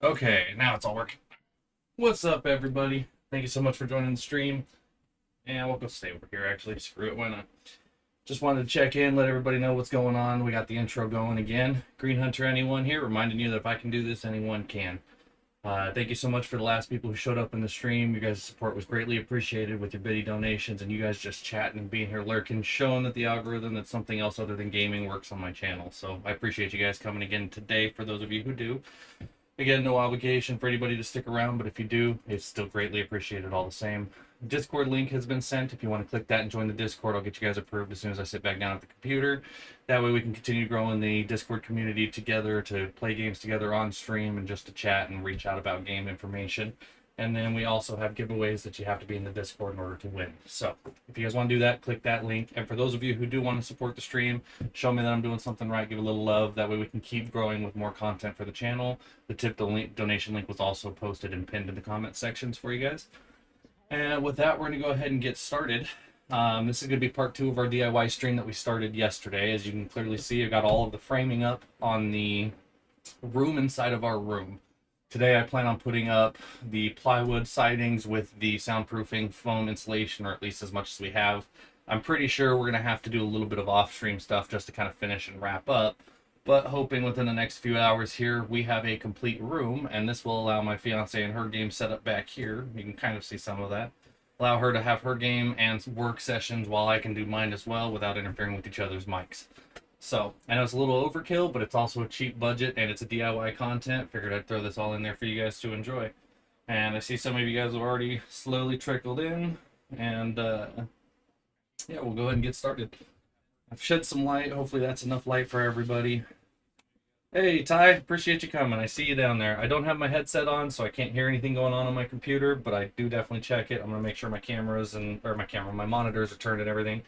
Okay, now it's all working. What's up, everybody? Thank you so much for joining the stream. And we'll go stay over here, actually. Screw it, why not? Just wanted to check in, let everybody know what's going on. We got the intro going again. Green Hunter Anyone here, reminding you that if I can do this, anyone can. Thank you so much for the last people who showed up in the stream. You guys' support was greatly appreciated with your biddy donations and you guys just chatting and being here lurking, showing that the algorithm that something else other than gaming works on my channel. So I appreciate you guys coming again today for those of you who do. Again, no obligation for anybody to stick around, but if you do, it's still greatly appreciated all the same. Discord link has been sent. If you want to click that and join the Discord, I'll get you guys approved as soon as I sit back down at the computer. That way we can continue growing the Discord community together to play games together on stream and just to chat and reach out about game information. And then we also have giveaways that you have to be in the Discord in order to win. So if you guys want to do that, click that link. And for those of you who do want to support the stream, show me that I'm doing something right, give a little love. That way we can keep growing with more content for the channel. The donation link was also posted and pinned in the comment sections for you guys. And with that, we're going to go ahead and get started. This is going to be part 2 of our DIY stream that we started yesterday. As you can clearly see, I got all of the framing up on the room inside of our room. Today I plan on putting up the plywood sidings with the soundproofing foam insulation, or at least as much as we have. I'm pretty sure we're going to have to do a little bit of off-stream stuff just to kind of finish and wrap up. But hoping within the next few hours here, we have a complete room, and this will allow my fiance and her game set up back here. You can kind of see some of that. Allow her to have her game and work sessions while I can do mine as well without interfering with each other's mics. So, I know it's a little overkill, but it's also a cheap budget, and it's a DIY content. Figured I'd throw this all in there for you guys to enjoy. And I see some of you guys have already slowly trickled in, and yeah, we'll go ahead and get started. I've shed some light. Hopefully that's enough light for everybody. Hey, Ty, appreciate you coming. I see you down there. I don't have my headset on, so I can't hear anything going on my computer, but I do definitely check it. I'm going to make sure my my monitors are turned and everything.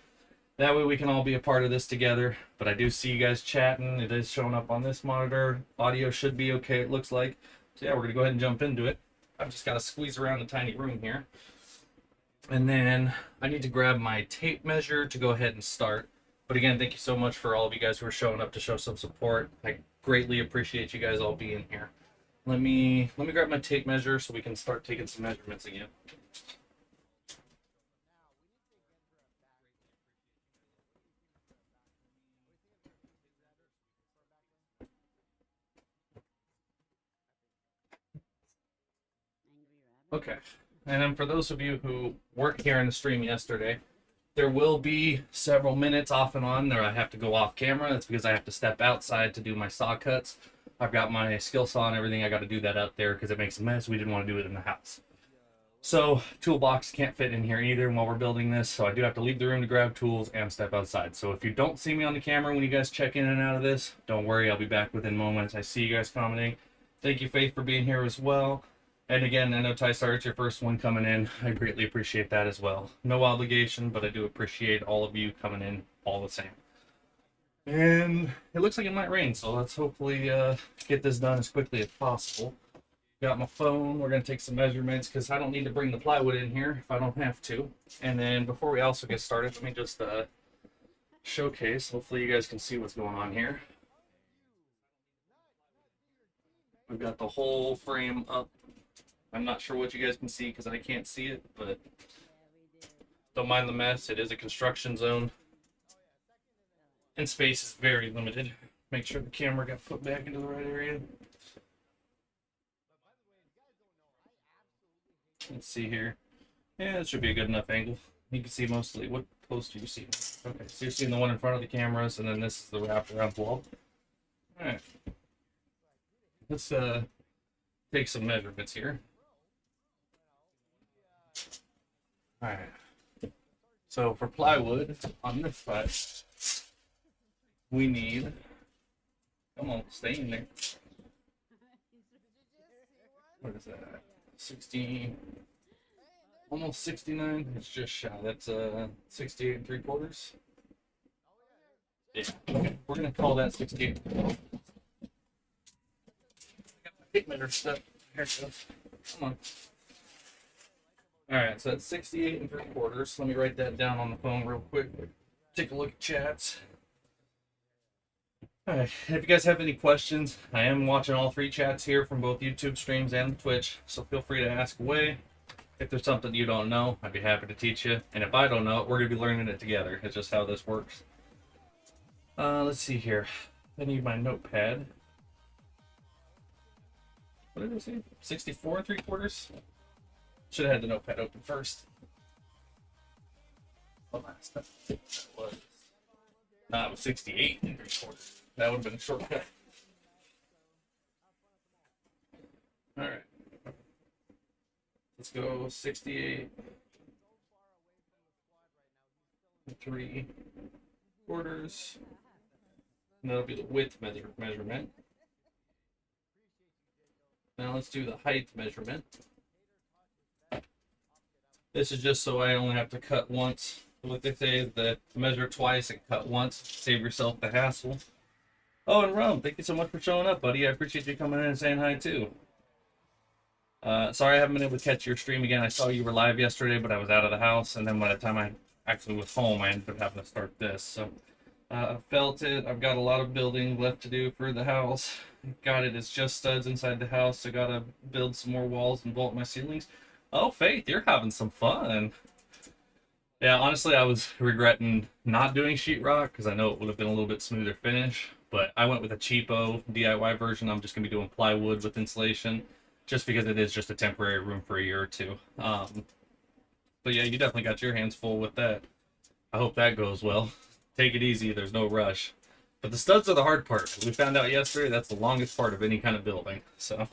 That way we can all be a part of this together. But I do see you guys chatting. It is showing up on this monitor. Audio should be okay, it looks like. So yeah, we're going to go ahead and jump into it. I've just got to squeeze around the tiny room here. And then I need to grab my tape measure to go ahead and start. But again, thank you so much for all of you guys who are showing up to show some support. I greatly appreciate you guys all being here. Let me grab my tape measure so we can start taking some measurements again. Okay. And then for those of you who weren't here in the stream yesterday, there will be several minutes off and on there I have to go off camera. That's because I have to step outside to do my saw cuts. I've got my skill saw and everything. I got to do that out there because it makes a mess. We didn't want to do it in the house. So toolbox can't fit in here either while we're building this. So I do have to leave the room to grab tools and step outside. So if you don't see me on the camera when you guys check in and out of this, don't worry. I'll be back within moments. I see you guys commenting. Thank you, Faith, for being here as well. And again, I know TyStar, it's your first one coming in. I greatly appreciate that as well. No obligation, but I do appreciate all of you coming in all the same. And it looks like it might rain, so let's hopefully get this done as quickly as possible. Got my phone. We're going to take some measurements because I don't need to bring the plywood in here if I don't have to. And then before we also get started, let me just showcase. Hopefully you guys can see what's going on here. We've got the whole frame up. I'm not sure what you guys can see because I can't see it, but don't mind the mess. It is a construction zone, and space is very limited. Make sure the camera got put back into the right area. Let's see here. Yeah, it should be a good enough angle. You can see mostly. What post do you see? Okay, so you're seeing the one in front of the cameras, and then this is the wraparound wall. All right. Let's take some measurements here. All right. So for plywood on this side, we need. Come on, stay in there. What is that? 60, almost 69. It's just shy. That's 68 3/4. Yeah. Okay. We're gonna call that 68. Tape measure stuff. Here it goes. Come on. All right. So that's 68 3/4. Let me write that down on the phone real quick. Take a look at chats. Alright, if you guys have any questions, I am watching all three chats here from both YouTube streams and Twitch, so feel free to ask away. If there's something you don't know, I'd be happy to teach you. And if I don't know it, we're going to be learning it together. It's just how this works. Let's see here. I need my notepad. What did I say? 64 3/4? Should have had the notepad open first. Oh, last time it was. Nah, it was 68 3/4. That would have been a shortcut. Alright. Let's go 68 3/4. And that'll be the width measurement. Now let's do the height measurement. This is just so I only have to cut once. What they say is that measure twice and cut once. Save yourself the hassle. Oh, and Rum, thank you so much for showing up, buddy. I appreciate you coming in and saying hi, too. Sorry I haven't been able to catch your stream again. I saw you were live yesterday, but I was out of the house. And then by the time I actually was home, I ended up having to start this. So, I felt it. I've got a lot of building left to do for the house. Got it. It's just studs inside the house. I gotta build some more walls and bolt my ceilings. Oh, Faith, you're having some fun. Yeah, honestly, I was regretting not doing sheetrock because I know it would have been a little bit smoother finish. But I went with a cheapo DIY version. I'm just going to be doing plywood with insulation just because it is just a temporary room for a year or two. But yeah, you definitely got your hands full with that. I hope that goes well. Take it easy. There's no rush. But the studs are the hard part. We found out yesterday that's the longest part of any kind of building. So,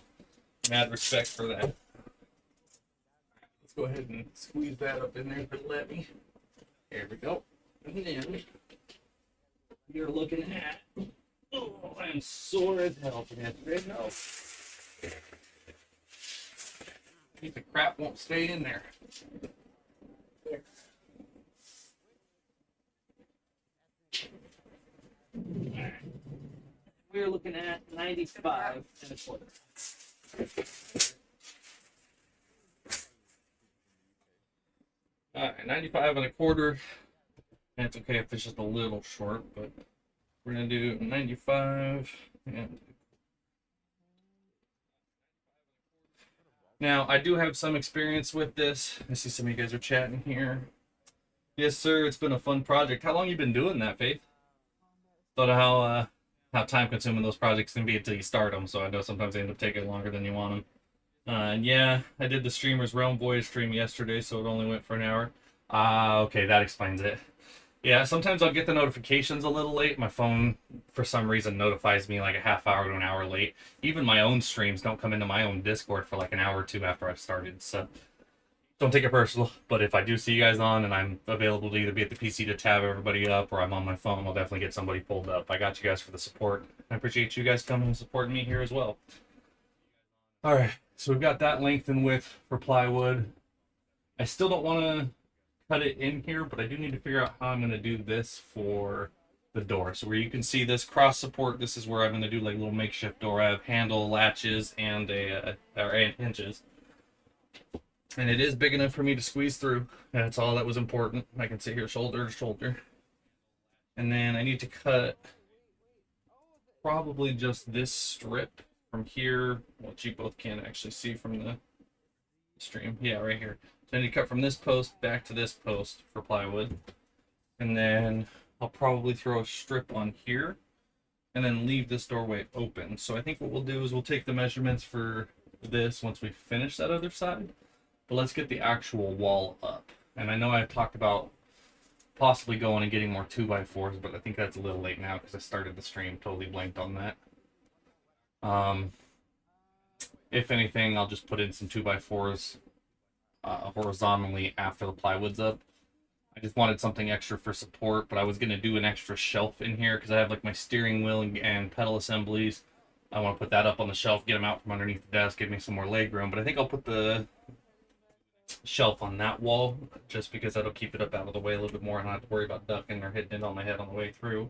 mad respect for that. Let's go ahead and squeeze that up in there if it'll let me. There we go. And then you're looking at... Oh, I am sore as hell from yesterday. No. Piece of crap won't stay in there. There. Right. We're looking at 95 1/4. Alright, 95 1/4. That's okay if it's just a little short, but we're gonna do 95 and now I do have some experience with this. I see some of you guys are chatting here. Yes, sir. It's been a fun project. How long you been doing that, Faith? Don't know how time consuming those projects can be until you start them. So I know sometimes they end up taking longer than you want them. And yeah, I did the Streamer's Realm Voyage stream yesterday, so it only went for an hour. Okay, that explains it. Yeah, sometimes I'll get the notifications a little late. My phone, for some reason, notifies me like a half hour to an hour late. Even my own streams don't come into my own Discord for like an hour or two after I've started. So don't take it personal. But if I do see you guys on and I'm available to either be at the PC to tab everybody up or I'm on my phone, I'll definitely get somebody pulled up. I got you guys for the support. I appreciate you guys coming and supporting me here as well. All right, so we've got that length and width for plywood. I still don't want to cut it in here, but I do need to figure out how I'm going to do this for the door. So where you can see this cross support, this is where I'm going to do like a little makeshift door. I have handle, latches, and and hinges. And it is big enough for me to squeeze through. That's all that was important. I can sit here shoulder to shoulder. And then I need to cut probably just this strip from here, which you both can actually see from the stream. Yeah, right here. So I need to cut from this post back to this post for plywood. And then I'll probably throw a strip on here and then leave this doorway open. So I think what we'll do is we'll take the measurements for this once we finish that other side. But let's get the actual wall up. And I know I talked about possibly going and getting more 2x4s, but I think that's a little late now because I started the stream, totally blanked on that. If anything, I'll just put in some 2x4s horizontally after the plywood's up. I just wanted something extra for support, but I was going to do an extra shelf in here because I have like my steering wheel and pedal assemblies. I want to put that up on the shelf, get them out from underneath the desk, give me some more leg room. But I think I'll put the shelf on that wall just because that'll keep it up out of the way a little bit more and I don't have to worry about ducking or hitting it on my head on the way through.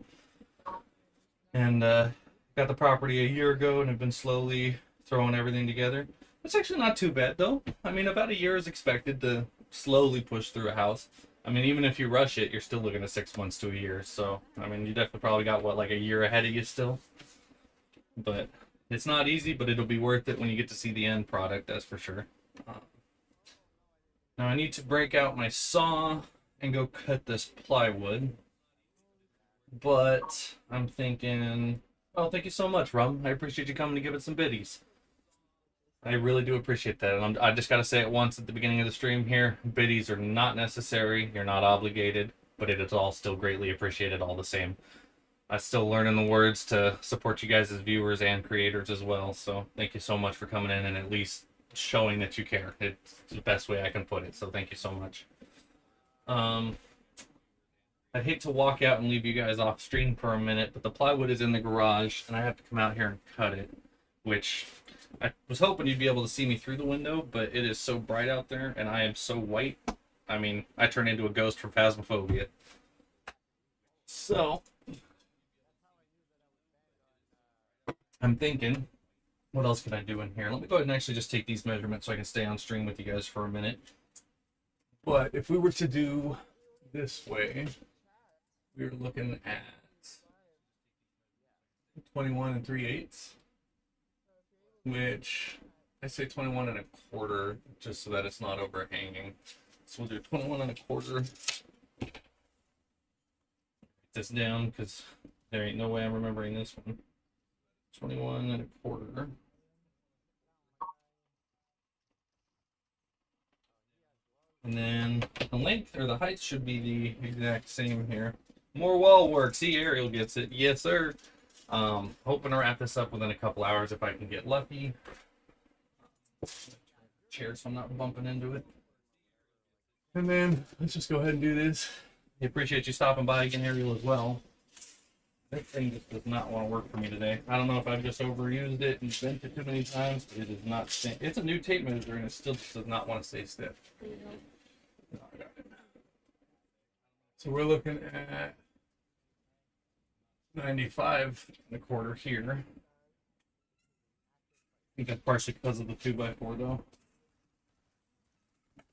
And got the property a year ago and have been slowly throwing everything together. It's actually not too bad though. I mean, about a year is expected to slowly push through a house. I mean, even if you rush it, you're still looking at 6 months to a year. So, I mean, you definitely probably got what, like a year ahead of you still. But it's not easy, but it'll be worth it when you get to see the end product, that's for sure. Now I need to break out my saw and go cut this plywood. But I'm thinking, oh, thank you so much, Rum. I appreciate you coming to give it some biddies. I really do appreciate that. And I just got to say it once at the beginning of the stream here. Biddies are not necessary. You're not obligated, but it is all still greatly appreciated all the same. I still learning the words to support you guys as viewers and creators as well. So thank you so much for coming in and at least showing that you care. It's the best way I can put it. So thank you so much. I'd hate to walk out and leave you guys off stream for a minute, but the plywood is in the garage and I have to come out here and cut it, which I was hoping you'd be able to see me through the window, but it is so bright out there and I am so white. I mean, I turn into a ghost from Phasmophobia. So I'm thinking, what else can I do in here? Let me go ahead and actually just take these measurements so I can stay on stream with you guys for a minute. But if we were to do this way, we were looking at 21 3/8, which I say 21 1/4 just so that it's not overhanging. So we'll do 21 1/4. Write this down because there ain't no way I'm remembering this one. 21 1/4. And then the length or the height should be the exact same here. More wall work. See, Ariel gets it. Yes, sir. Hoping to wrap this up within a couple hours if I can get lucky. Chair so I'm not bumping into it. And then let's just go ahead and do this. I appreciate you stopping by again, Ariel, as well. This thing just does not want to work for me today. I don't know if I've just overused it and bent it too many times. But it is not. It's a new tape measure and it still just does not want to stay stiff. No, I got it. So we're looking at 95 1/4 here. I think that's partially because of the 2x4 though.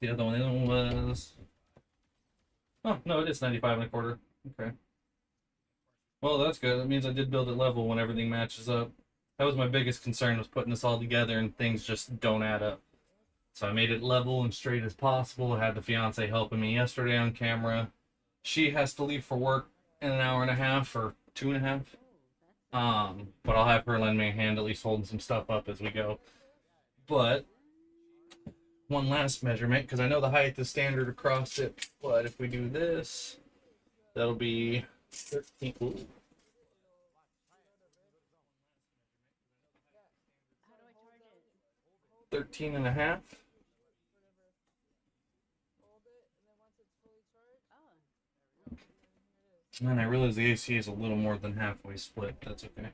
The other one was, oh no, it is 95 1/4. Okay. Well, that's good. That means I did build it level when everything matches up. That was my biggest concern, was putting this all together and things just don't add up. So I made it level and straight as possible. I had the fiance helping me yesterday on camera. She has to leave for work in an hour and a half or 2.5. But I'll have her lend me a hand, at least holding some stuff up as we go. But one last measurement, because I know the height is standard across it, but if we do this, that'll be 13. Ooh. 13.5. And I realize the AC is a little more than halfway split. That's okay.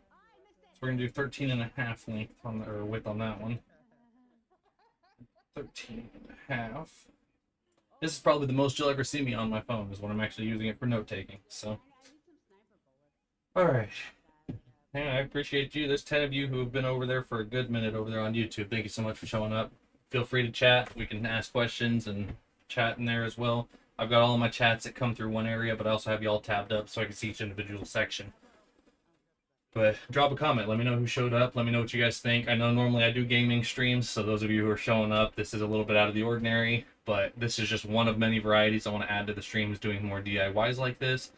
So we're gonna do 13.5 length on the, or width on that one. 13.5. This is probably the most you'll ever see me on my phone, is when I'm actually using it for note taking. So, all right. Yeah, I appreciate you. There's 10 of you who have been over there for a good minute over there on YouTube. Thank you so much for showing up. Feel free to chat. We can ask questions and chat in there as well. I've got all of my chats that come through one area, but I also have you all tabbed up so I can see each individual section. But drop a comment. Let me know who showed up. Let me know what you guys think. I know normally I do gaming streams, so those of you who are showing up, this is a little bit out of the ordinary, but this is just one of many varieties I want to add to the streams, doing more DIYs like this,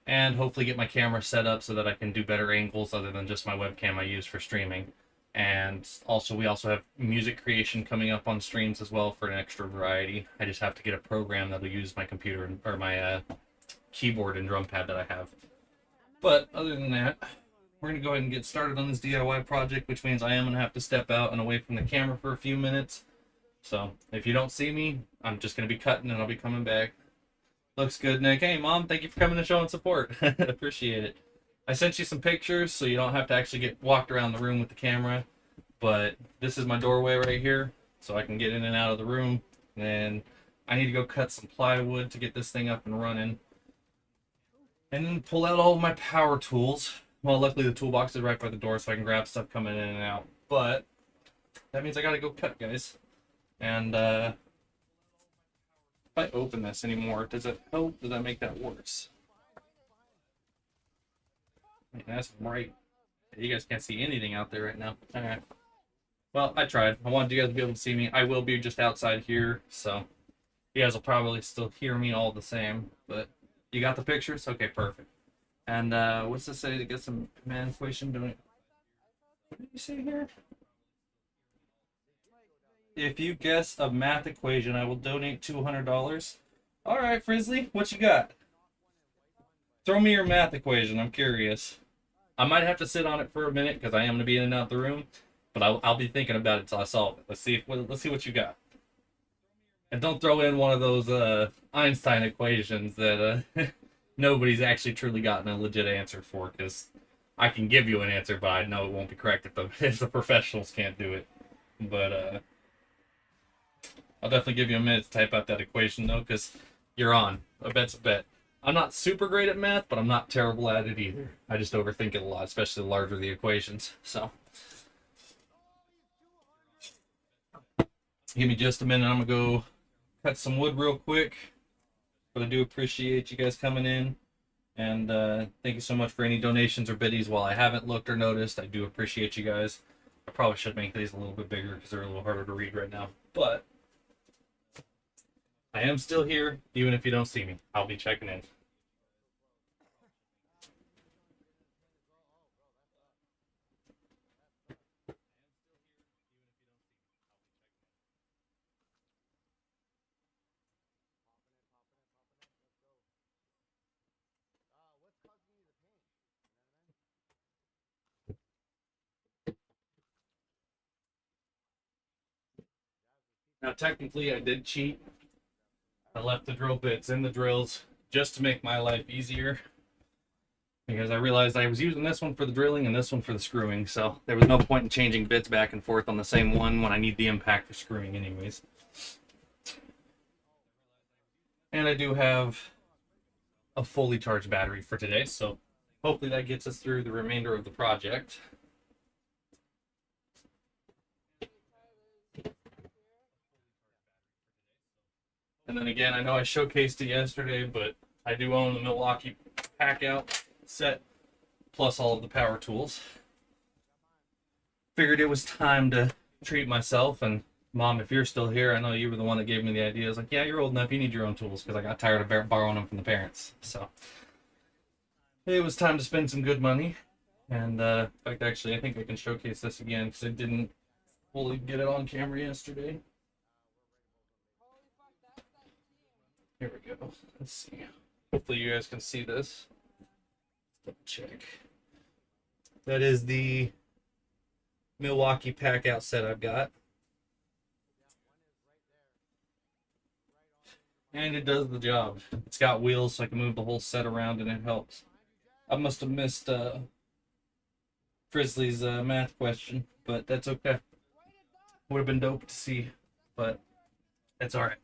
and hopefully get my camera set up so that I can do better angles other than just my webcam I use for streaming. And also, we also have music creation coming up on streams as well for an extra variety. I just have to get a program that'll use my computer or my keyboard and drum pad that I have. But other than that, we're going to go ahead and get started on this DIY project, which means I am going to have to step out and away from the camera for a few minutes. So if you don't see me, I'm just going to be cutting and I'll be coming back. Looks good, Nick. Hey, Mom, thank you for coming and showing support. Appreciate it. I sent you some pictures so you don't have to actually get walked around the room with the camera. But this is my doorway right here, so I can get in and out of the room. And I need to go cut some plywood to get this thing up and running. And then pull out all of my power tools. Well, luckily the toolbox is right by the door, so I can grab stuff coming in and out. But that means I gotta go cut, guys. And I open this anymore, does it help? Does that make that worse? Man, that's bright. You guys can't see anything out there right now. All right. Well, I tried. I wanted you guys to be able to see me. I will be just outside here, so you guys will probably still hear me all the same. But you got the pictures? Okay, perfect. And what's this say to get some command equation doing? What did you say here? If you guess a math equation, I will donate $200. All right, Frizzly, what you got? Throw me your math equation. I'm curious. I might have to sit on it for a minute because I am going to be in and out the room, but I'll be thinking about it until I solve it. Let's see what you got. And don't throw in one of those Einstein equations that nobody's actually truly gotten a legit answer for, because I can give you an answer, but I know it won't be correct if the professionals can't do it. But I'll definitely give you a minute to type out that equation, though, because you're on. A bet's a bet. I'm not super great at math, but I'm not terrible at it either. I just overthink it a lot, especially the larger the equations. So, give me just a minute. I'm going to go cut some wood real quick. But I do appreciate you guys coming in. And thank you so much for any donations or biddies while I haven't looked or noticed. I do appreciate you guys. I probably should make these a little bit bigger because they're a little harder to read right now. But I am still here, even if you don't see me. I'll be checking in. Now, technically, I did cheat. I left the drill bits in the drills just to make my life easier, because I realized I was using this one for the drilling and this one for the screwing, so there was no point in changing bits back and forth on the same one when I need the impact for screwing anyways. And I do have a fully charged battery for today, so hopefully that gets us through the remainder of the project. And then again, I know I showcased it yesterday, but I do own the Milwaukee Pack-Out set, plus all of the power tools. Figured it was time to treat myself, and Mom, if you're still here, I know you were the one that gave me the idea. I was like, yeah, you're old enough, you need your own tools, because I got tired of borrowing them from the parents. So it was time to spend some good money. And in fact, actually, I think I can showcase this again, because I didn't fully get it on camera yesterday. Here we go. Let's see. Hopefully you guys can see this. Double check. That is the Milwaukee Pack-Out set I've got. And it does the job. It's got wheels so I can move the whole set around and it helps. I must have missed Frizzly's math question, but that's okay. Would have been dope to see, but it's alright.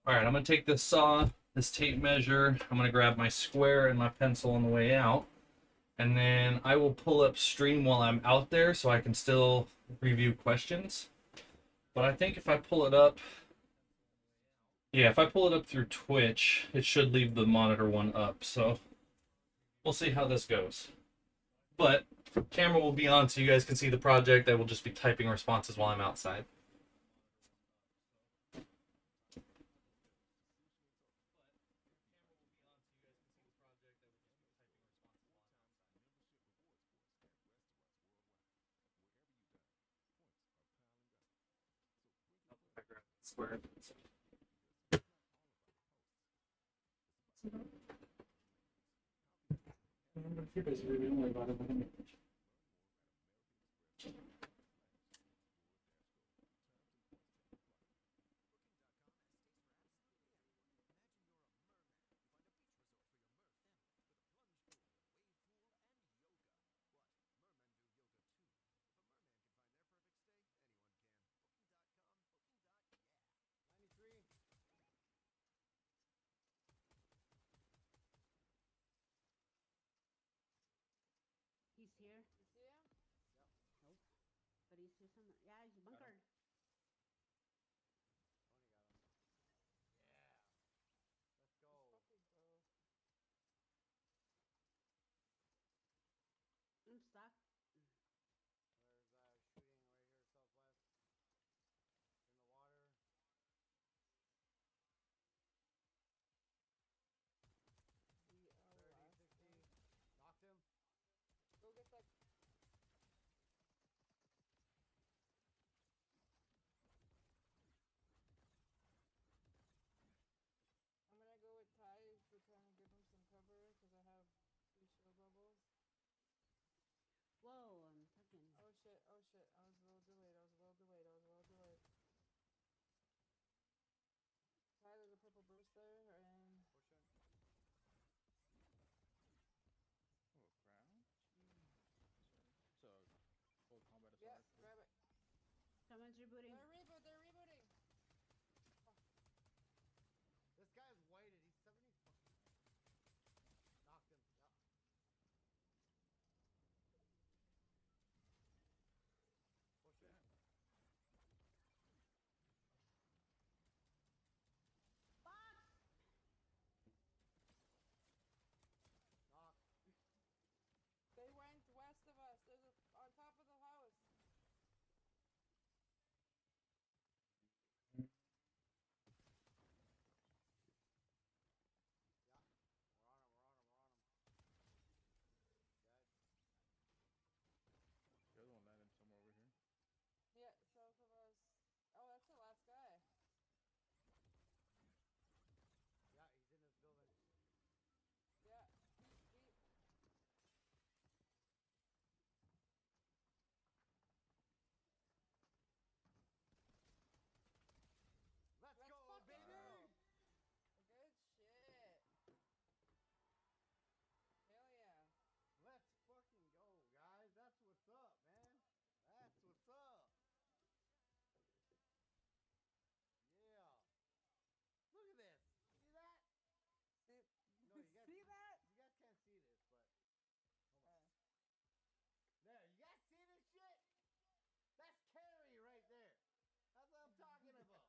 Alright, I'm going to take this saw, this tape measure, I'm going to grab my square and my pencil on the way out, and then I will pull up Stream while I'm out there so I can still review questions. But I think if I pull it up, yeah, if I pull it up through Twitch, it should leave the monitor one up, so we'll see how this goes. But camera will be on so you guys can see the project. I will just be typing responses while I'm outside. Square. You guys really don't worry about it. He's here. You see him? Nope. But he's just on the, yeah, he's bunkered. there and Pushing. Oh, ground? Jeez. Sorry. So, full combat assault yeah, rifle. grab it. Someone's rebooting. They're rebooting. This guy's whited. He's 70 fucking. Knocked him. Yep. Pushing. Knock. They went west of us. There's a on top of the house. Yeah. We're on him. We're on him. We're on him. Dead. The other one landed somewhere over here. Yeah, south of us. Oh, that's the last guy. Yeah, he's in this building. Yeah, deep. Let's Let's go, fucking baby! go. Good shit. Hell yeah. Let's fucking go, guys. That's what's up, man. That's what's up. Yeah. Look at this. See that? See, No, you guys, see that? you guys can't see this, but hold on. There, you guys see this shit? That's carry right there. That's what I'm talking about.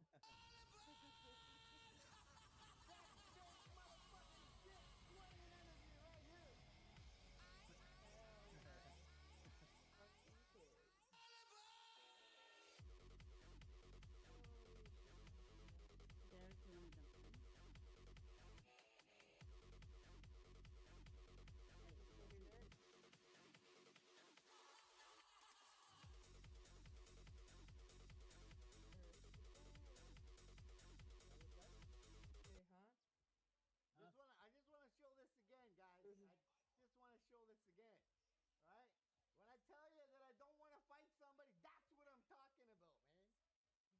That's straight motherfucking shit swinging energy right here. Hell yeah. Fucking kid. Derek, you wanna jump in? Over there. Okay, huh? I just want to show this again, guys. I just want to show this again. Right? When I tell you that I don't want to fight somebody, that's what I'm talking about, man.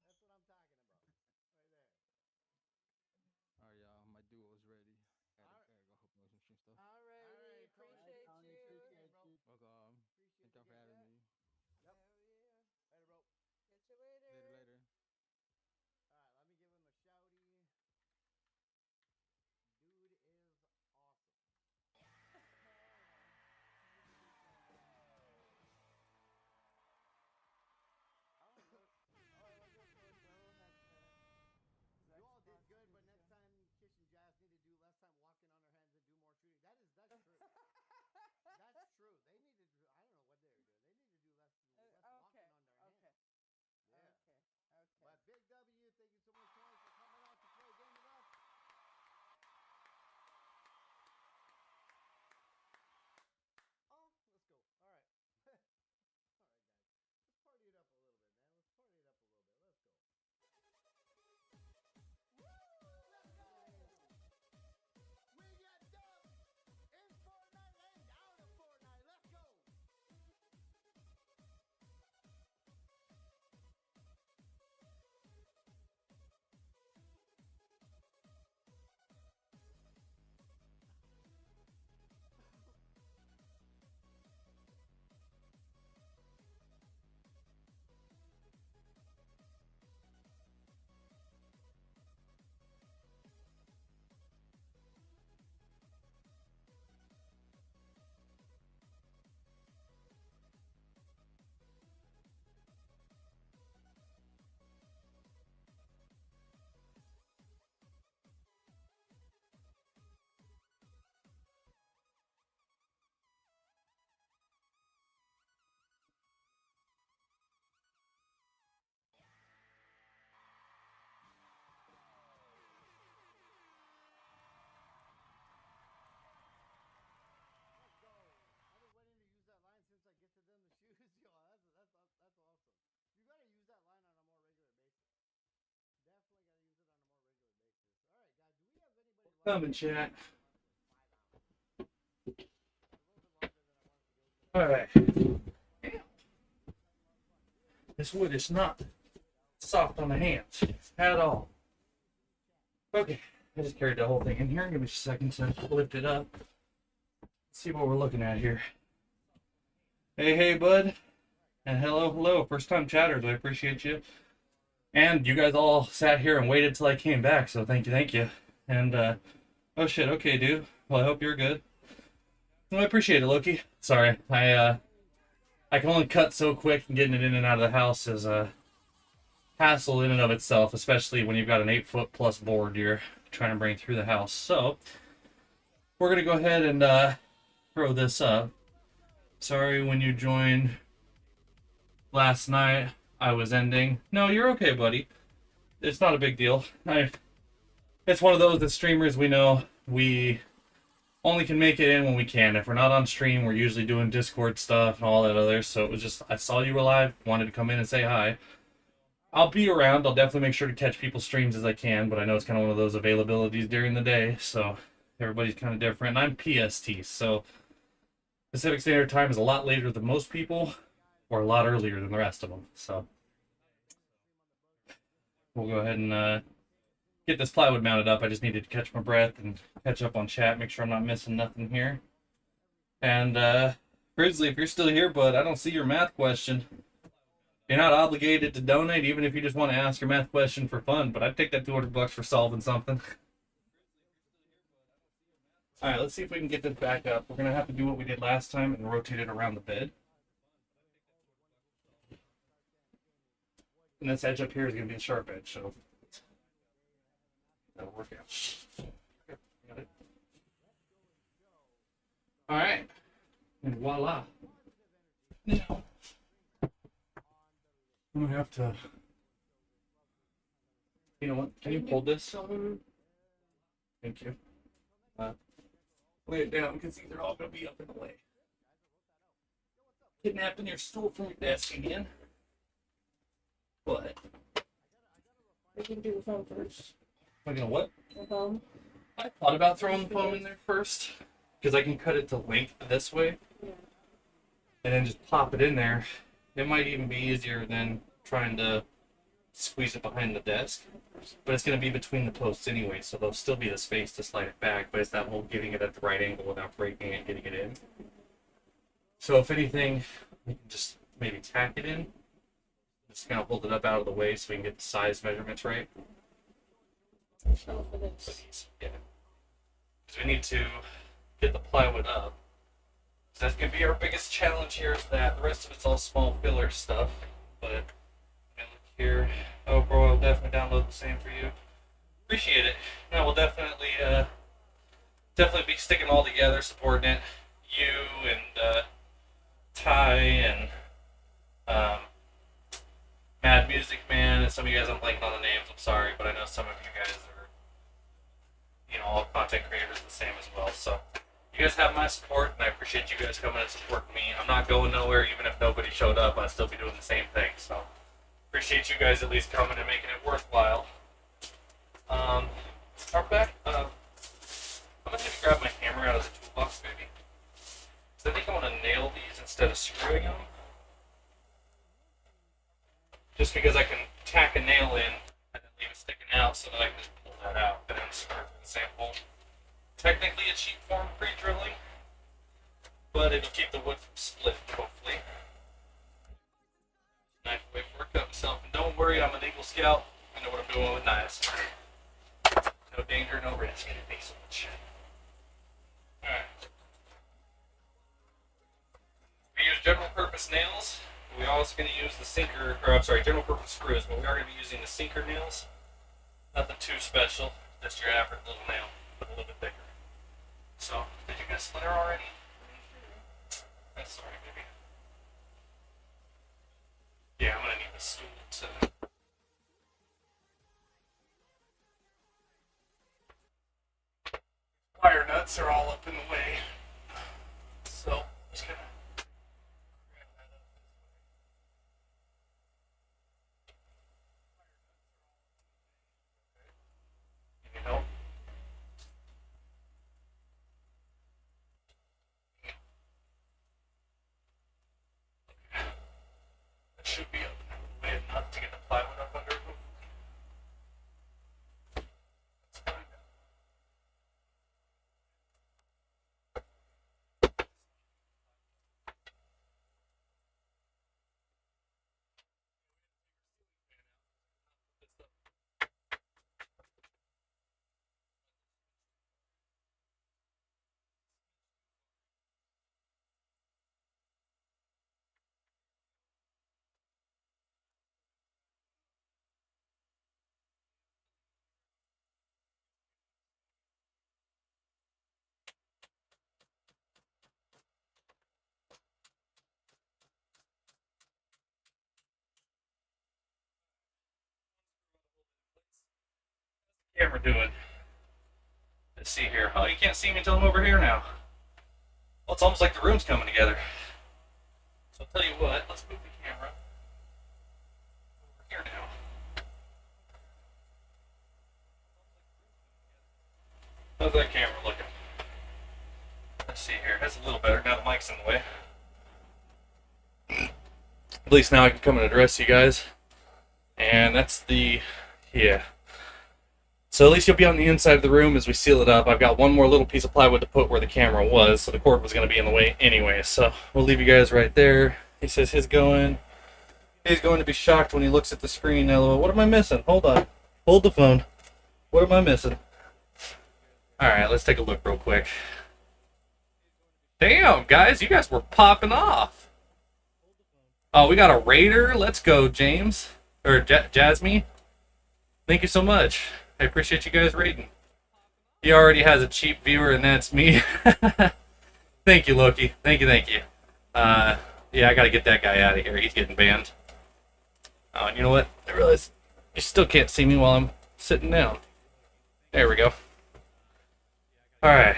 That's what I'm talking about. Right there. Alright, y'all. My duo is ready. Alright. Gotta go help him with some stream stuff. Alrighty, Alright, Tony. appreciate Tony, you. appreciate bro. you. Welcome. Appreciate Thank y'all for the having game. me. Yep. Hell yeah. Later, bro. Catch you later. Later, later. Alright, let me give him a shouty. Dude is awesome. Oh, look. Oh, I wonder if Joe had You all did good, but next time Kish and Jazz need to do less time walking on their hands and do more shooting. That's true. That's true. They need to do, I don't know what they were doing. They need to do less walking on their hands. Okay. Yeah. Okay. But Big W, thank you so much, Tony, for coming out to play a game with us. Oh, let's go. All right. All right, guys. Let's party it up a little bit, man. Let's party it up a little bit. Let's go. Let's go! We got dubs in Fortnite and out of Fortnite. Let's go! That line since I gifted them the shoes. Yo, that's awesome. You gotta use that line on a more regular basis. Definitely gotta use it on a more regular basis. All right, guys, do we have anybody left? Come in chat. 5 hours. A little bit longer than I wanted to go today. All right. This wood is not soft on the hands at all. Okay. I just carried the whole thing in here. Give me just a second to lift it up. See what we're looking at here. Hey, bud. And hello. First time chatters. I appreciate you. And you guys all sat here and waited till I came back. So thank you. And, oh shit. Okay, dude. Well, I hope you're good. Well, I appreciate it, Loki. Sorry. I can only cut so quick, and getting it in and out of the house is a hassle in and of itself, especially when you've got an 8-foot plus board you're trying to bring through the house. So we're going to go ahead and throw this up. Sorry when you joined last night I was ending. No, you're okay, buddy. It's not a big deal. It's one of those that streamers, we know we only can make it in when we can. If we're not on stream, we're usually doing Discord stuff and all that other. So it was just, I saw you were live, wanted to come in and say hi. I'll be around. I'll definitely make sure to catch people's streams as I can, but I know it's kind of one of those availabilities during the day, so everybody's kind of different. And I'm PST, so Pacific Standard Time is a lot later than most people, or a lot earlier than the rest of them. So we'll go ahead and get this plywood mounted up. I just needed to catch my breath and catch up on chat, make sure I'm not missing nothing here. And Grizzly, if you're still here, bud, I don't see your math question. You're not obligated to donate, even if you just want to ask your math question for fun, but I'd take that $200 for solving something. Alright, let's see if we can get this back up. We're going to have to do what we did last time and rotate it around the bed. And this edge up here is going to be a sharp edge, so that'll work out. Okay, got it. Alright, and voila. Now, I'm gonna have to. You know what? Can you hold this? Thank you. Lay it down because these are all gonna be up in the way. Kidnapping your stool from your desk again. But We can do the phone first. I'm gonna what? The phone. I thought about throwing the foam in there first because I can cut it to length this way, Yeah. and then just plop it in there. It might even be easier than trying to squeeze it behind the desk. But it's going to be between the posts anyway, so there'll still be the space to slide it back, but it's that whole getting it at the right angle without breaking it and getting it in. So if anything, we can just maybe tack it in. Just kind of hold it up out of the way so we can get the size measurements right. So for this. Yeah. Because we need to get the plywood up. So that's going to be our biggest challenge here is that the rest of it's all small filler stuff. But, look here. Oh, bro, I'll definitely download the same for you. Appreciate it. No, we'll definitely be sticking all together, supporting it. You and Ty and Mad Music Man and some of you guys, I'm blanking on the names, I'm sorry, but I know some of you guys are, you know, all content creators the same as well. So you guys have my support, and I appreciate you guys coming and supporting me. I'm not going nowhere, even if nobody showed up, I'd still be doing the same thing. So appreciate you guys at least coming and making it worthwhile. Our back, I'm gonna have to grab my hammer out of the toolbox, maybe. So I think I want to nail these instead of screwing them. Just because I can tack a nail in and then leave it sticking out so that I can just pull that out and then screw it in the same hole. Technically a cheap form of pre-drilling, but it'll keep the wood from splitting, hopefully. Knife away before I cut myself. And don't worry, I'm an Eagle Scout. I know what I'm doing with knives. No danger, no risk. Thanks so much. Alright. We use general purpose nails. We're also going to use the sinker, or I'm sorry, general purpose screws, but we are going to be using the sinker nails. Nothing too special, just your average little nail, but a little bit thicker. So, did you get a splinter already? That's sorry, baby. Yeah, I'm going to need the stool to. Wire nuts are all up in the way. So, just kind of. You know? That should be up way enough to get the plywood up under. Let's find out. camera doing? Let's see here. Oh, you can't see me until I'm over here now. Well, it's almost like the room's coming together. So I'll tell you what, let's move the camera over here now. How's that camera looking? Let's see here. That's a little better. Now the mic's in the way. At least now I can come and address you guys. And that's the, yeah. So at least you'll be on the inside of the room as we seal it up. I've got one more little piece of plywood to put where the camera was, so the cord was going to be in the way anyway. So we'll leave you guys right there. He says he's going to be shocked when he looks at the screen. LOL. What am I missing? Hold on. Hold the phone. What am I missing? Alright, let's take a look real quick. Damn, guys, you guys were popping off. Oh, we got a raider. Let's go, James. Or Jasmine. Thank you so much. I appreciate you guys rating. He already has a cheap viewer, and that's me. Thank you, Loki. Thank you. Yeah, I gotta get that guy out of here. He's getting banned. Oh, and you know what? I realize you still can't see me while I'm sitting down. There we go. Alright.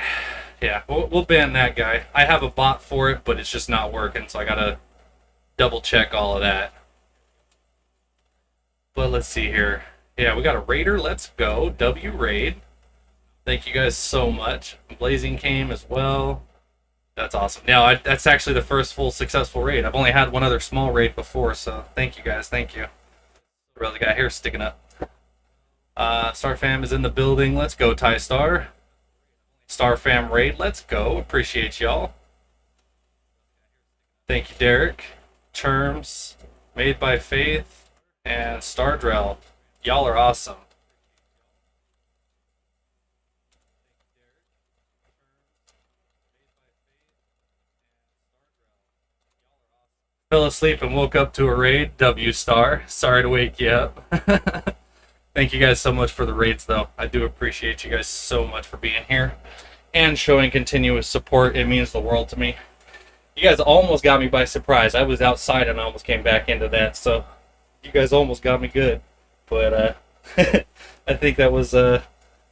Yeah, we'll ban that guy. I have a bot for it, but it's just not working, so I gotta double check all of that. But let's see here. Yeah, we got a raider. Let's go. W raid. Thank you guys so much. Blazing came as well. That's awesome. Now, that's actually the first full successful raid. I've only had one other small raid before, so thank you guys. Thank you. Really got hair sticking up. Star Fam is in the building. Let's go, Ty Star. Star Fam raid. Let's go. Appreciate y'all. Thank you, Derek. Terms. Made by Faith. And Stardrell. Y'all are awesome. Fell asleep and woke up to a raid. W Star. Sorry to wake you up. Thank you guys so much for the raids, though. I do appreciate you guys so much for being here and showing continuous support. It means the world to me. You guys almost got me by surprise. I was outside and I almost came back into that, so you guys almost got me good. But I think that was a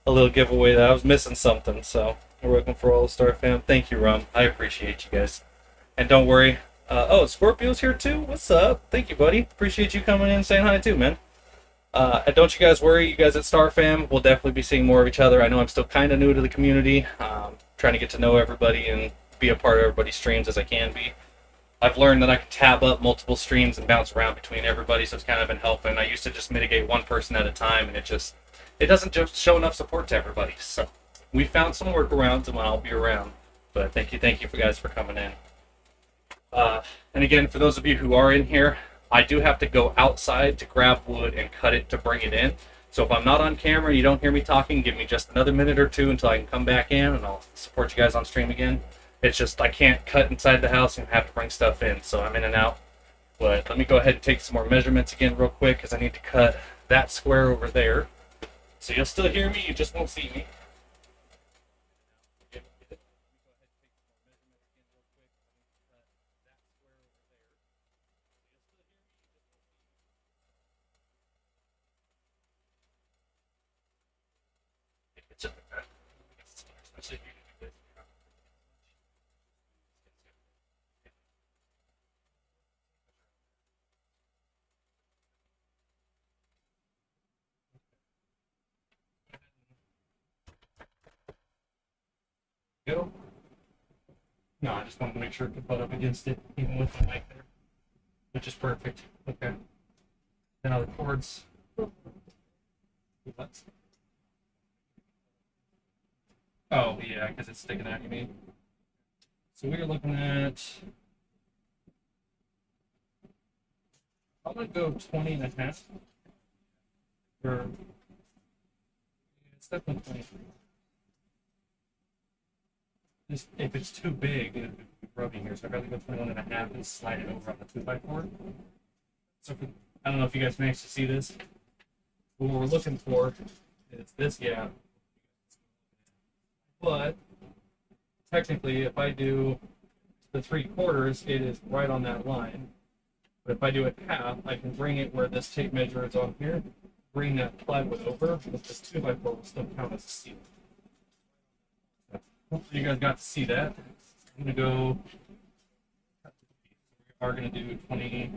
little giveaway that I was missing something. So we're looking for all the Star Fam. Thank you, Rum. I appreciate you guys. And don't worry. Oh, Scorpio's here too. What's up? Thank you, buddy. Appreciate you coming in and saying hi too, man. And don't you guys worry. You guys at Star Fam will definitely be seeing more of each other. I know I'm still kind of new to the community. Trying to get to know everybody and be a part of everybody's streams as I can be. I've learned that I can tab up multiple streams and bounce around between everybody, so it's kind of been helping. I used to just mitigate one person at a time, and it doesn't just show enough support to everybody. So we found some workarounds, and I'll be around. But thank you guys for coming in. And again, for those of you who are in here, I do have to go outside to grab wood and cut it to bring it in. So if I'm not on camera, you don't hear me talking, give me just another minute or two until I can come back in, and I'll support you guys on stream again. It's just I can't cut inside the house and have to bring stuff in, so I'm in and out. But let me go ahead and take some more measurements again real quick, because I need to cut that square over there. So you'll still hear me, you just won't see me. Go. No, I just wanted to make sure it could butt up against it, even with the mic there, which is perfect. Okay. Now the cords. What? Oh, yeah, because it's sticking out, you mean? So we're looking at. I'm going to go 20 and a half. Or. It's definitely 23. Just, if it's too big, it would be rubbing here, so I'd rather go 21 and a half and slide it over on the 2x4. So I don't know if you guys managed to see this. But what we're looking for is this gap. But technically, if I do the 3/4, it is right on that line. But if I do it half, I can bring it where this tape measure is on here, bring that plywood over, but this 2x4 will still count as a ceiling. Hopefully you guys got to see that. I'm gonna go. We are gonna do 20.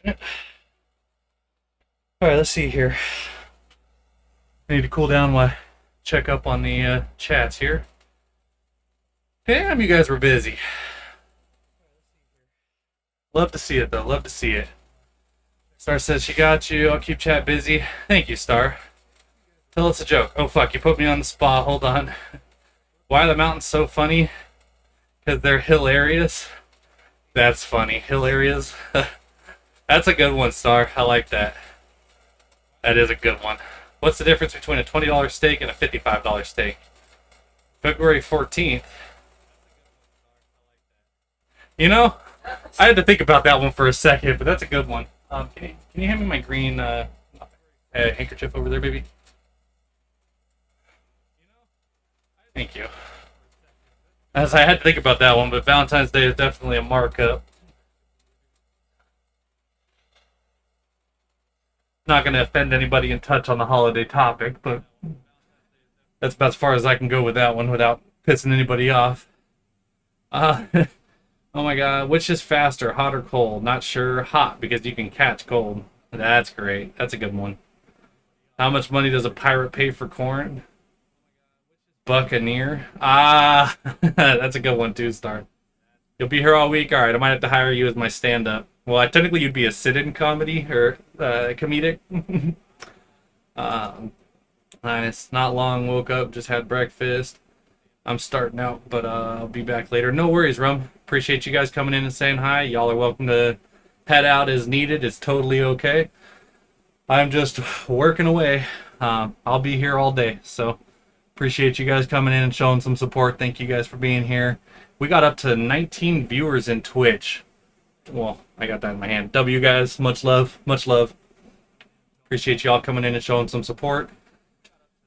Alright, let's see here. I need to cool down while I check up on the chats here. Damn, you guys were busy. Love to see it, though. Love to see it. Star says she got you. I'll keep chat busy. Thank you, Star. Tell us a joke. Oh, fuck. You put me on the spot. Hold on. Why are the mountains so funny? Because they're hilarious. That's funny. Hilarious. That's a good one, Star. I like that. That is a good one. What's the difference between a $20 steak and a $55 steak? February 14th. You know, I had to think about that one for a second, but that's a good one. Can you hand me my green handkerchief over there, baby? Thank you. As I had to think about that one, but Valentine's Day is definitely a markup. Not going to offend anybody in touch on the holiday topic, but that's about as far as I can go with that one without pissing anybody off. Oh my god, which is faster, hot or cold? Not sure. Hot, because you can catch cold. That's great. That's a good one. How much money does a pirate pay for corn? Buccaneer. Ah, that's a good one too, Star. You'll be here all week? Alright, I might have to hire you as my stand-up. Well, technically you'd be a sit-in comedy, or comedic. Nice. Not long, woke up, just had breakfast. I'm starting out, but I'll be back later. No worries, Rum. Appreciate you guys coming in and saying hi. Y'all are welcome to head out as needed. It's totally okay. I'm just working away. I'll be here all day, so appreciate you guys coming in and showing some support. Thank you guys for being here. We got up to 19 viewers in Twitch. Well, I got that in my hand. W guys, much love, much love. Appreciate y'all coming in and showing some support.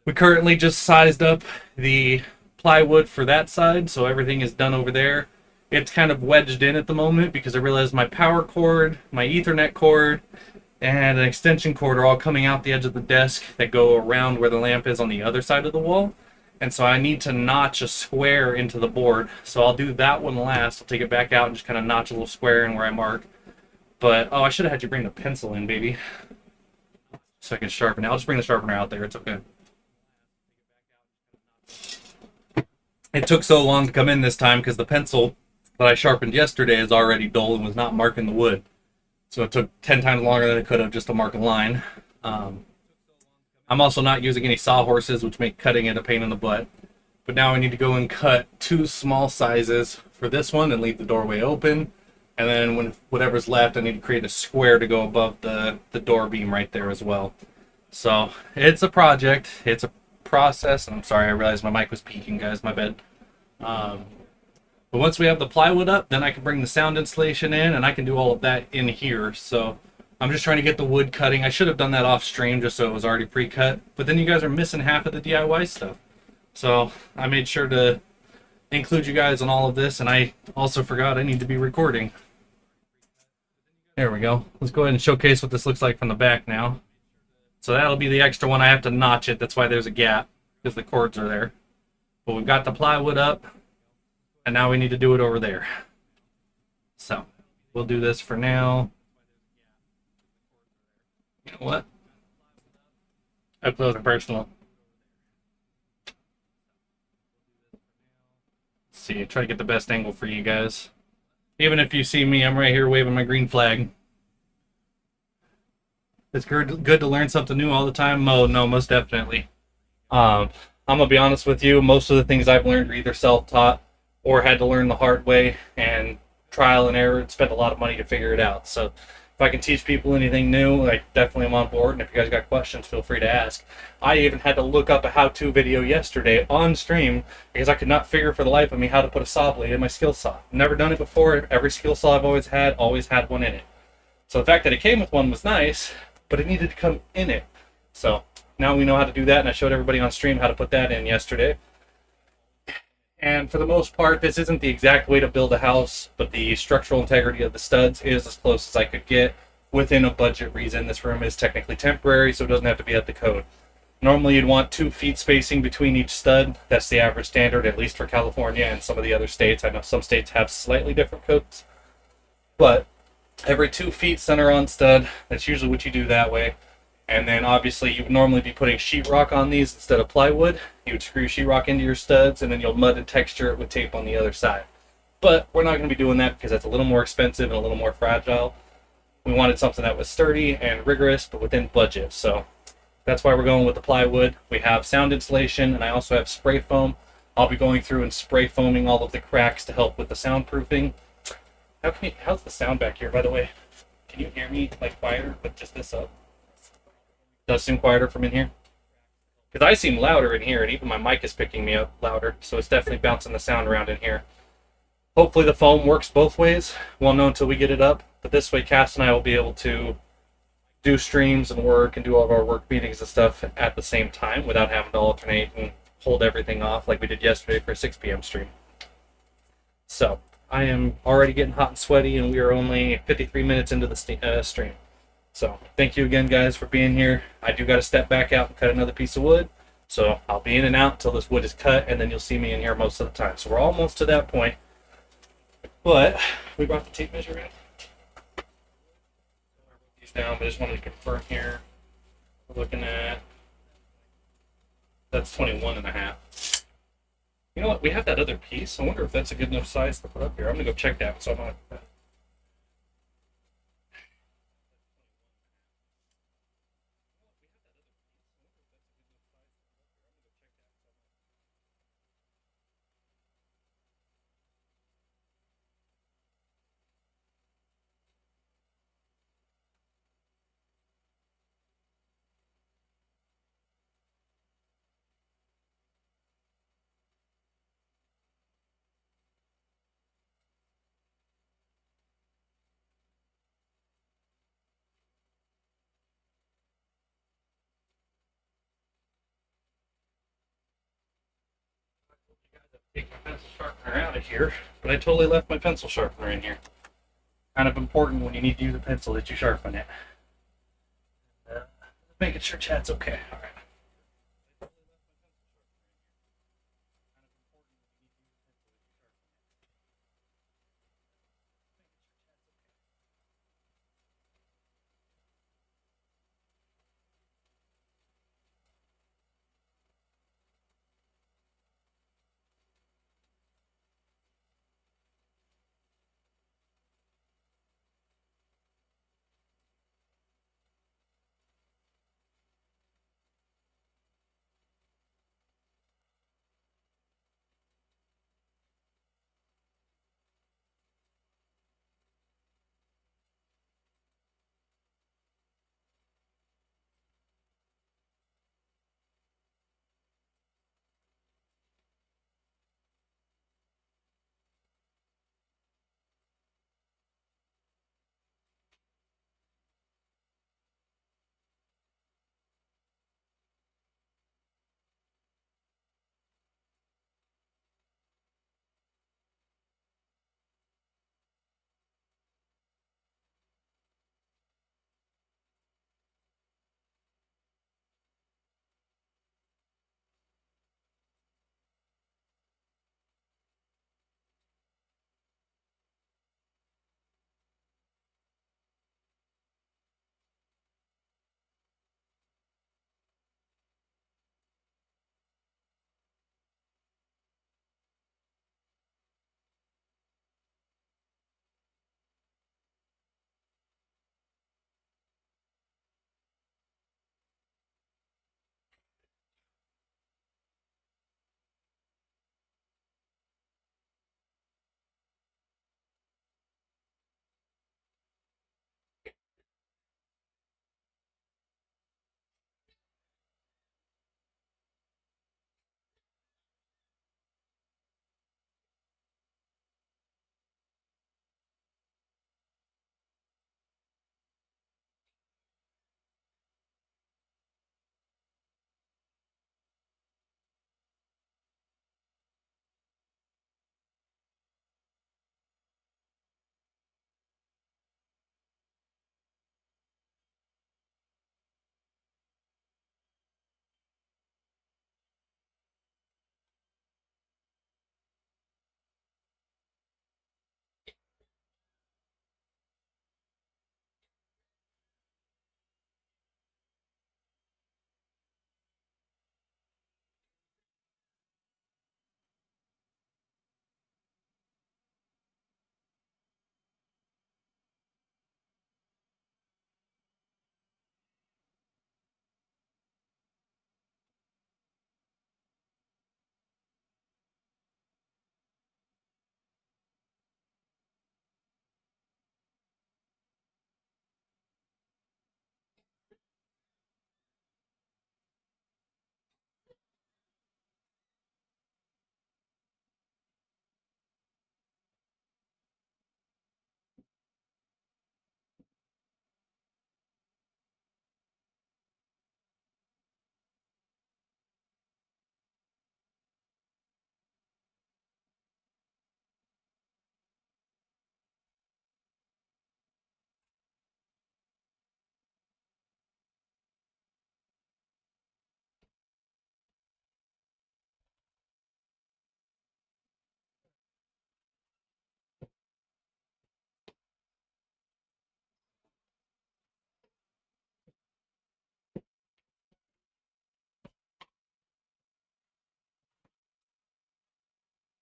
We currently just sized up the plywood for that side, so everything is done over there. It's kind of wedged in at the moment because I realized my power cord, my Ethernet cord, and an extension cord are all coming out the edge of the desk that go around where the lamp is on the other side of the wall. And so I need to notch a square into the board. So I'll do that one last. I'll take it back out and just kind of notch a little square in where I mark. But, oh, I should have had you bring the pencil in, baby, so I can sharpen it. I'll just bring the sharpener out there. It's okay. It took so long to come in this time because the pencil that I sharpened yesterday is already dull and was not marking the wood. So it took 10 times longer than it could have just to mark a line. I'm also not using any sawhorses, which make cutting it a pain in the butt. But now I need to go and cut 2 small sizes for this one and leave the doorway open. And then when whatever's left, I need to create a square to go above the door beam right there as well. So it's a project. It's a process. And I'm sorry, I realized my mic was peaking, guys. My bad. But once we have the plywood up, then I can bring the sound installation in, and I can do all of that in here. So I'm just trying to get the wood cutting. I should have done that off stream just so it was already pre-cut. But then you guys are missing half of the DIY stuff. So I made sure to include you guys on all of this, and I also forgot I need to be recording. There we go. Let's go ahead and showcase what this looks like from the back now. So that'll be the extra one. I have to notch it. That's why there's a gap, because the cords are there. But we've got the plywood up, and now we need to do it over there. So we'll do this for now. You know what? Up close and personal. Let's see, try to get the best angle for you guys. Even if you see me, I'm right here waving my green flag. It's good to learn something new all the time. Oh, no, most definitely. I'm gonna be honest with you. Most of the things I've learned are either self-taught or had to learn the hard way and trial and error and spent a lot of money to figure it out. So if I can teach people anything new, I definitely am on board. And if you guys got questions, feel free to ask. I even had to look up a how-to video yesterday on stream because I could not figure for the life of me how to put a saw blade in my skill saw. Never done it before. Every skill saw I've always had one in it. So the fact that it came with one was nice, but it needed to come in it. So now we know how to do that, and I showed everybody on stream how to put that in yesterday. And for the most part, this isn't the exact way to build a house, but the structural integrity of the studs is as close as I could get within a budget reason. This room is technically temporary, so it doesn't have to be at the code. Normally you'd want 2 feet spacing between each stud. That's the average standard, at least for California and some of the other states. I know some states have slightly different codes, but every 2 feet center on stud. That's usually what you do that way. And then obviously you would normally be putting sheetrock on these instead of plywood. You would screw sheetrock into your studs, and then you'll mud and texture it with tape on the other side. But we're not going to be doing that because that's a little more expensive and a little more fragile. We wanted something that was sturdy and rigorous, but within budget. So that's why we're going with the plywood. We have sound insulation, and I also have spray foam. I'll be going through and spray foaming all of the cracks to help with the soundproofing. How's the sound back here, by the way? Can you hear me like quieter with just this up? Does seem quieter from in here? Because I seem louder in here, and even my mic is picking me up louder, so it's definitely bouncing the sound around in here. Hopefully the foam works both ways. Won't know until we get it up, but this way Cass and I will be able to do streams and work and do all of our work meetings and stuff at the same time without having to alternate and hold everything off like we did yesterday for a 6 p.m. stream. So I am already getting hot and sweaty, and we are only 53 minutes into the stream. So thank you again, guys, for being here. I do got to step back out and cut another piece of wood. So I'll be in and out until this wood is cut, and then you'll see me in here most of the time. So we're almost to that point. But we brought the tape measure in. I wrote these down, but I just wanted to confirm here. We're looking at, that's 21 and a half. You know what? We have that other piece. I wonder if that's a good enough size to put up here. I'm going to go check that. So I'm going to. Take my pencil sharpener out of here, but I totally left my pencil sharpener in here. Kind of important when you need to use a pencil that you sharpen it. Making sure chat's okay. All right.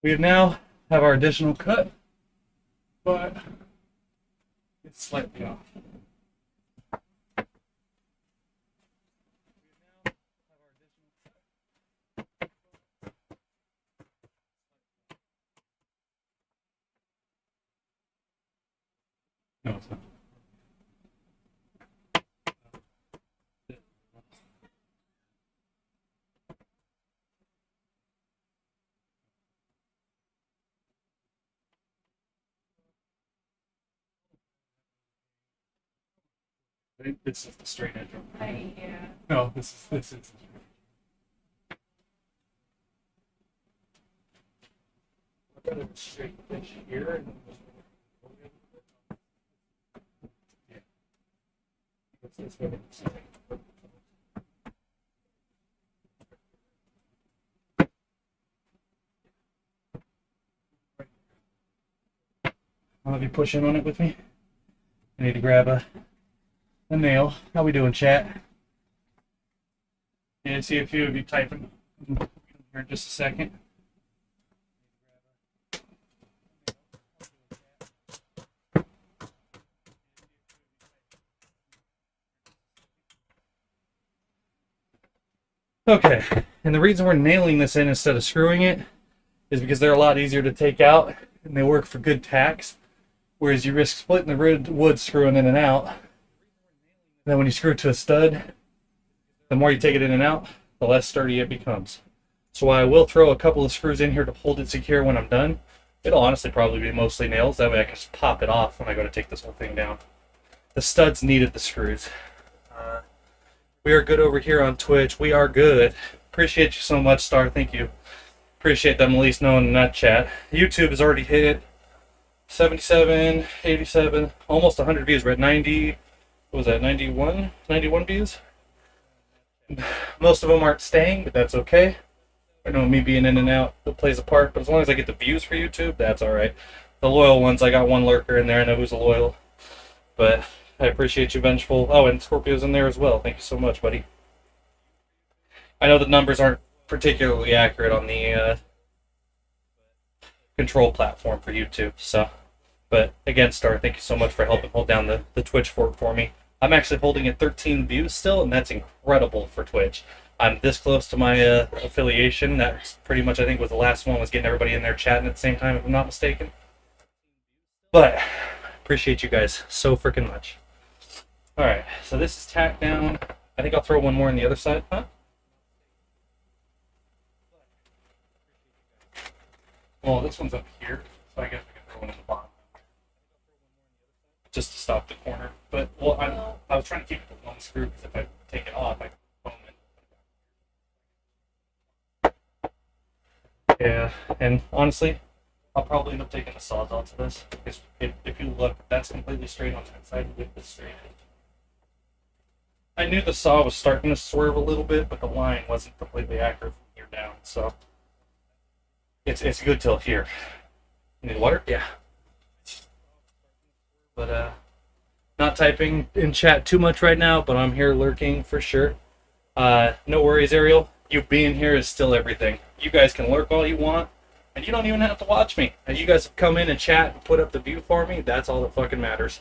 We now have our additional cut, but it's slightly off. No, it's not. This is the straight edge. Yeah. No, this is. I've got a straight edge here. And yeah. It's this way. I'll have you push in on it with me. I need to grab a nail. How we doing, chat? Yeah, I see a few of you typing here in just a second. Okay, and the reason we're nailing this in instead of screwing it is because they're a lot easier to take out and they work for good tacks, whereas you risk splitting the wood screwing in and out. And then when you screw it to a stud, the more you take it in and out, the less sturdy it becomes. So I will throw a couple of screws in here to hold it secure when I'm done. It'll honestly probably be mostly nails, that way I can just pop it off when I go to take this whole thing down. The studs needed the screws. We are good over here on Twitch. We are good. Appreciate you so much, Star. Thank you. Appreciate them at least knowing in that chat. YouTube has already hit 77, 87, almost 100 views. We're at 90, what was that, 91? 91 views? Most of them aren't staying, but that's okay. I know me being in and out, it plays a part, but as long as I get the views for YouTube, that's alright. The loyal ones, I got one lurker in there, I know who's a loyal. But I appreciate you, Vengeful. Oh, and Scorpio's in there as well. Thank you so much, buddy. I know the numbers aren't particularly accurate on the control platform for YouTube, so. But again, Star, thank you so much for helping hold down the Twitch fork for me. I'm actually holding at 13 views still, and that's incredible for Twitch. I'm this close to my affiliation. That's pretty much, I think, was the last one, was getting everybody in there chatting at the same time, if I'm not mistaken. But appreciate you guys so freaking much. All right, so this is tacked down. I think I'll throw one more on the other side, huh? Well, this one's up here, so I guess we can throw one in the bottom. Just to stop the corner. But, well, I was trying to keep it with one screw, because if I take it off, I can foam it. Yeah, and honestly, I'll probably end up taking the sawzall to this, because if you look, that's completely straight on that side with this straight. I knew the saw was starting to swerve a little bit, but the line wasn't completely accurate from here down, so it's good till here. You need water? Yeah. But not typing in chat too much right now, but I'm here lurking for sure. No worries, Ariel. You being here is still everything. You guys can lurk all you want, and you don't even have to watch me. And you guys have come in and chat and put up the view for me. That's all that fucking matters.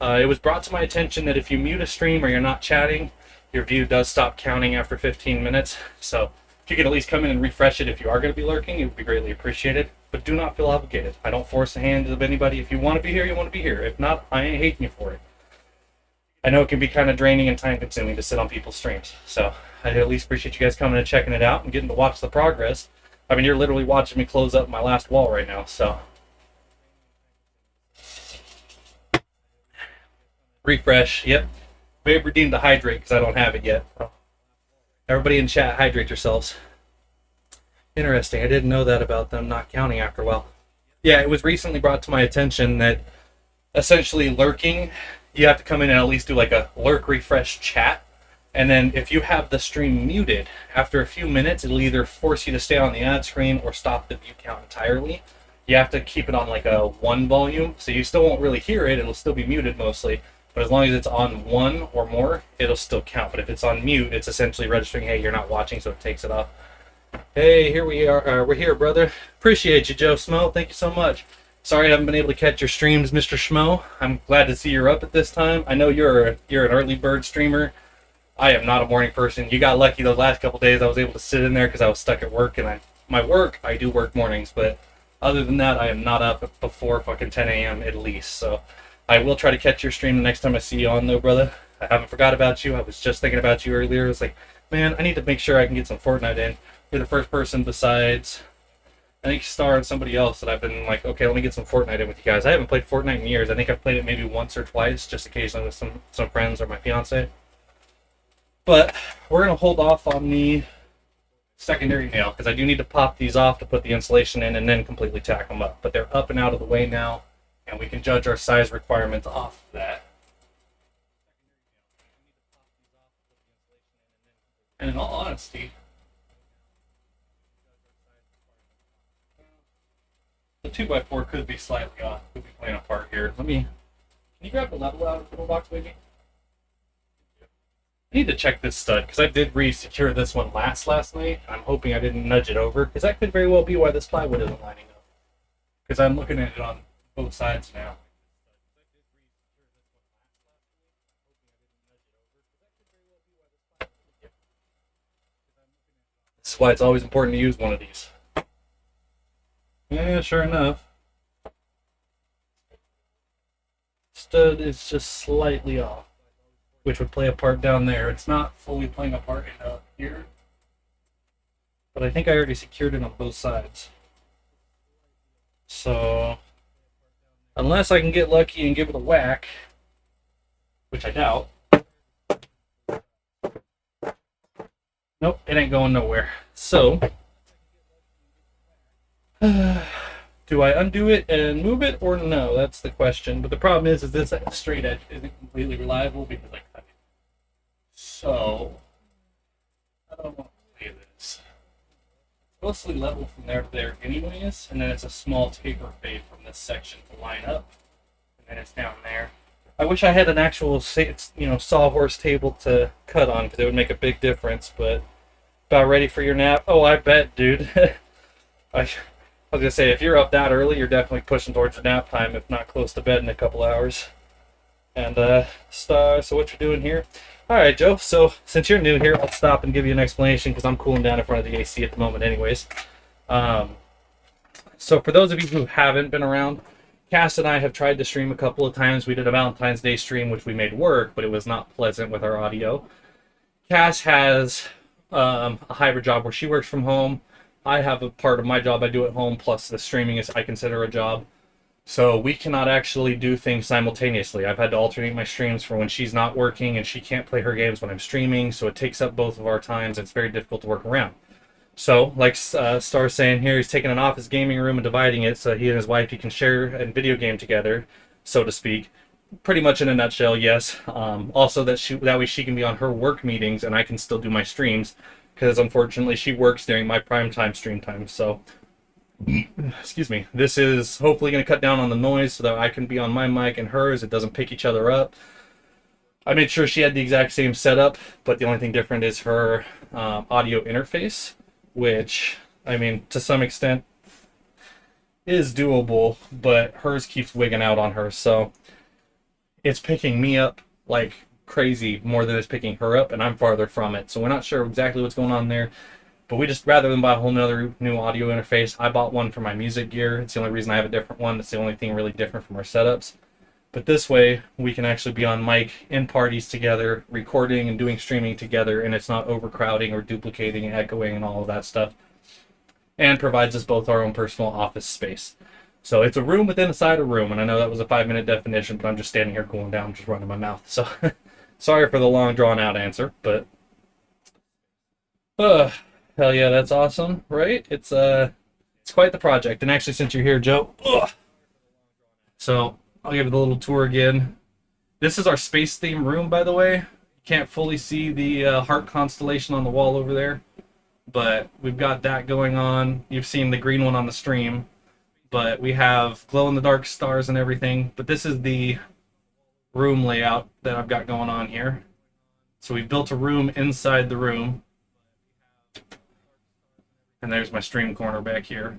It was brought to my attention that if you mute a stream or you're not chatting, your view does stop counting after 15 minutes. So if you could at least come in and refresh it if you are going to be lurking, it would be greatly appreciated. But do not feel obligated. I don't force the hand of anybody. If you want to be here, you want to be here. If not, I ain't hating you for it. I know it can be kind of draining and time consuming to sit on people's streams. So I at least appreciate you guys coming and checking it out and getting to watch the progress. I mean, you're literally watching me close up my last wall right now, so. Refresh, yep. We have redeemed the hydrate because I don't have it yet. Everybody in chat, hydrate yourselves. Interesting, I didn't know that about them not counting after a while. Yeah, it was recently brought to my attention that essentially lurking, you have to come in and at least do like a lurk refresh chat. And then if you have the stream muted, after a few minutes, it'll either force you to stay on the ad screen or stop the view count entirely. You have to keep it on like a 1 volume, so you still won't really hear it. It'll still be muted mostly. But as long as it's on 1 or more, it'll still count. But if it's on mute, it's essentially registering, hey, you're not watching, so it takes it off. Hey, here we are. We're here, brother. Appreciate you, Joe Smo. Thank you so much. Sorry I haven't been able to catch your streams, Mr. Schmo. I'm glad to see you're up at this time. I know you're an early bird streamer. I am not a morning person. You got lucky those last couple days. I was able to sit in there because I was stuck at work, and I do work mornings, but other than that, I am not up before fucking 10 a.m. at least. So I will try to catch your stream the next time I see you on, though, brother. I haven't forgot about you. I was just thinking about you earlier. I was like, man, I need to make sure I can get some Fortnite in. You're the first person besides, I think, Star and somebody else that I've been like, okay, let me get some Fortnite in with you guys. I haven't played Fortnite in years. I think I've played it maybe once or twice, just occasionally with some friends or my fiance. But we're going to hold off on the secondary nail because I do need to pop these off to put the insulation in and then completely tack them up. But they're up and out of the way now, and we can judge our size requirements off of that. And in all honesty, the 2x4 could be slightly off. Could be playing a part here. Can you grab the level out of the toolbox, baby? I need to check this stud because I did re-secure this one last night. I'm hoping I didn't nudge it over because that could very well be why this plywood isn't lining up. Because I'm looking at it on both sides now. That's why it's always important to use one of these. Yeah, sure enough. Stud is just slightly off, which would play a part down there. It's not fully playing a part in up here, but I think I already secured it on both sides. So, unless I can get lucky and give it a whack, which I doubt. Nope, it ain't going nowhere. So, do I undo it and move it or no? That's the question. But the problem is this straight edge isn't completely reliable because I cut it. So, I don't want to play this. It's mostly level from there to there anyways, and then it's a small taper fade from this section to line up, and then it's down there. I wish I had an actual, sawhorse table to cut on because it would make a big difference, but about ready for your nap? Oh, I bet, dude. I was gonna say, if you're up that early, you're definitely pushing towards your nap time, if not close to bed in a couple hours. And, so what you're doing here? Alright, Joe, so since you're new here, I'll stop and give you an explanation because I'm cooling down in front of the AC at the moment anyways. So for those of you who haven't been around, Cass and I have tried to stream a couple of times. We did a Valentine's Day stream, which we made work, but it was not pleasant with our audio. Cass has a hybrid job where she works from home. I have a part of my job I do at home, plus the streaming is I consider a job. So we cannot actually do things simultaneously. I've had to alternate my streams for when she's not working and she can't play her games when I'm streaming, so it takes up both of our times. It's very difficult to work around. So, like Star's saying here, he's taking an office gaming room and dividing it so he and his wife can share and video game together, so to speak. Pretty much in a nutshell, yes. Also, that way she can be on her work meetings and I can still do my streams, because unfortunately she works during my prime time stream time. So, excuse me. This is hopefully going to cut down on the noise so that I can be on my mic and hers. It doesn't pick each other up. I made sure she had the exact same setup, but the only thing different is her audio interface, which, I mean, to some extent is doable, but hers keeps wigging out on her. So it's picking me up like crazy more than it's picking her up, and I'm farther from it. So we're not sure exactly what's going on there. But we just, rather than buy a whole nother new audio interface, I bought one for my music gear. It's the only reason I have a different one. It's the only thing really different from our setups. But this way, we can actually be on mic in parties together, recording and doing streaming together, and it's not overcrowding or duplicating and echoing and all of that stuff. And provides us both our own personal office space. So it's a room within inside a room, and I know that was a 5-minute definition, but I'm just standing here cooling down, just running my mouth. So sorry for the long, drawn-out answer, but hell yeah, that's awesome, right? It's quite the project. And actually, since you're here, Joe, so I'll give it a little tour again. This is our space theme room, by the way. You can't fully see the heart constellation on the wall over there, but we've got that going on. You've seen the green one on the stream, but we have glow-in-the-dark stars and everything. But this is the room layout that I've got going on here. So we've built a room inside the room. And there's my stream corner back here.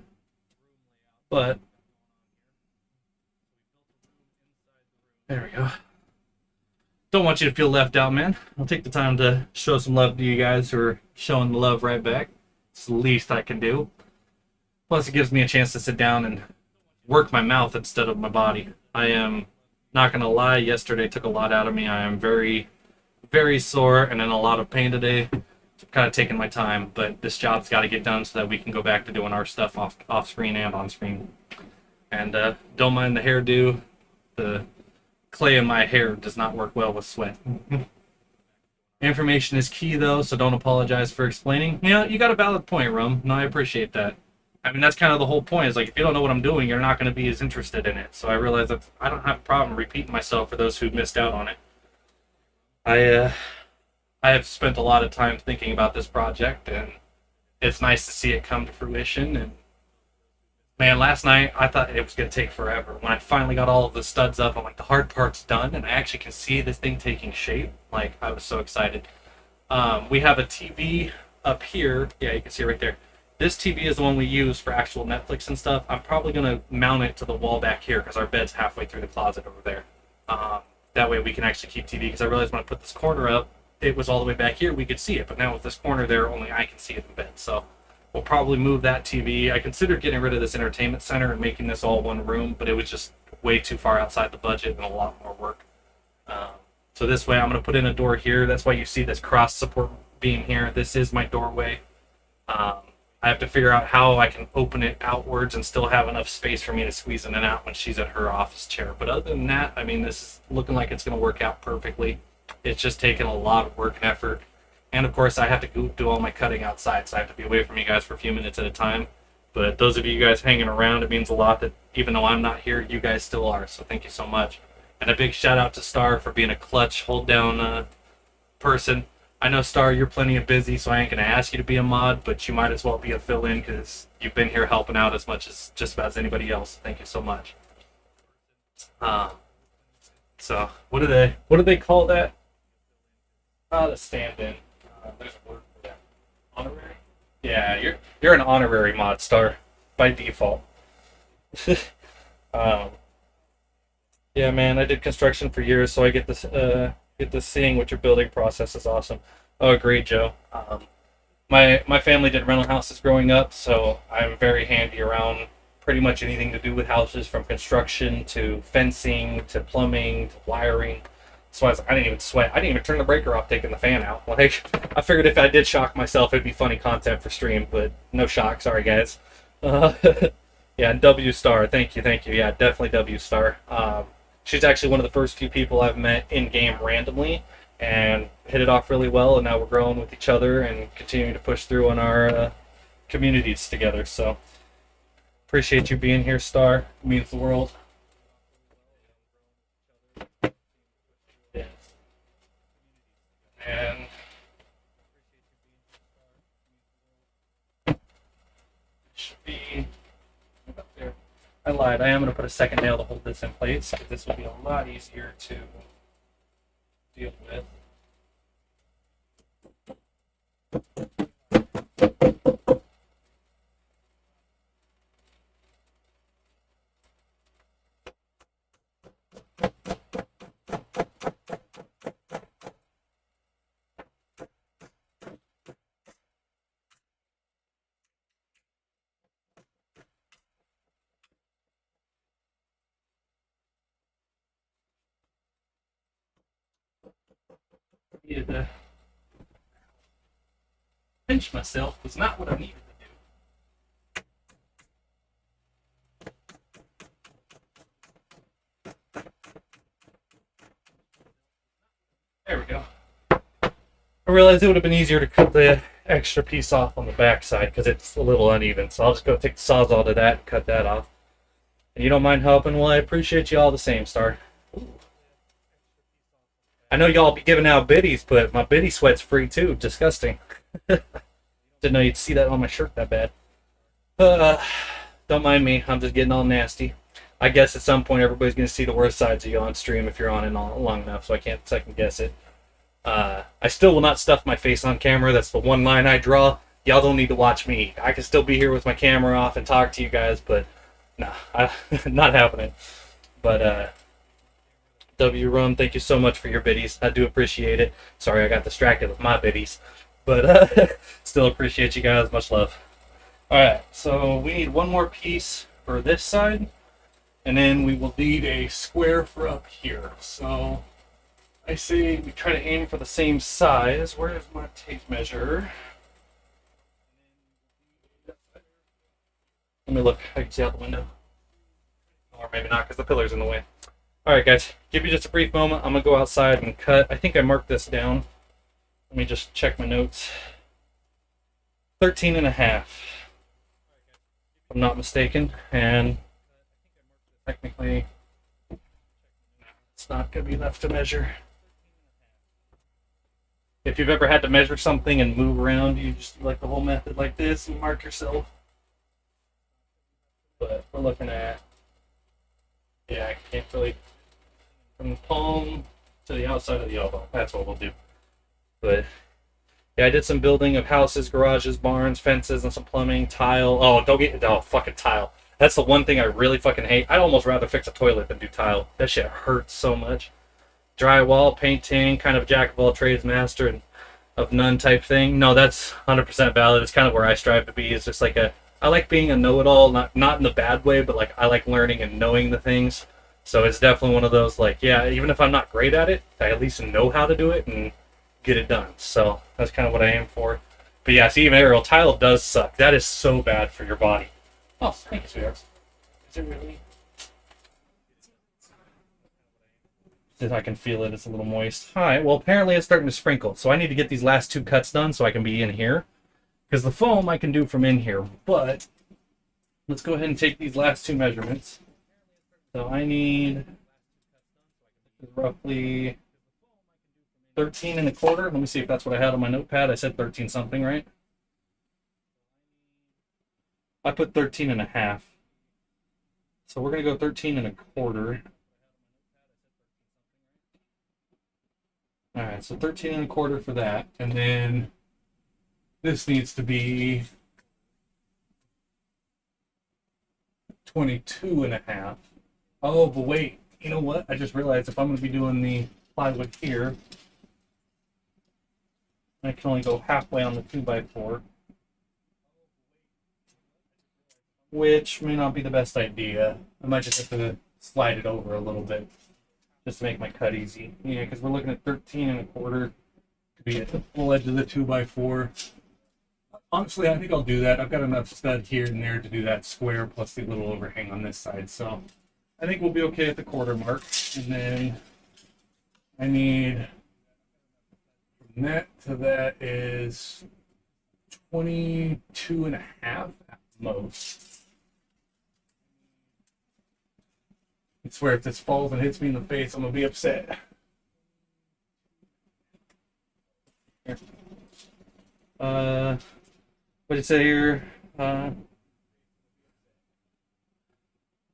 But there we go. Don't want you to feel left out, man. I'll take the time to show some love to you guys who are showing the love right back. It's the least I can do. Plus, it gives me a chance to sit down and work my mouth instead of my body. I am not going to lie, yesterday took a lot out of me. I am very, very sore and in a lot of pain today. I'm kind of taking my time, but this job's got to get done so that we can go back to doing our stuff off screen and on screen. And don't mind the hairdo. The clay in my hair does not work well with sweat. Information is key, though, so don't apologize for explaining. You know, you got a valid point, Rum. No, I appreciate that. I mean, that's kind of the whole point. Is like, if you don't know what I'm doing, you're not going to be as interested in it. So I realize that I don't have a problem repeating myself for those who missed out on it. I have spent a lot of time thinking about this project, and it's nice to see it come to fruition. And man, last night I thought it was going to take forever. When I finally got all of the studs up, I'm like, the hard part's done, and I actually can see this thing taking shape. Like, I was so excited. We have a TV up here. Yeah, you can see it right there. This TV is the one we use for actual Netflix and stuff. I'm probably going to mount it to the wall back here because our bed's halfway through the closet over there. That way we can actually keep TV, because I realized when I put this corner up, it was all the way back here. We could see it, but now with this corner there, only I can see it in bed. So we'll probably move that TV. I considered getting rid of this entertainment center and making this all one room, but it was just way too far outside the budget and a lot more work. So this way I'm going to put in a door here. That's why you see this cross support beam here. This is my doorway. I have to figure out how I can open it outwards and still have enough space for me to squeeze in and out when she's at her office chair. But other than that, I mean, this is looking like it's going to work out perfectly. It's just taken a lot of work and effort. And of course, I have to do all my cutting outside, so I have to be away from you guys for a few minutes at a time. But those of you guys hanging around, it means a lot that even though I'm not here, you guys still are. So thank you so much. And a big shout out to Star for being a clutch, hold down person. I know, Star, you're plenty of busy, so I ain't going to ask you to be a mod, but you might as well be a fill-in because you've been here helping out as much as just about as anybody else. Thank you so much. So, what do they call that? The stand-in. There's a word for that. Honorary? Yeah, you're an honorary mod, Star, by default. Yeah, man, I did construction for years, so I get this seeing what your building process is awesome. Oh, great, Joe. My family did rental houses growing up, so I'm very handy around pretty much anything to do with houses, from construction to fencing to plumbing to wiring. So I didn't even sweat. I didn't even turn the breaker off taking the fan out. Like, I figured if I did shock myself, it'd be funny content for stream, but no shock. Sorry, guys. Yeah, and W Star, thank you. Yeah, definitely W Star. She's actually one of the first few people I've met in-game randomly and hit it off really well, and now we're growing with each other and continuing to push through on our communities together. So appreciate you being here, Star. It means the world. And it should be up there. I lied. I am going to put a second nail to hold this in place, because this will be a lot easier to deal with. Needed to pinch myself was not what I needed to do. There we go. I realized it would have been easier to cut the extra piece off on the back side because it's a little uneven. So I'll just go take the Sawzall to that and cut that off. And you don't mind helping? Well, I appreciate you all the same, Star. Ooh. I know y'all be giving out biddies, but my biddy sweat's free too. Disgusting. Didn't know you'd see that on my shirt that bad. Don't mind me. I'm just getting all nasty. I guess at some point everybody's going to see the worst sides of you on stream if you're on it long enough, so I can't second guess it. I still will not stuff my face on camera. That's the one line I draw. y'all don't need to watch me. I can still be here with my camera off and talk to you guys, but nah, not happening. But W Rum, thank you so much for your biddies. I do appreciate it. Sorry I got distracted with my biddies, but still appreciate you guys. Much love. All right, so we need one more piece for this side, and then we will need a square for up here. So I say we try to aim for the same size. Where is my tape measure? Let me look. I can see out the window. Or maybe not, because the pillar's in the way. Alright, guys. Give you just a brief moment. I'm going to go outside and cut. I think I marked this down. Let me just check my notes. 13 and a half. If I'm not mistaken. And technically, it's not going to be enough to measure. If you've ever had to measure something and move around, you just do like the whole method like this and mark yourself. But we're looking at, yeah, I can't really, from the palm to the outside of the elbow. That's what we'll do. But yeah, I did some building of houses, garages, barns, fences, and some plumbing, tile. Oh, fucking tile. That's the one thing I really fucking hate. I'd almost rather fix a toilet than do tile. That shit hurts so much. Drywall, painting, kind of jack of all trades, master and of none type thing. No, that's 100% valid. It's kind of where I strive to be. It's just like I like being a know-it-all, not in the bad way, but like I like learning and knowing the things. So it's definitely one of those, like, yeah, even if I'm not great at it, I at least know how to do it and get it done. So that's kind of what I aim for. But yeah, see, even aerial tile does suck. That is so bad for your body. Oh, thank you, sweetheart. Is it really? If I can feel it, it's a little moist. All right, well, apparently it's starting to sprinkle. So I need to get these last two cuts done so I can be in here. Because the foam I can do from in here. But let's go ahead and take these last two measurements. So I need roughly 13 and a quarter. Let me see if that's what I had on my notepad. I said 13 something, right? I put 13 and a half. So we're going to go 13 and a quarter. All right, so 13 and a quarter for that. And then this needs to be 22 and a half. Oh, but wait, you know what? I just realized if I'm going to be doing the plywood here, I can only go halfway on the 2x4, which may not be the best idea. I might just have to slide it over a little bit just to make my cut easy. Yeah, because we're looking at 13 and a quarter to be at the full edge of the 2x4. Honestly, I think I'll do that. I've got enough stud here and there to do that square plus the little overhang on this side. So I think we'll be okay at the quarter mark. And then I need, from that to that is 22 and a half at most. I swear if this falls and hits me in the face, I'm going to be upset. Here. What did it say here?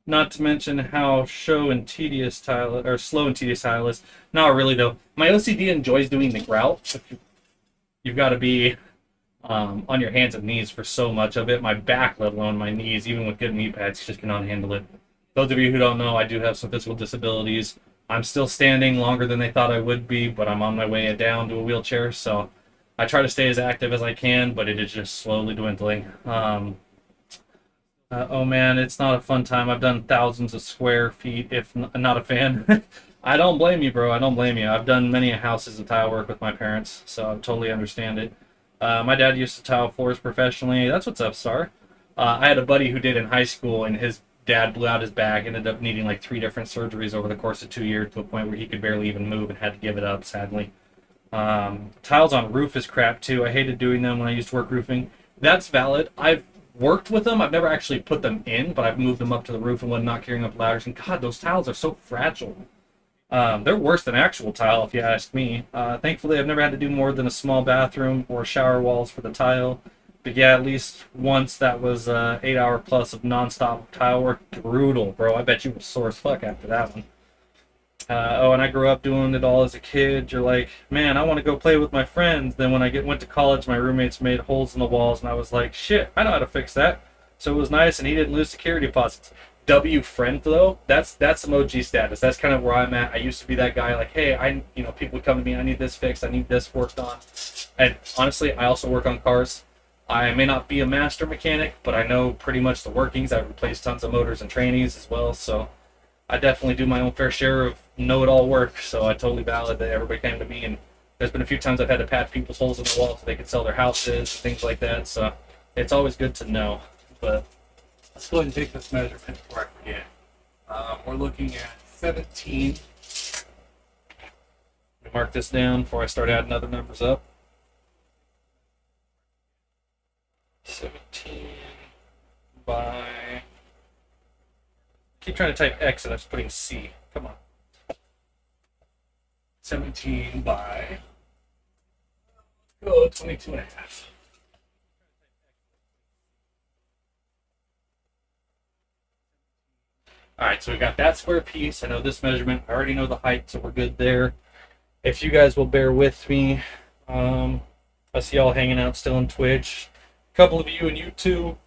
Not to mention how slow and tedious tile is. Not really though. My OCD enjoys doing the grout. You've got to be on your hands and knees for so much of it. My back, let alone my knees, even with good knee pads, just cannot handle it. Those of you who don't know, I do have some physical disabilities. I'm still standing longer than they thought I would be, but I'm on my way down to a wheelchair, so I try to stay as active as I can, but it is just slowly dwindling. Oh man, it's not a fun time. I've done thousands of square feet, if not a fan. I don't blame you, bro. I don't blame you. I've done many houses of tile work with my parents, so I totally understand it. My dad used to tile floors professionally. That's what's up, Star. I had a buddy who did in high school, and his dad blew out his back, ended up needing like 3 different surgeries over the course of 2 years to a point where he could barely even move and had to give it up, sadly. Tiles on roof is crap too. I hated doing them when I used to work roofing. That's valid. I've worked with them. I've never actually put them in, but I've moved them up to the roof and whatnot, carrying up ladders. And God, those tiles are so fragile. They're worse than actual tile, if you ask me. Thankfully, I've never had to do more than a small bathroom or shower walls for the tile. But yeah, at least once that was 8 hour plus of nonstop tile work. Brutal, bro. I bet you were sore as fuck after that one. Oh, and I grew up doing it all as a kid. You're like, man, I want to go play with my friends. Then when I went to college, my roommates made holes in the walls, and I was like, shit, I know how to fix that. So it was nice, and he didn't lose security deposits. W friend though, that's some OG status. That's kind of where I'm at. I used to be that guy, like, hey, people would come to me, I need this fixed, I need this worked on. And honestly, I also work on cars. I may not be a master mechanic, but I know pretty much the workings. I've replaced tons of motors and trannies as well, so I definitely do my own fair share of know-it-all work. So I totally valid that everybody came to me, and there's been a few times I've had to patch people's holes in the wall so they could sell their houses and things like that. So it's always good to know. But let's go ahead and take this measurement before I forget. We're looking at 17. Let me mark this down before I start adding other numbers up. 17 by... Keep trying to type X and I was putting C. Come on. 17 by... Go 22 and a half. Alright, so we got that square piece. I know this measurement. I already know the height, so we're good there. If you guys will bear with me, I see y'all hanging out still on Twitch. A couple of you and YouTube.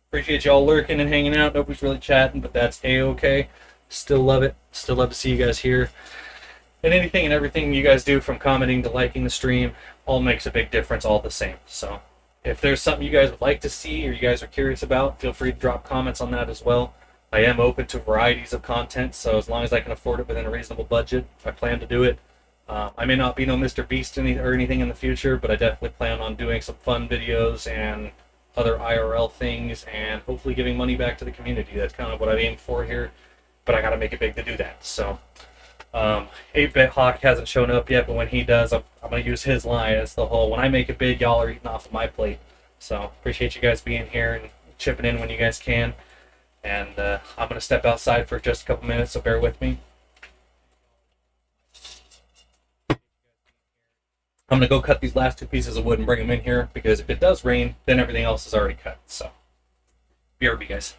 Appreciate y'all lurking and hanging out. Nobody's really chatting, but that's A-okay. Still love it. Still love to see you guys here. And anything and everything you guys do, from commenting to liking the stream, all makes a big difference, all the same. So if there's something you guys would like to see or you guys are curious about, feel free to drop comments on that as well. I am open to varieties of content, so as long as I can afford it within a reasonable budget, I plan to do it. I may not be no Mr. Beast or anything in the future, but I definitely plan on doing some fun videos and other IRL things, and hopefully giving money back to the community. That's kind of what I aim for here, but I gotta make it big to do that. So 8-Bit Hawk hasn't shown up yet, but when he does, I'm gonna use his line as the whole, when I make it big, y'all are eating off of my plate. So appreciate you guys being here and chipping in when you guys can. And I'm gonna step outside for just a couple minutes, so bear with me. I'm gonna go cut these last 2 pieces of wood and bring them in here, because if it does rain, then everything else is already cut. So, BRB, guys.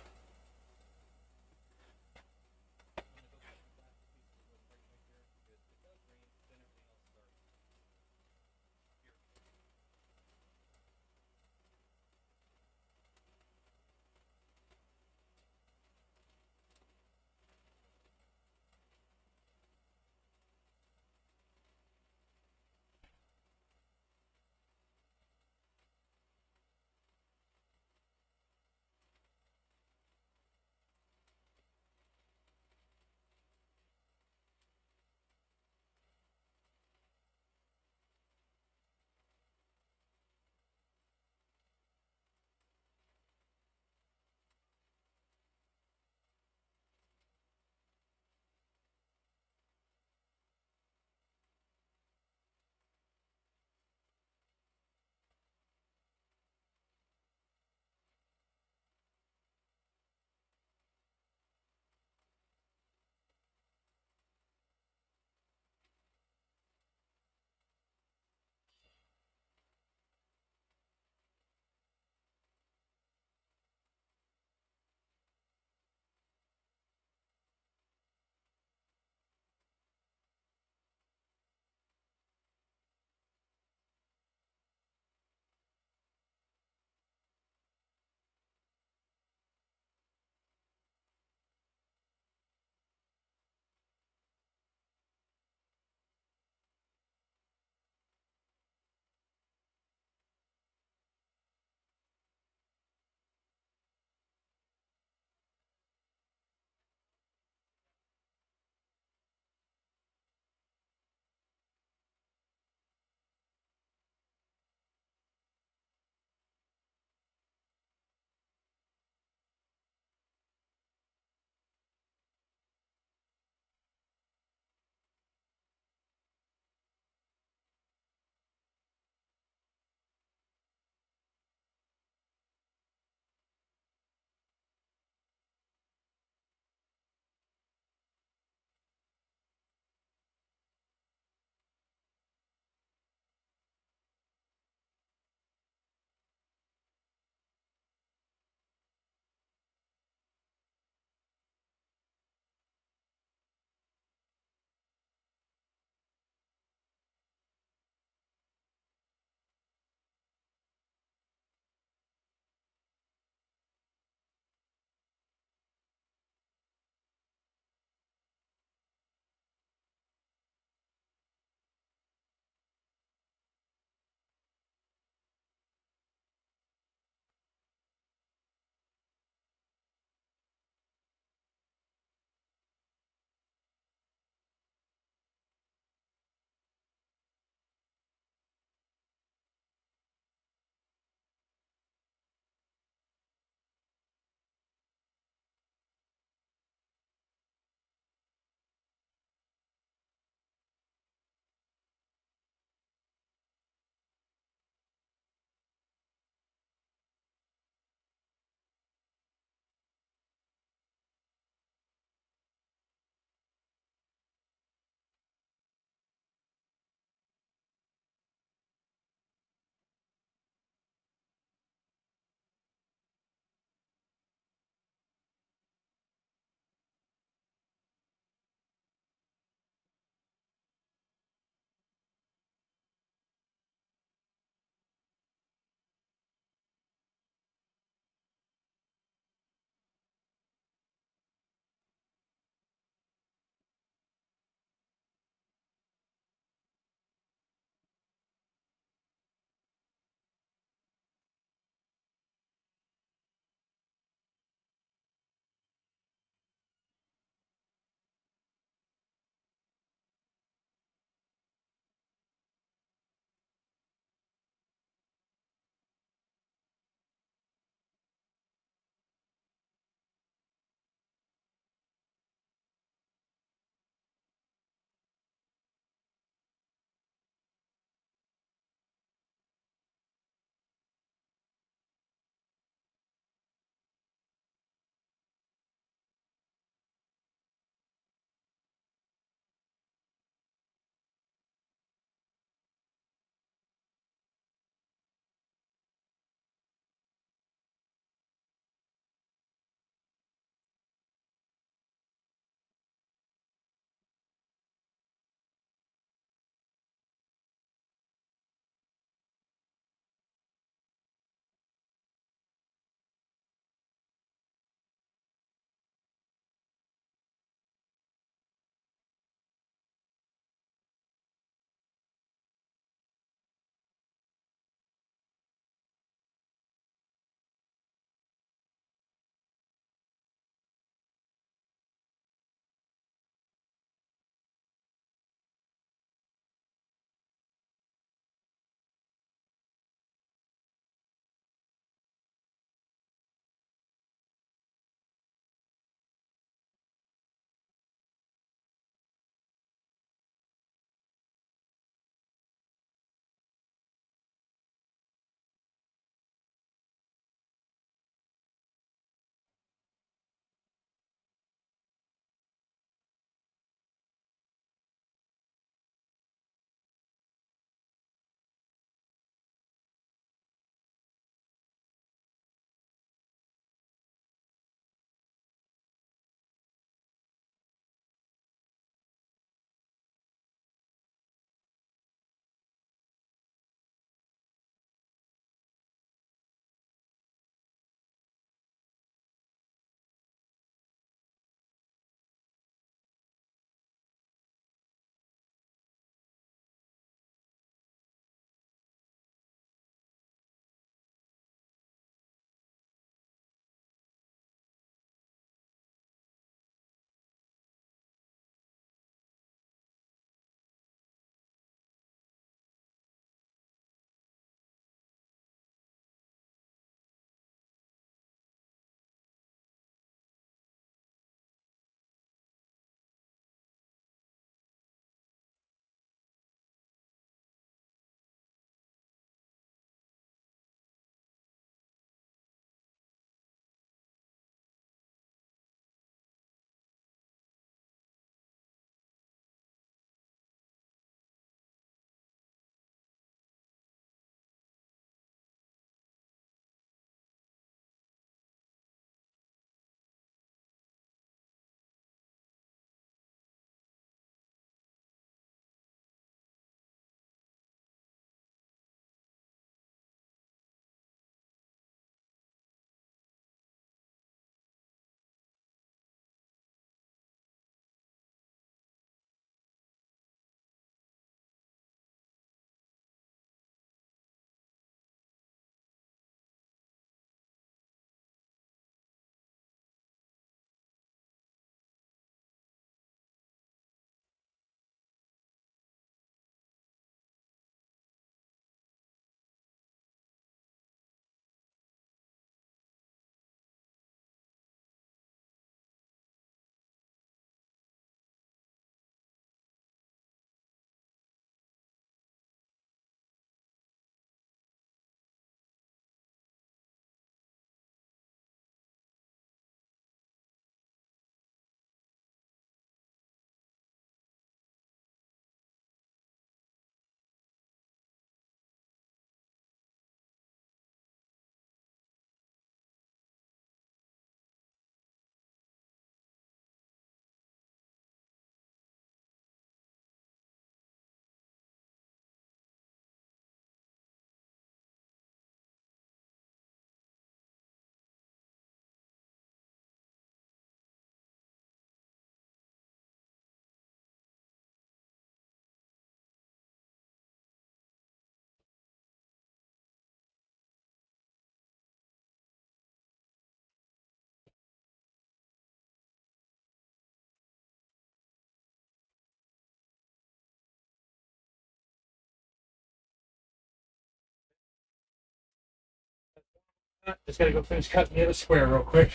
Just gotta go finish cutting the other square real quick.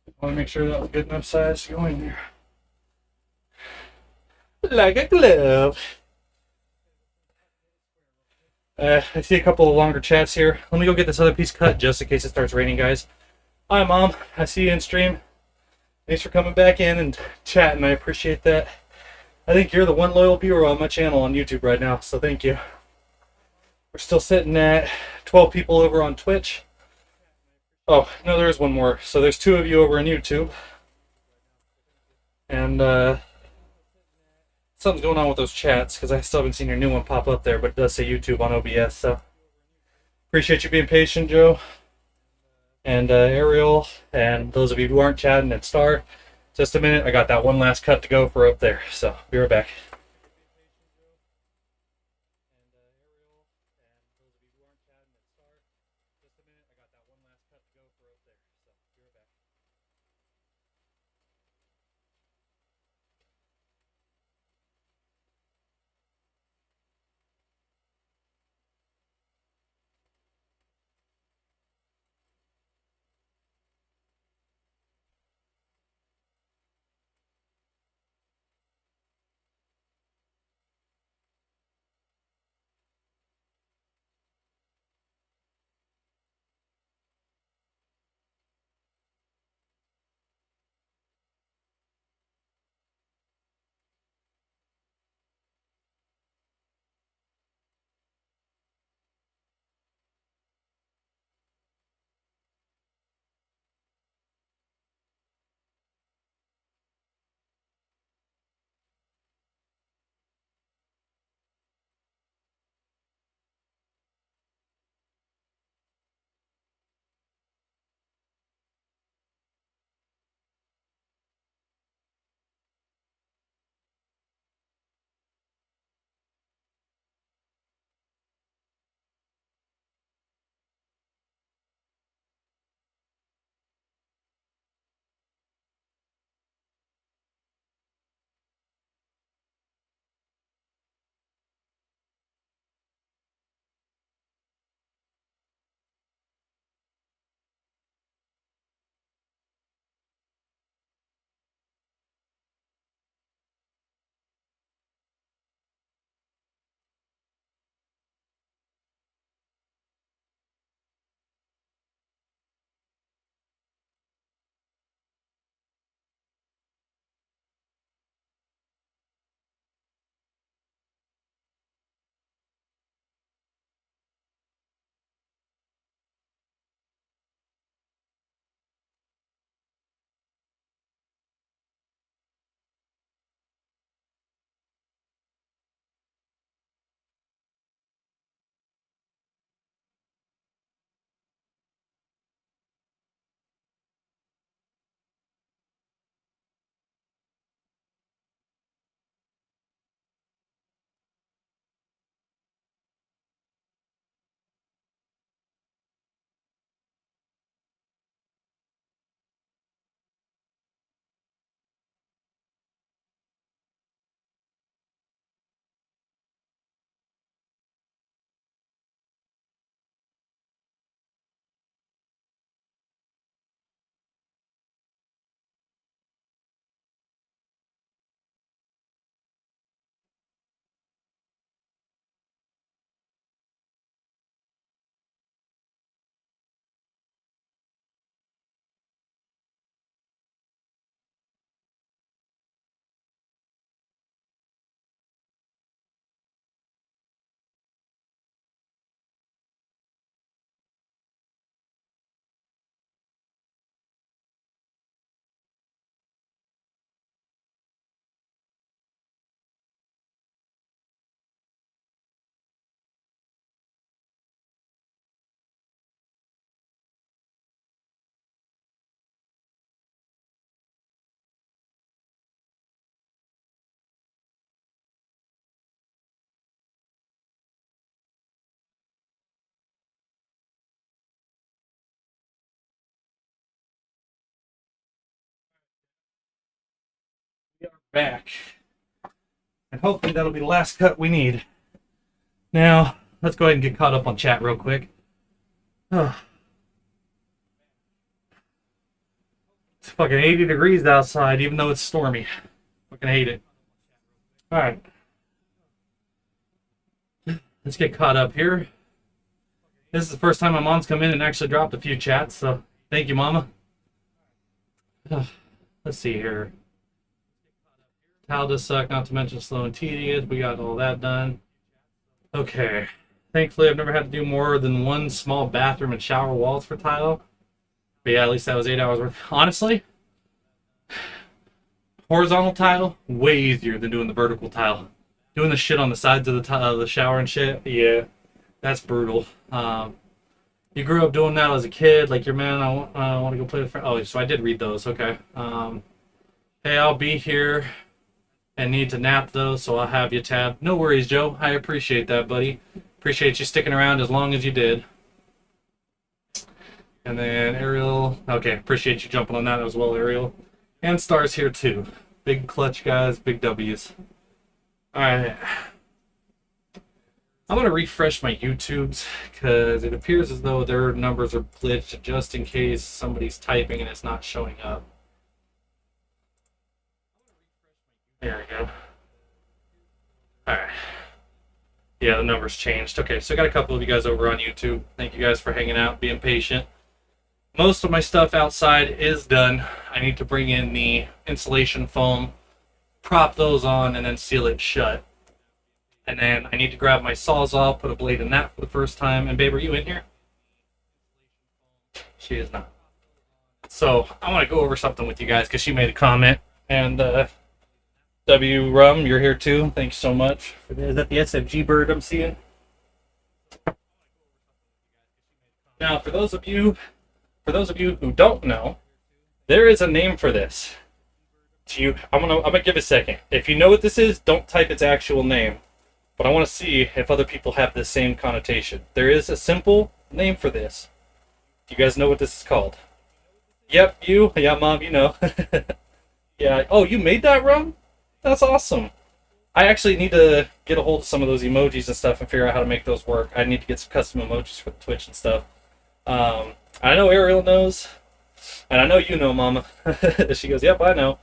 I want to make sure that was good enough size to go in there. Like a glove. I see a couple of longer chats here. Let me go get this other piece cut just in case it starts raining, guys. Hi, Mom. I see you in stream. Thanks for coming back in and chatting. I appreciate that. I think you're the one loyal viewer on my channel on YouTube right now, so thank you. We're still sitting at 12 people over on Twitch. Oh, no, there is one more. So there's 2 of you over on YouTube. And something's going on with those chats because I still haven't seen your new one pop up there, but it does say YouTube on OBS. So appreciate you being patient, Joe. And Ariel, and those of you who aren't chatting, and Star. Just a minute, I got that one last cut to go for up there. So be right back. We are back. And hopefully that'll be the last cut we need. Now, let's go ahead and get caught up on chat real quick. fucking 80 degrees outside, even though it's stormy. Fucking hate it. Alright. Let's get caught up here. This is the first time my mom's come in and actually dropped a few chats, so thank you, Mama. Let's see here. Tile does suck, not to mention slow and tedious. We got all that done. Okay. Thankfully, I've never had to do more than one small bathroom and shower walls for tile. But yeah, at least that was 8 hours worth. Honestly, horizontal tile, way easier than doing the vertical tile. Doing the shit on the sides of the tile, the shower and shit, yeah, that's brutal. You grew up doing that as a kid, like your man, I want to go play with friends. Oh, so I did read those, okay. Hey, I'll be here and need to nap though, so I'll have you tab. No worries, Joe. I appreciate that, buddy. Appreciate you sticking around as long as you did. And then Ariel, okay, appreciate you jumping on that as well, Ariel. And Star's here too. Big clutch, guys, big W's. Alright. I'm going to refresh my YouTubes because it appears as though their numbers are glitched just in case somebody's typing and it's not showing up. There we go. Alright. Yeah, the numbers changed. Okay, so I got a couple of you guys over on YouTube. Thank you guys for hanging out, being patient. Most of my stuff outside is done. I need to bring in the insulation foam, prop those on, and then seal it shut. And then I need to grab my Sawzall, put a blade in that for the first time. And babe, are you in here? She is not. So I want to go over something with you guys because she made a comment. And W Rum, you're here too. Thanks so much. Is that the SFG bird I'm seeing? Now, for those of you who don't know, there is a name for this. I'm gonna give it a second. If you know what this is, don't type its actual name. But I want to see if other people have the same connotation. There is a simple name for this. Do you guys know what this is called? Yep, you. Yeah, Mom, you know. Yeah. Oh, you made that, Rum? That's awesome. I actually need to get a hold of some of those emojis and stuff and figure out how to make those work. I need to get some custom emojis for the Twitch and stuff. I know Ariel knows, and I know you know, Mama. She goes, yep, I know.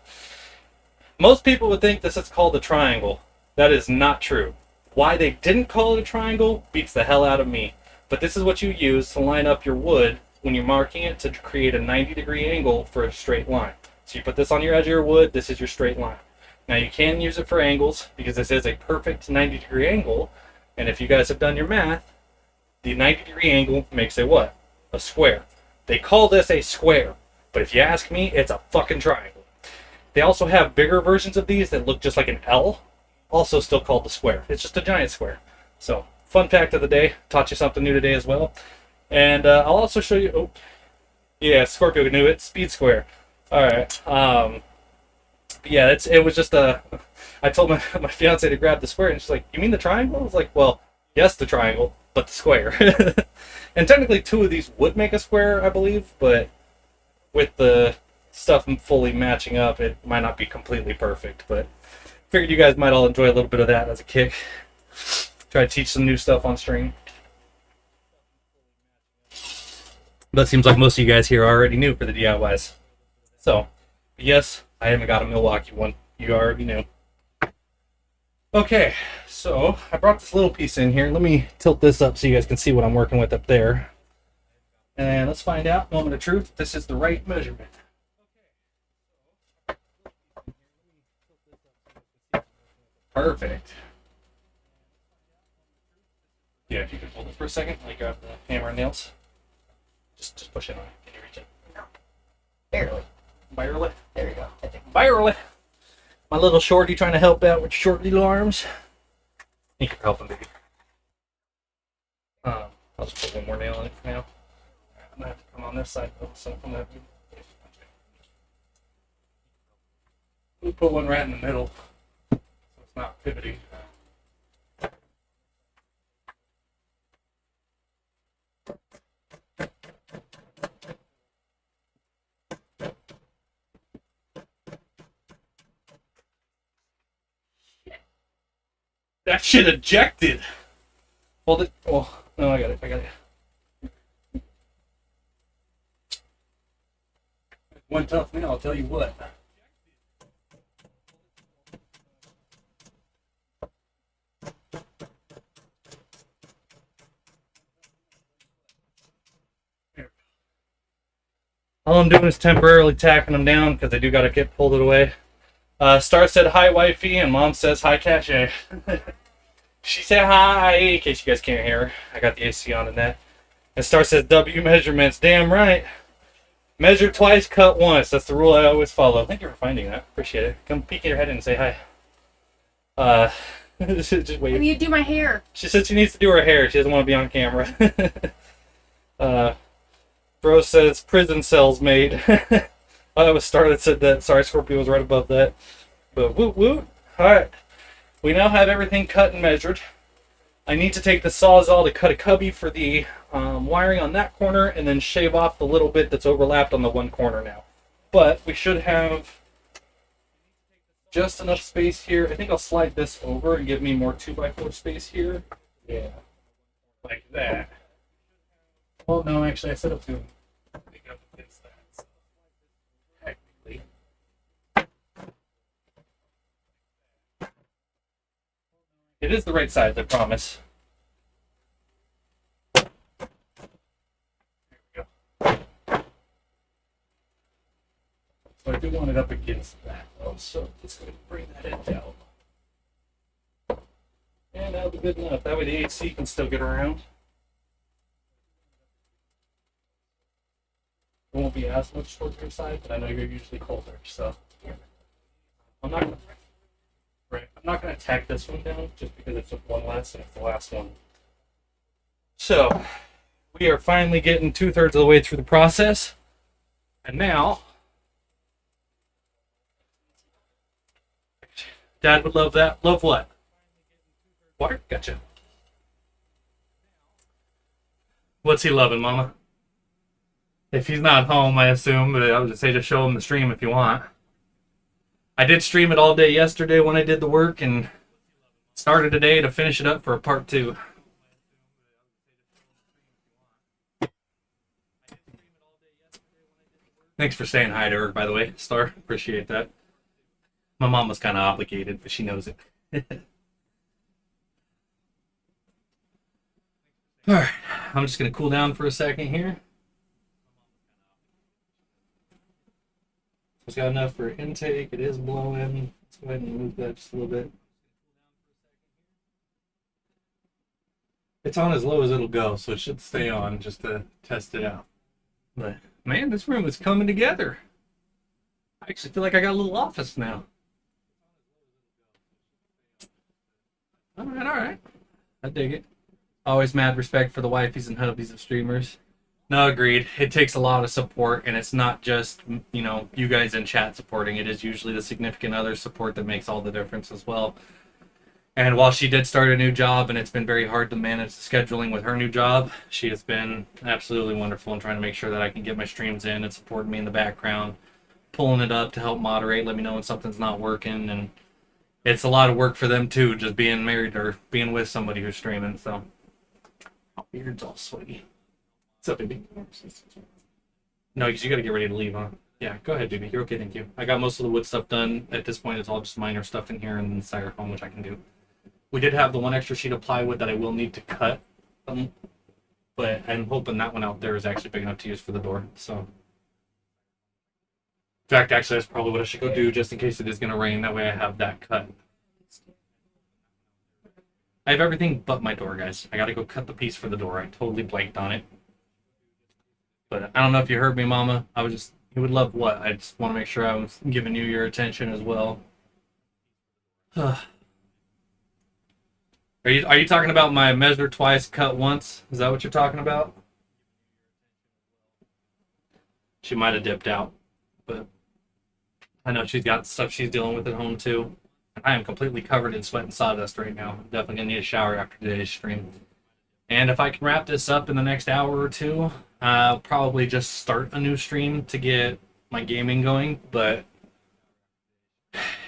Most people would think this is called a triangle. That is not true. Why they didn't call it a triangle beats the hell out of me. But this is what you use to line up your wood when you're marking it to create a 90-degree angle for a straight line. So you put this on your edge of your wood, this is your straight line. Now you can use it for angles because this is a perfect 90-degree angle. And if you guys have done your math, the 90-degree angle makes a what? A square. They call this a square, but if you ask me, it's a fucking triangle. They also have bigger versions of these that look just like an L, also still called the square. It's just a giant square. So, fun fact of the day. Taught you something new today as well. And I'll also show you... Oh, yeah, Scorpio knew it. Speed square. Alright. Yeah, it was just a... I told my fiance to grab the square, and she's like, you mean the triangle? I was like, well, yes, the triangle, but the square. And technically, two of these would make a square, I believe, but with the stuff fully matching up, it might not be completely perfect, but figured you guys might all enjoy a little bit of that as a kick. Try to teach some new stuff on stream. But it seems like most of you guys here already knew for the DIYs. So, yes, I haven't got a Milwaukee one. You already knew. Okay, so I brought this little piece in here. Let me tilt this up so you guys can see what I'm working with up there. And let's find out, moment of truth, if this is the right measurement. Perfect. Yeah, if you could hold it for a second, let me grab the hammer and nails. Just push it on. Can you reach it? No. Barely. Barely? There you go. Barely. My little shorty trying to help out with short little arms. Thank you for helping, baby. I'll just put one more nail in it for now. I'm gonna have to come on this side though, so I'm gonna have to... We'll put one right in the middle, so it's not pivoting. That shit ejected. Hold it. Oh, no, I got it. One tough man, I'll tell you what. All I'm doing is temporarily tacking them down because I do got to get pulled it away. Star said hi, wifey, and mom says hi, Cache. She said hi, in case you guys can't hear her. I got the AC on in that. And Star says W measurements. Damn right. Measure twice, cut once. That's the rule I always follow. Thank you for finding that. Appreciate it. Come peek your head in and say hi. Just wait. And you do my hair. She said she needs to do her hair. She doesn't want to be on camera. Bro says prison cells made. I was started said that. Sorry, Scorpio was right above that. But woot woot. Alright. We now have everything cut and measured. I need to take the Sawzall to cut a cubby for the wiring on that corner and then shave off the little bit that's overlapped on the one corner now. But we should have just enough space here. I think I'll slide this over and give me more 2x4 space here. Yeah. Like that. Well, no, actually, I set up to pick up against that. So technically. It is the right size, I promise. There we go. So I do want it up against that, though, so let's go ahead and bring that in down. And that'll be good enough. That way the AC can still get around. It won't be as much towards your side, but I know you're usually colder, so I'm not gonna. Right. I'm not going to tack this one down just because it's one less and it's the last one. So, we are finally getting 2/3 of the way through the process. And now, Dad would love that. Love what? Water? Gotcha. What's he loving, Mama? If he's not home, I assume, but I would just say just show him the stream if you want. I did stream it all day yesterday when I did the work and started today to finish it up for a part 2. Thanks for saying hi to her, by the way, Star. Appreciate that. My mom was kind of obligated, but she knows it. Alright, I'm just going to cool down for a second here. It's got enough for intake. It is blowing. Let's go ahead and move that just a little bit. It's on as low as it'll go, so it should stay on just to test it out. But man, this room is coming together. I actually feel like I got a little office now. All right. I dig it. Always mad respect for the wifeys and hubbies of streamers. No, agreed. It takes a lot of support, and it's not just, you know, you guys in chat supporting. It is usually the significant other support that makes all the difference as well. And while she did start a new job, and it's been very hard to manage the scheduling with her new job, she has been absolutely wonderful in trying to make sure that I can get my streams in and supporting me in the background, pulling it up to help moderate, let me know when something's not working. And it's a lot of work for them, too, just being married or being with somebody who's streaming. So, my beard's all sweaty. What's up, baby? No, because you got to get ready to leave, huh? Yeah, go ahead, baby. You're okay, thank you. I got most of the wood stuff done. At this point, it's all just minor stuff in here and then styrofoam, which I can do. We did have the one extra sheet of plywood that I will need to cut, but I'm hoping that one out there is actually big enough to use for the door. So, in fact, actually, that's probably what I should go do just in case it is going to rain. That way I have that cut. I have everything but my door, guys. I got to go cut the piece for the door. I totally blanked on it. But I don't know if you heard me, Mama. You would love what? I just want to make sure I was giving you your attention as well. Are you talking about my measure twice, cut once? Is that what you're talking about? She might have dipped out, but I know she's got stuff she's dealing with at home too. And I am completely covered in sweat and sawdust right now. I'm definitely gonna need a shower after today's stream. And if I can wrap this up in the next hour or two, I'll probably just start a new stream to get my gaming going, but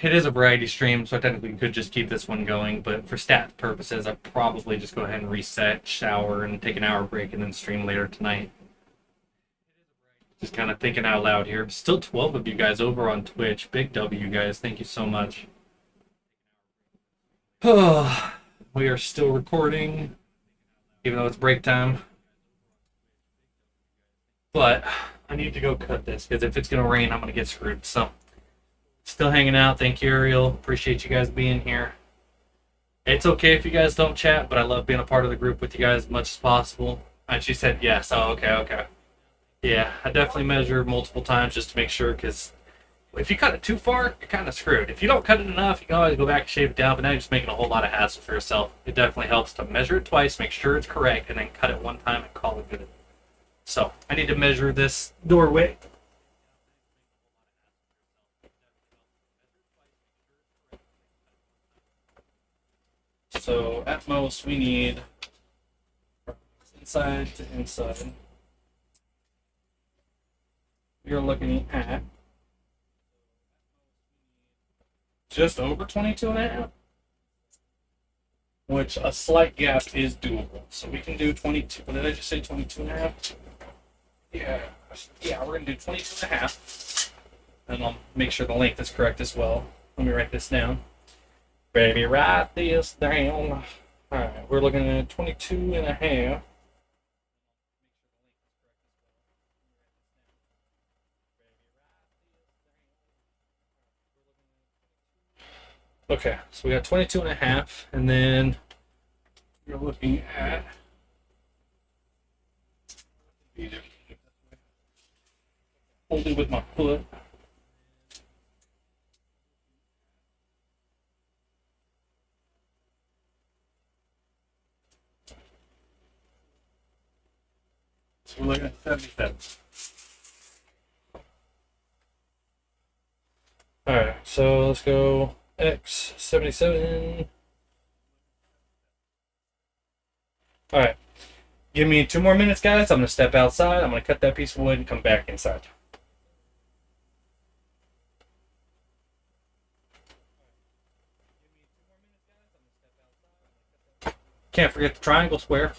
it is a variety stream, so I technically could just keep this one going, but for stat purposes, I'd probably just go ahead and reset, shower, and take an hour break, and then stream later tonight. Just kind of thinking out loud here. Still 12 of you guys over on Twitch. Big W, guys. Thank you so much. We are still recording, even though it's break time. But I need to go cut this because if it's going to rain, I'm going to get screwed. So, still hanging out. Thank you, Ariel. Appreciate you guys being here. It's okay if you guys don't chat, but I love being a part of the group with you guys as much as possible. And she said yes. Oh, okay. Yeah, I definitely measure multiple times just to make sure, because if you cut it too far, you're kind of screwed. If you don't cut it enough, you can always go back and shave it down, but now you're just making a whole lot of hassle for yourself. It definitely helps to measure it twice, make sure it's correct, and then cut it one time and call it good. So, I need to measure this doorway. So, at most, we need inside to inside. We are looking at just over 22 and a half, which a slight gap is doable. So we can do 22. What did I just say? 22 and a half? Yeah, we're going to do 22 and a half. And I'll make sure the length is correct as well. Let me write this down. Baby, write this down. Alright, we're looking at 22 and a half. Okay, so we got 22 and a half, and then you're looking at hold it with my foot. So we're looking at 77. Alright, so let's go X 77. Alright. Give me 2 more minutes, guys. I'm going to step outside. I'm going to cut that piece of wood and come back inside. Can't forget the triangle square.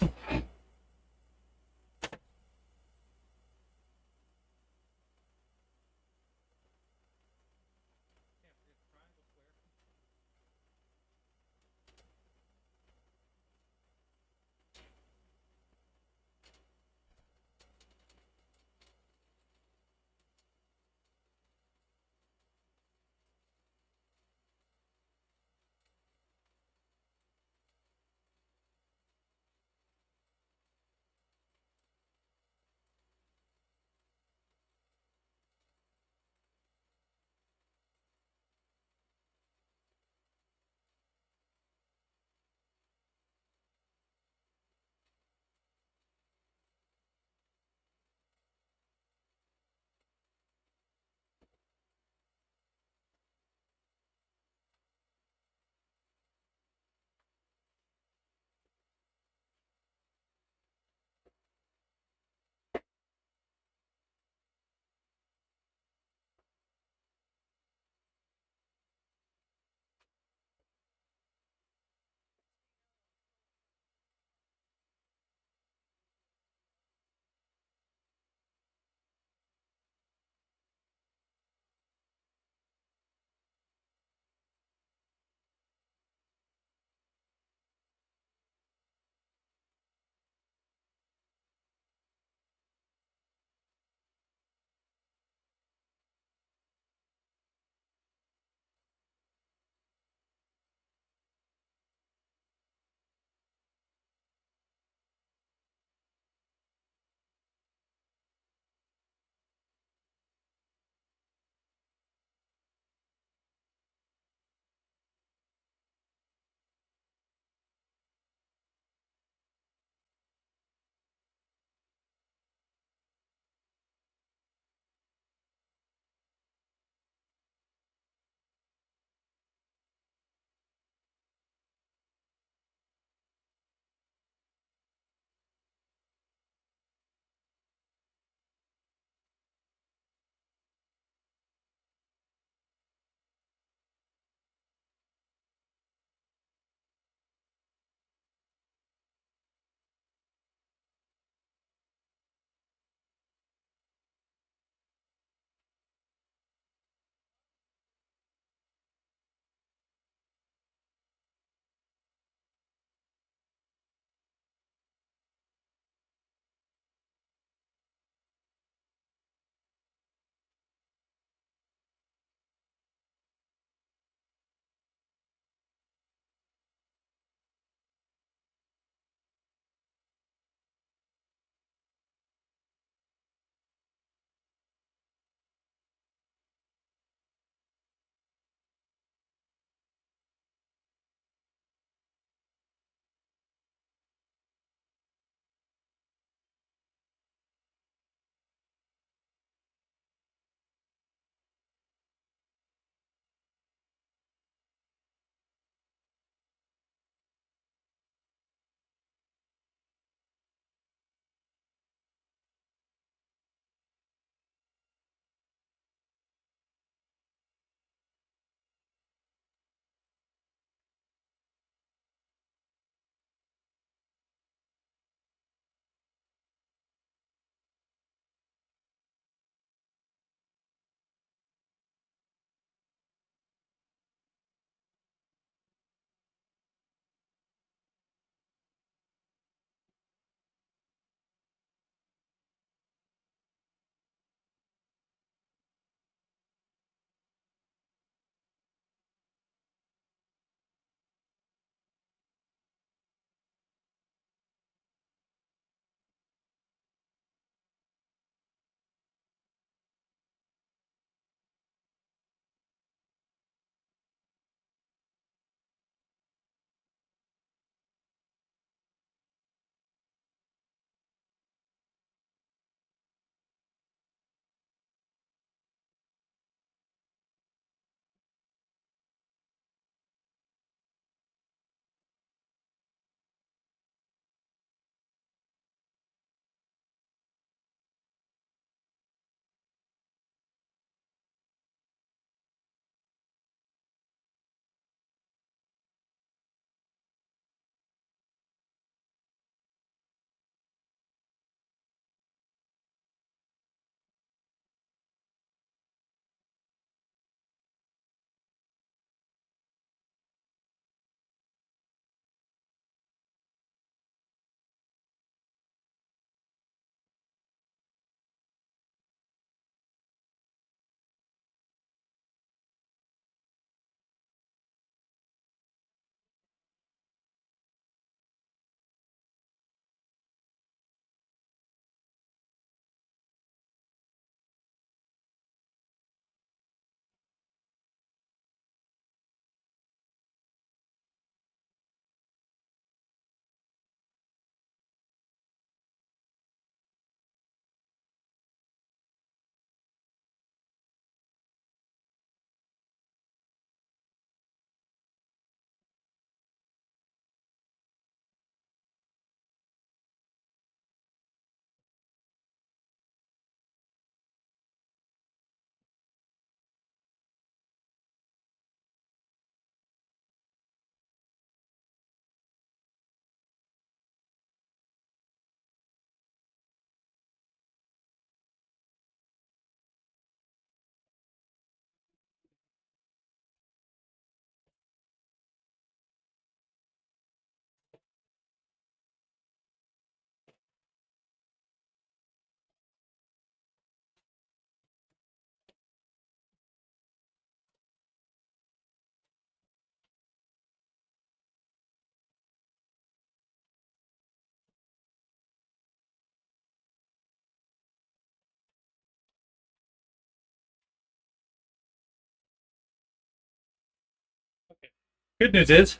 Good news is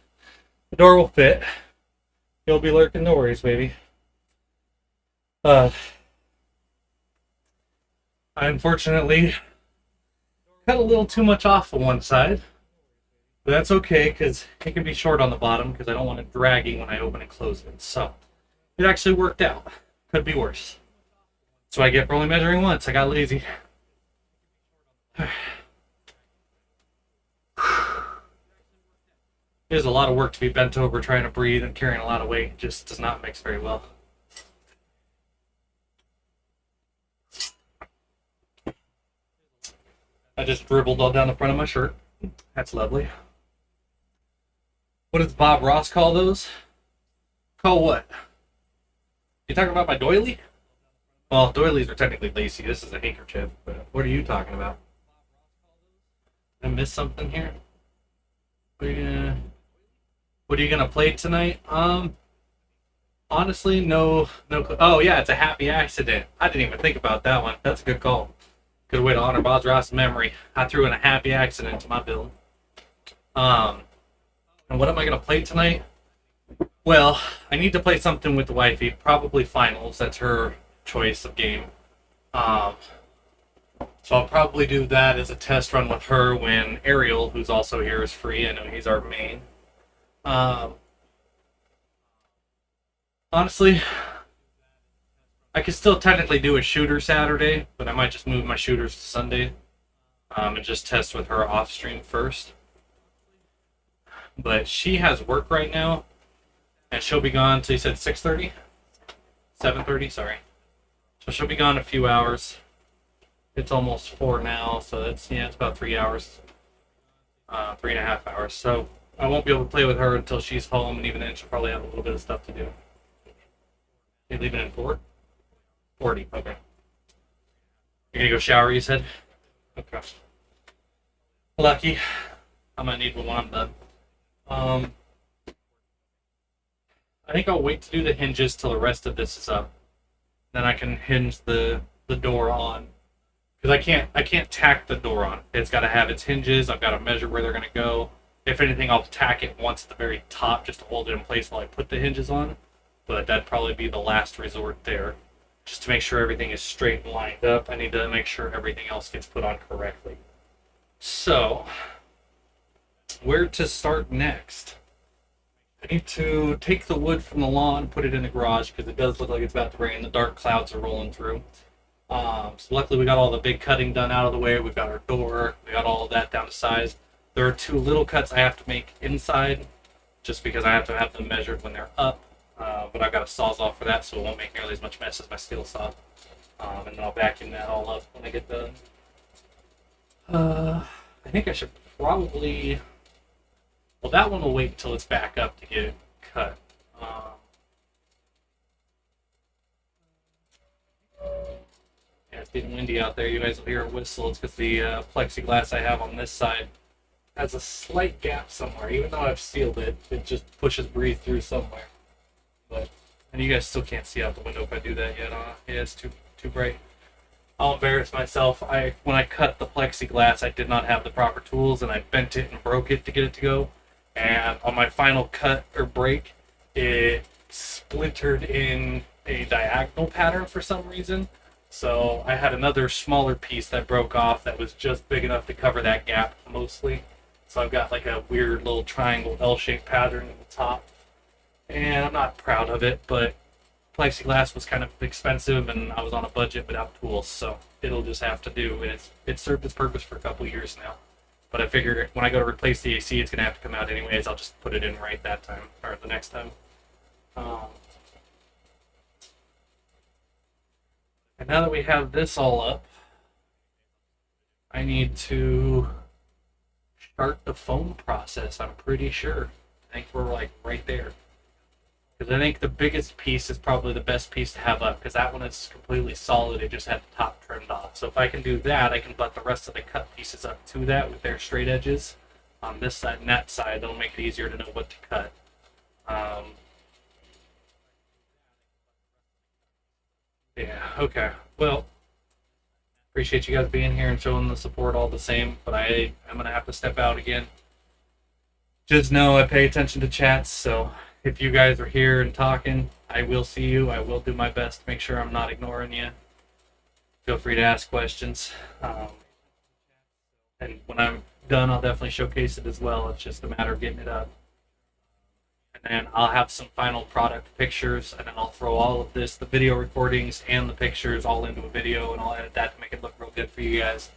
the door will fit. You'll be lurking, no worries, baby. I unfortunately cut a little too much off on one side, but that's okay because it can be short on the bottom because I don't want it dragging when I open and close it. So it actually worked out. Could be worse. So I get for only measuring once. I got lazy. There's a lot of work to be bent over trying to breathe and carrying a lot of weight. It just does not mix very well. I just dribbled all down the front of my shirt. That's lovely. What does Bob Ross call those? Call what? You talking about my doily? Well, doilies are technically lacy. This is a handkerchief. But what are you talking about? Did I miss something here? What are you gonna play tonight? Honestly, no. Oh yeah, it's a happy accident. I didn't even think about that one. That's a good call. Good way to honor Bob Ross' memory. I threw in a happy accident to my build. And what am I gonna play tonight? Well, I need to play something with the wifey. Probably finals. That's her choice of game. So I'll probably do that as a test run with her when Ariel, who's also here, is free. I know he's our main. Honestly, I could still technically do a shooter Saturday, but I might just move my shooters to Sunday and just test with her off stream first. But she has work right now, and she'll be gone till you said 6:30? 7:30, sorry. So she'll be gone a few hours. It's almost 4 now, so it's about 3 hours, 3.5 hours. So I won't be able to play with her until she's home, and even then she'll probably have a little bit of stuff to do. You leaving in 4:40, okay. You're gonna go shower, you said? Okay. Lucky. I'm gonna need one when I'm done. I think I'll wait to do the hinges till the rest of this is up. Then I can hinge the door on. Because I can't tack the door on. It's got to have its hinges. I've got to measure where they're going to go. If anything, I'll tack it once at the very top just to hold it in place while I put the hinges on. But that'd probably be the last resort there. Just to make sure everything is straight and lined up, I need to make sure everything else gets put on correctly. So, where to start next? I need to take the wood from the lawn, put it in the garage, because it does look like it's about to rain. The dark clouds are rolling through. So luckily we got all the big cutting done out of the way. We've got our door. We got all of that down to size. There are 2 little cuts I have to make inside, just because I have to have them measured when they're up. But I've got a Sawzall for that, so it won't make nearly as much mess as my steel saw. And then I'll vacuum that all up when I get done. I think I should probably... Well, that one will wait until it's back up to get it cut. Yeah, it's getting windy out there. You guys will hear a whistle. It's because the plexiglass I have on this side has a slight gap somewhere. Even though I've sealed it, it just pushes breeze through somewhere. But and you guys still can't see out the window if I do that yet. Yeah, it's too bright. I'll embarrass myself. When I cut the plexiglass, I did not have the proper tools, and I bent it and broke it to get it to go. And on my final cut or break, it splintered in a diagonal pattern for some reason. So I had another smaller piece that broke off that was just big enough to cover that gap mostly. So I've got like a weird little triangle L-shaped pattern at the top. And I'm not proud of it, but plexiglass was kind of expensive and I was on a budget without tools, so it'll just have to do. And it's served its purpose for a couple years now. But I figure when I go to replace the AC, it's going to have to come out anyways. I'll just put it in right that time, or the next time. And now that we have this all up, I need to start the foam process, I'm pretty sure. I think we're like right there. Because I think the biggest piece is probably the best piece to have up, because that one is completely solid. It just had the top trimmed off. So if I can do that, I can butt the rest of the cut pieces up to that with their straight edges on this side and that side. That'll make it easier to know what to cut. Yeah, okay. Well, appreciate you guys being here and showing the support all the same, but I'm going to have to step out again. just know I pay attention to chats. So if you guys are here and talking, I will see you. I will do my best to make sure I'm not ignoring you. Feel free to ask questions. And when I'm done, I'll definitely showcase it as well. It's just a matter of getting it up. And then I'll have some final product pictures, and then I'll throw all of this, the video recordings and the pictures, all into a video, and I'll edit that to make it look real good for you guys.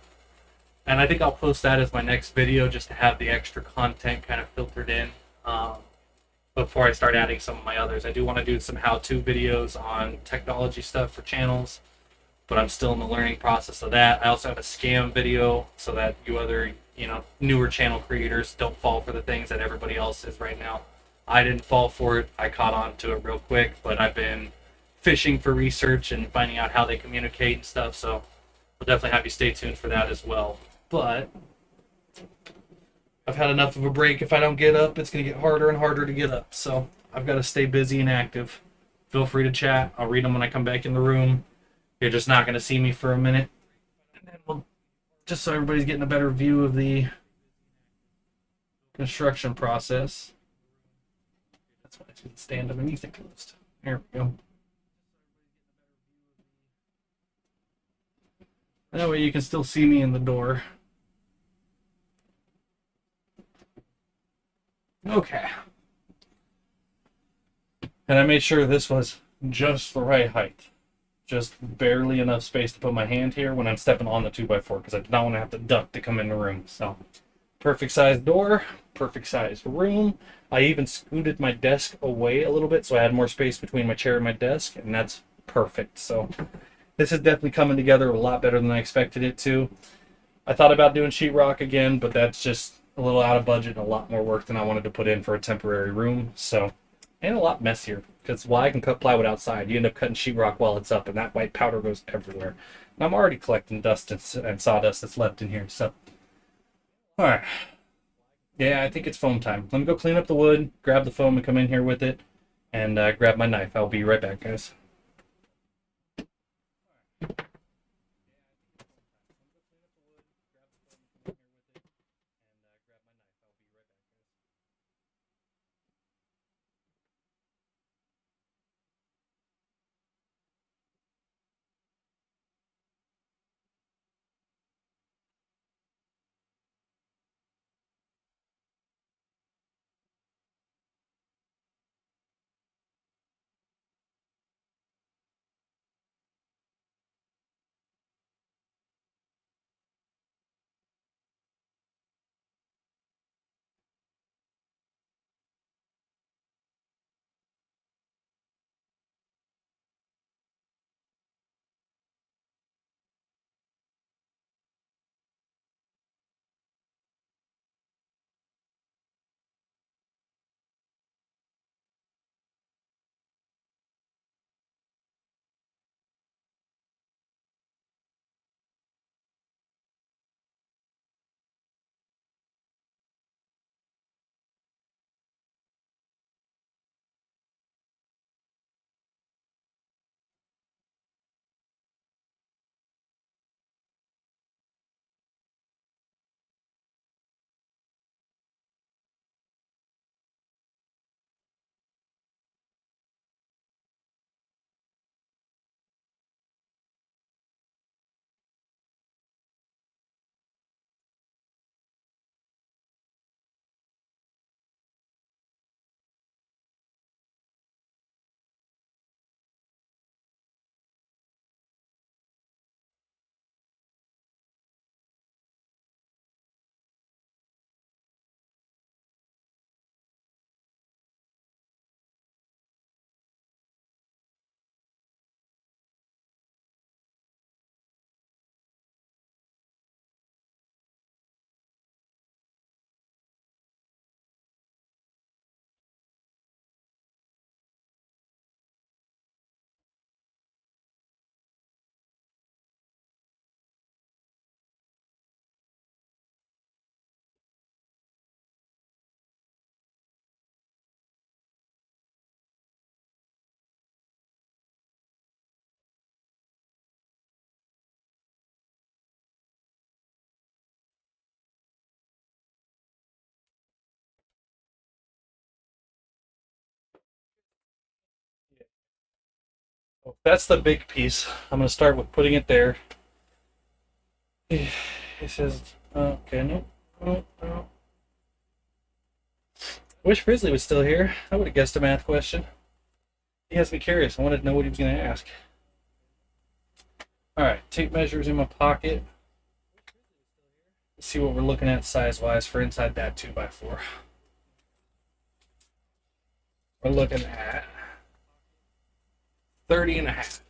And I think I'll post that as my next video just to have the extra content kind of filtered in before I start adding some of my others. I do want to do some how-to videos on technology stuff for channels, but I'm still in the learning process of that. I also have a scam video so that you other, newer channel creators don't fall for the things that everybody else is right now. I didn't fall for it. I caught on to it real quick, but I've been fishing for research and finding out how they communicate and stuff, so I'll definitely have you stay tuned for that as well. But I've had enough of a break. If I don't get up, it's going to get harder and harder to get up, so I've got to stay busy and active. Feel free to chat. I'll read them when I come back in the room. You're just not going to see me for a minute. And then just so everybody's getting a better view of the construction process. That's why I should stand underneath it closed. There we go. That way you can still see me in the door. Okay. And I made sure this was just the right height. Just barely enough space to put my hand here when I'm stepping on the 2x4 because I did not want to have to duck to come in the room. So, perfect sized door, perfect sized room. I even scooted my desk away a little bit so I had more space between my chair and my desk, and that's perfect. So, this is definitely coming together a lot better than I expected it to. I thought about doing sheetrock again, but that's just a little out of budget and a lot more work than I wanted to put in for a temporary room. So, and a lot messier because while I can cut plywood outside, you end up cutting sheetrock while it's up, and that white powder goes everywhere. And I'm already collecting dust and sawdust that's left in here. So, all right, yeah, I think it's foam time. Let me go clean up the wood, grab the foam, and come in here with it, and grab my knife. I'll be right back, guys. That's the big piece. I'm going to start with putting it there. It says, okay, no, no, no. Wish Frizzly was still here. I would have guessed a math question. He has me curious. I wanted to know what he was going to ask. All right, tape measures in my pocket. Let's see what we're looking at size-wise for inside that 2x4. We're looking at 30 and a half.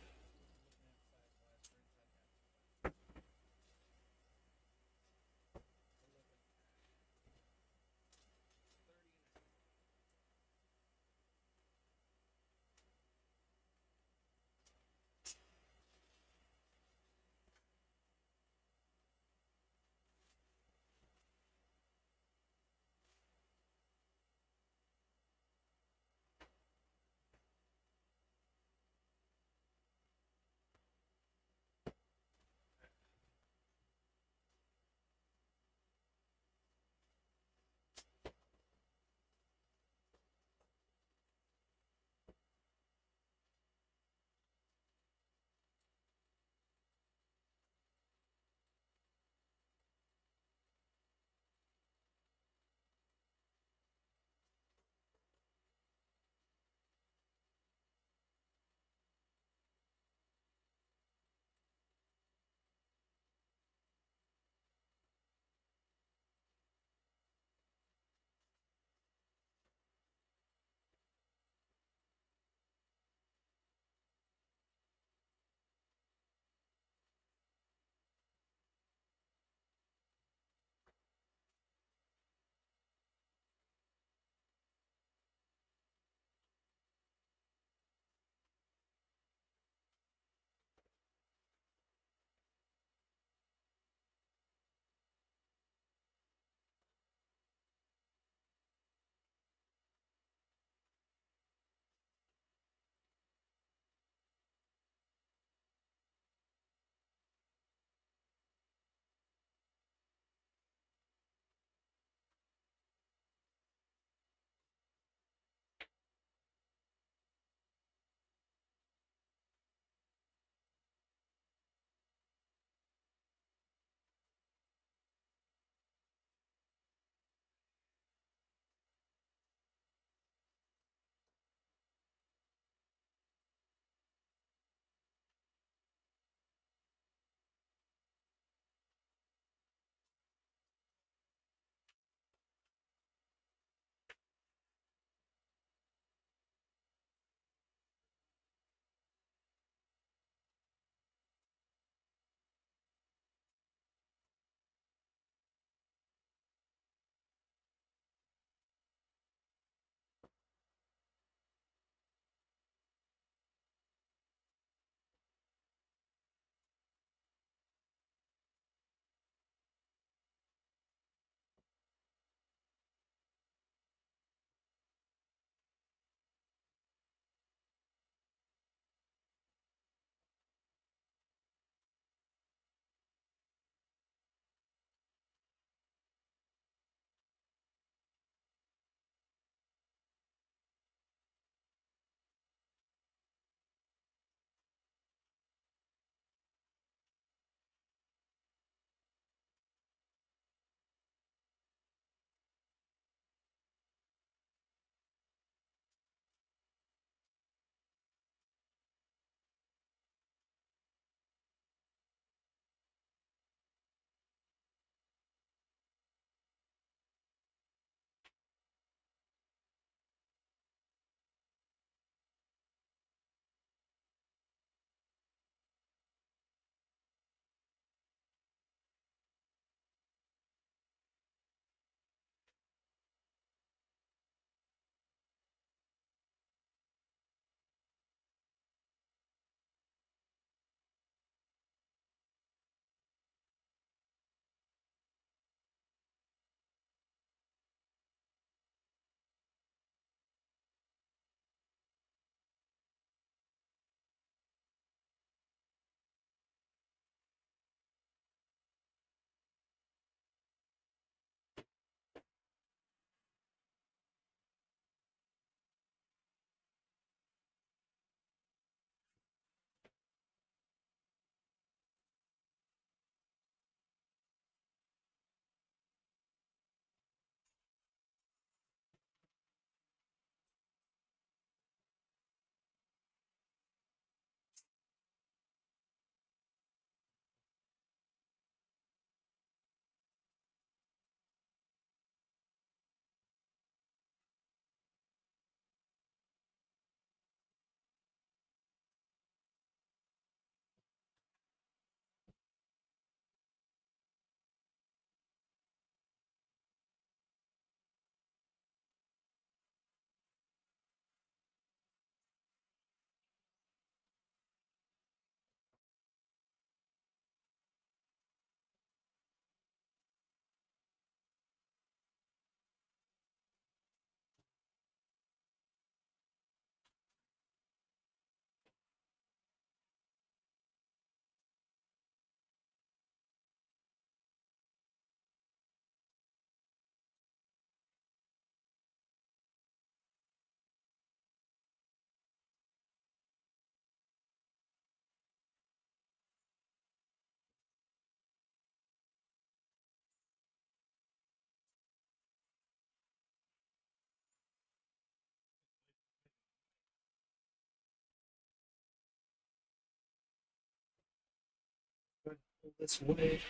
Pull this away.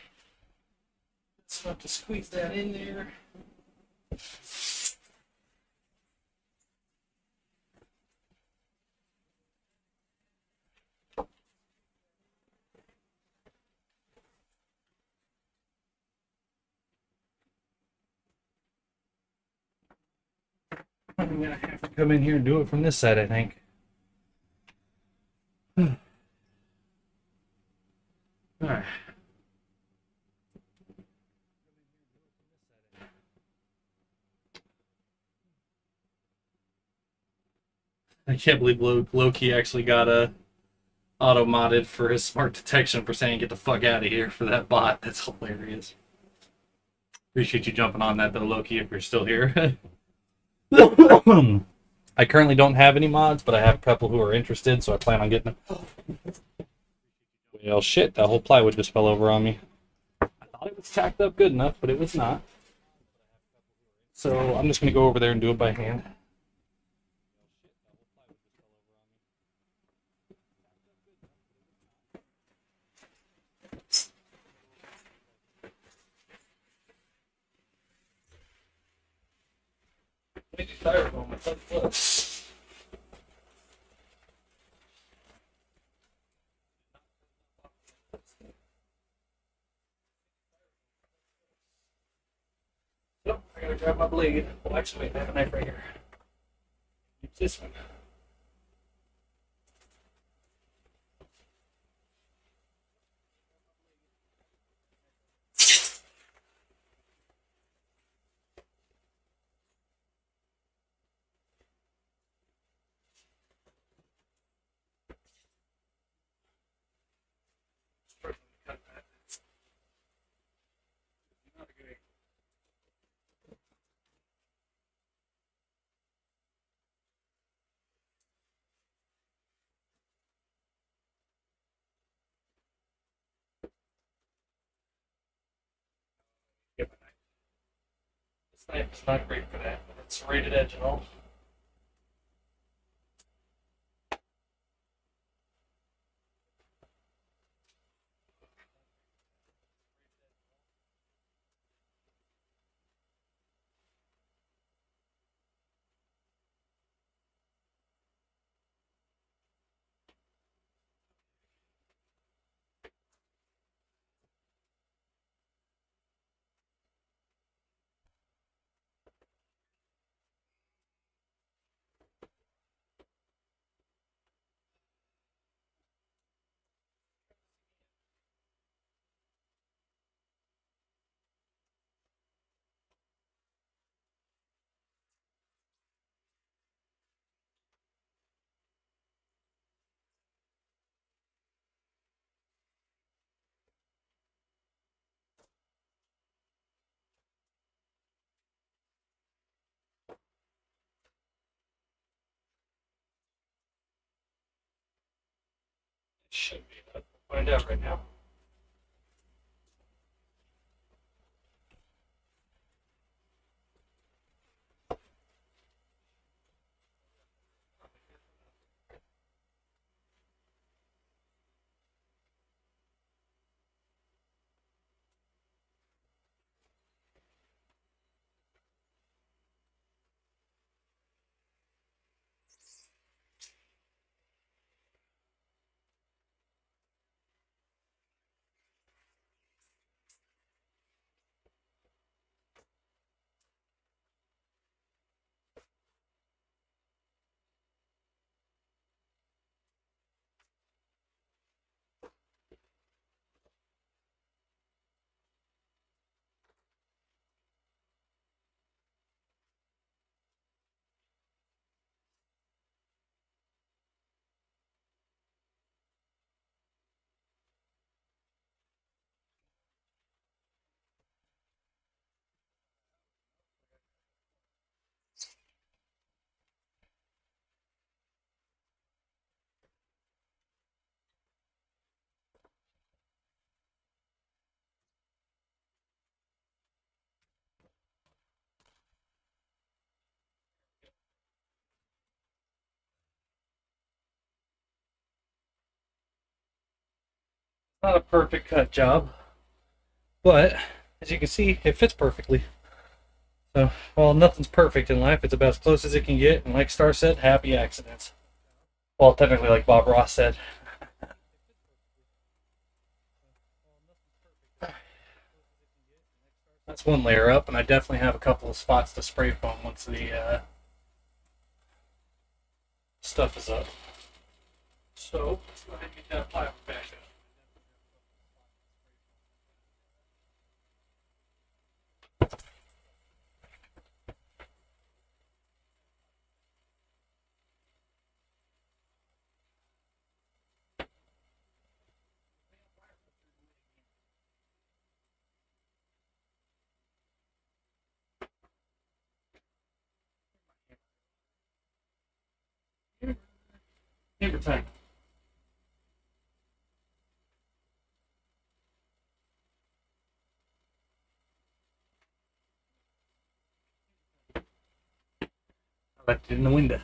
It's enough to squeeze that in there. I'm gonna have to come in here and do it from this side, I think. Alright. I can't believe Loki actually got a auto modded for his smart detection for saying get the fuck out of here for that bot. That's hilarious. Appreciate you jumping on that though, Loki, if you're still here. I currently don't have any mods, but I have a couple who are interested, so I plan on getting them. Well, shit, that whole plywood just fell over on me. I thought it was tacked up good enough, but it was not. So I'm just going to go over there and do it by hand. Styrofoam, I thought it was. Nope, I gotta grab my blade. Well, actually, I have a knife right here. Use this one. Cut that. Not a good idea. Get my knife. This knife is not great for that, but it's rated edge and all. It should be. I'll find out right now. Not a perfect cut job, but as you can see, it fits perfectly. So, well, nothing's perfect in life. It's about as close as it can get. And like Star said, happy accidents. Well, technically, like Bob Ross said. That's one layer up, and I definitely have a couple of spots to spray foam once the stuff is up. So, let's go ahead and get that plywood back up. Hammer time. I left it in the window.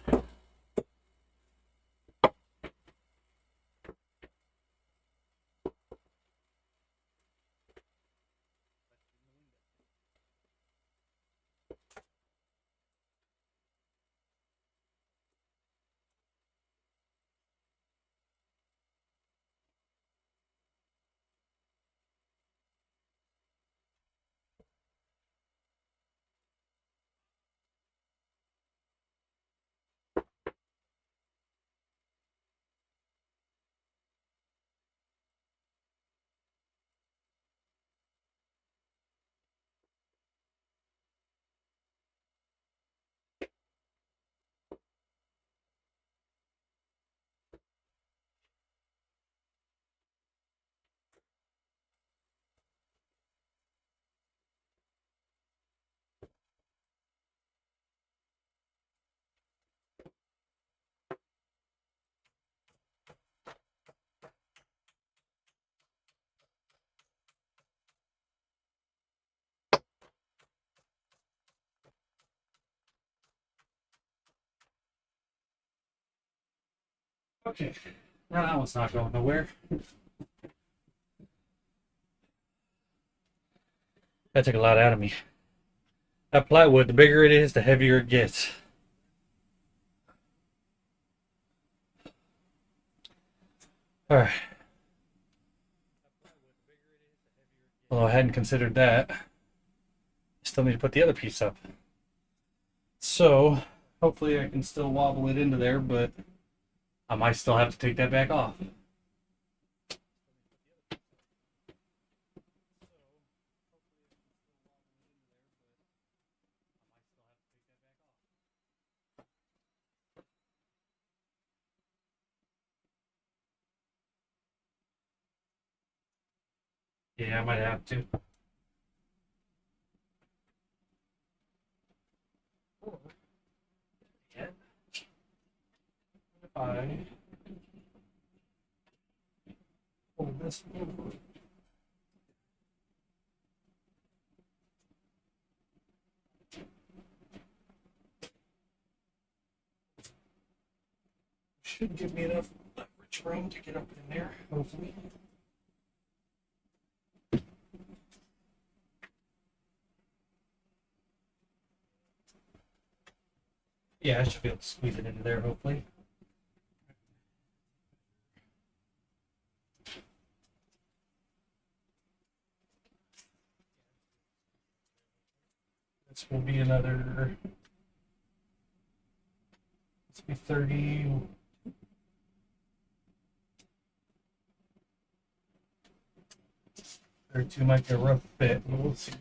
Okay, now that one's not going nowhere. That took a lot out of me. That plywood, the bigger it is, the heavier it gets. Alright. Although I hadn't considered that. I still need to put the other piece up. So, hopefully I can still wobble it into there, but I might still have to take that back off. Yeah, I might have to. Yeah. I hold this over. Should give me enough leverage room to get up in there, hopefully. Yeah, I should be able to squeeze it into there, hopefully. This will be another. This will be 30. 32 might be a rough fit. We'll see.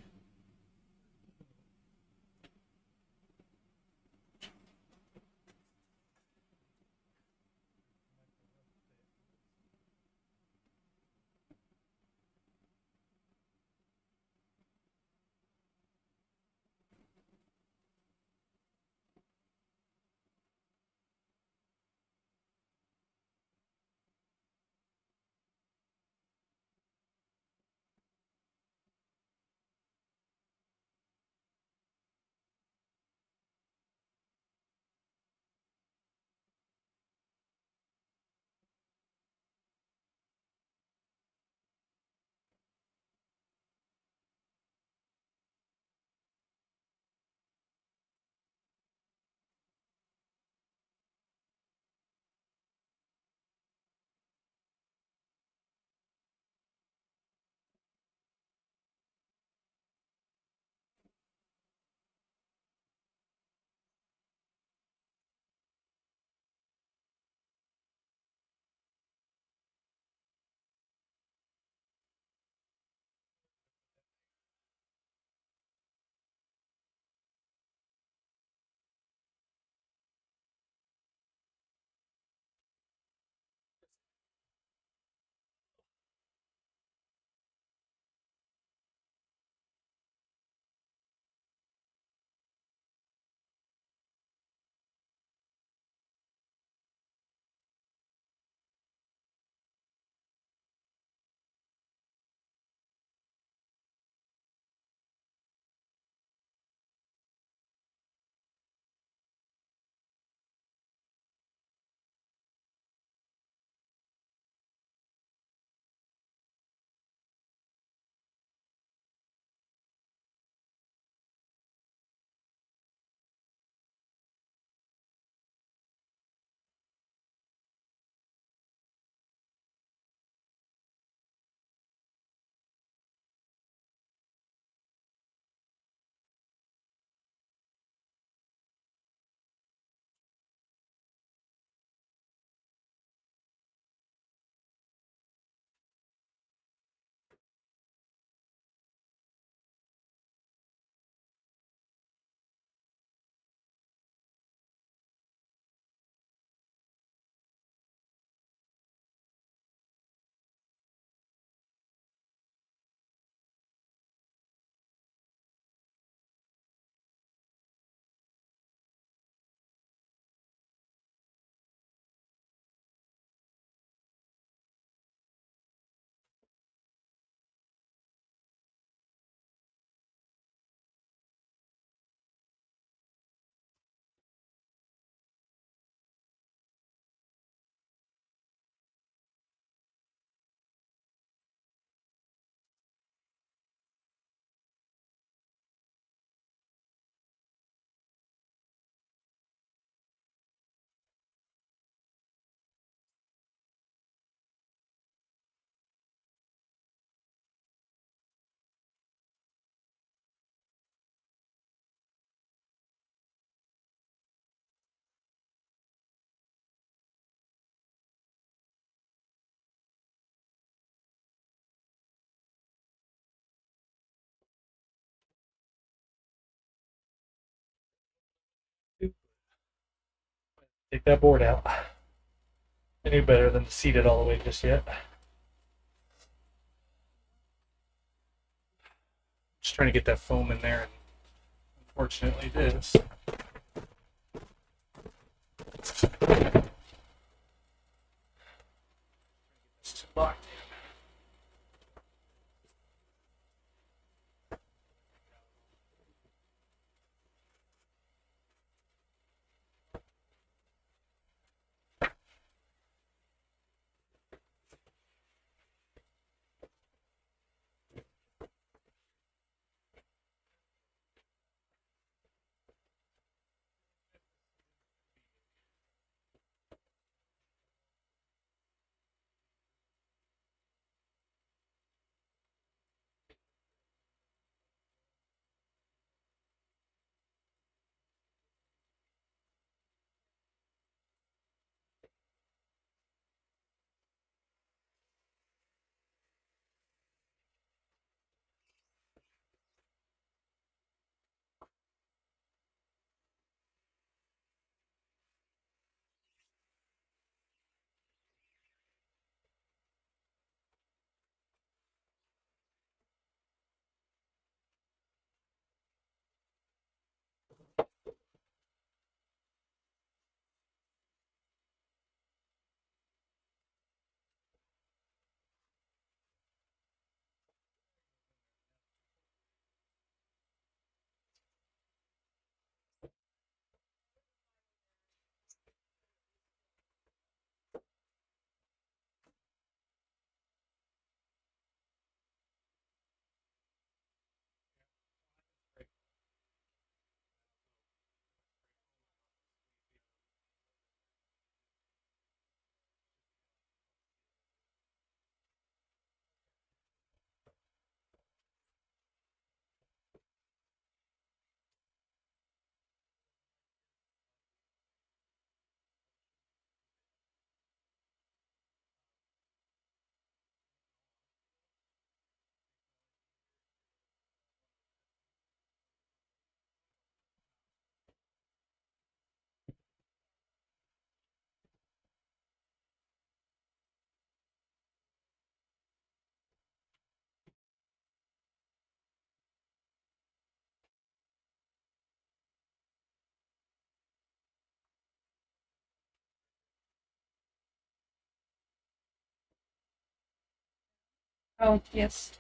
Take that board out. I knew better than to seat it all the way just yet. Just trying to get that foam in there, and unfortunately it is. It's locked in. Oh, yes.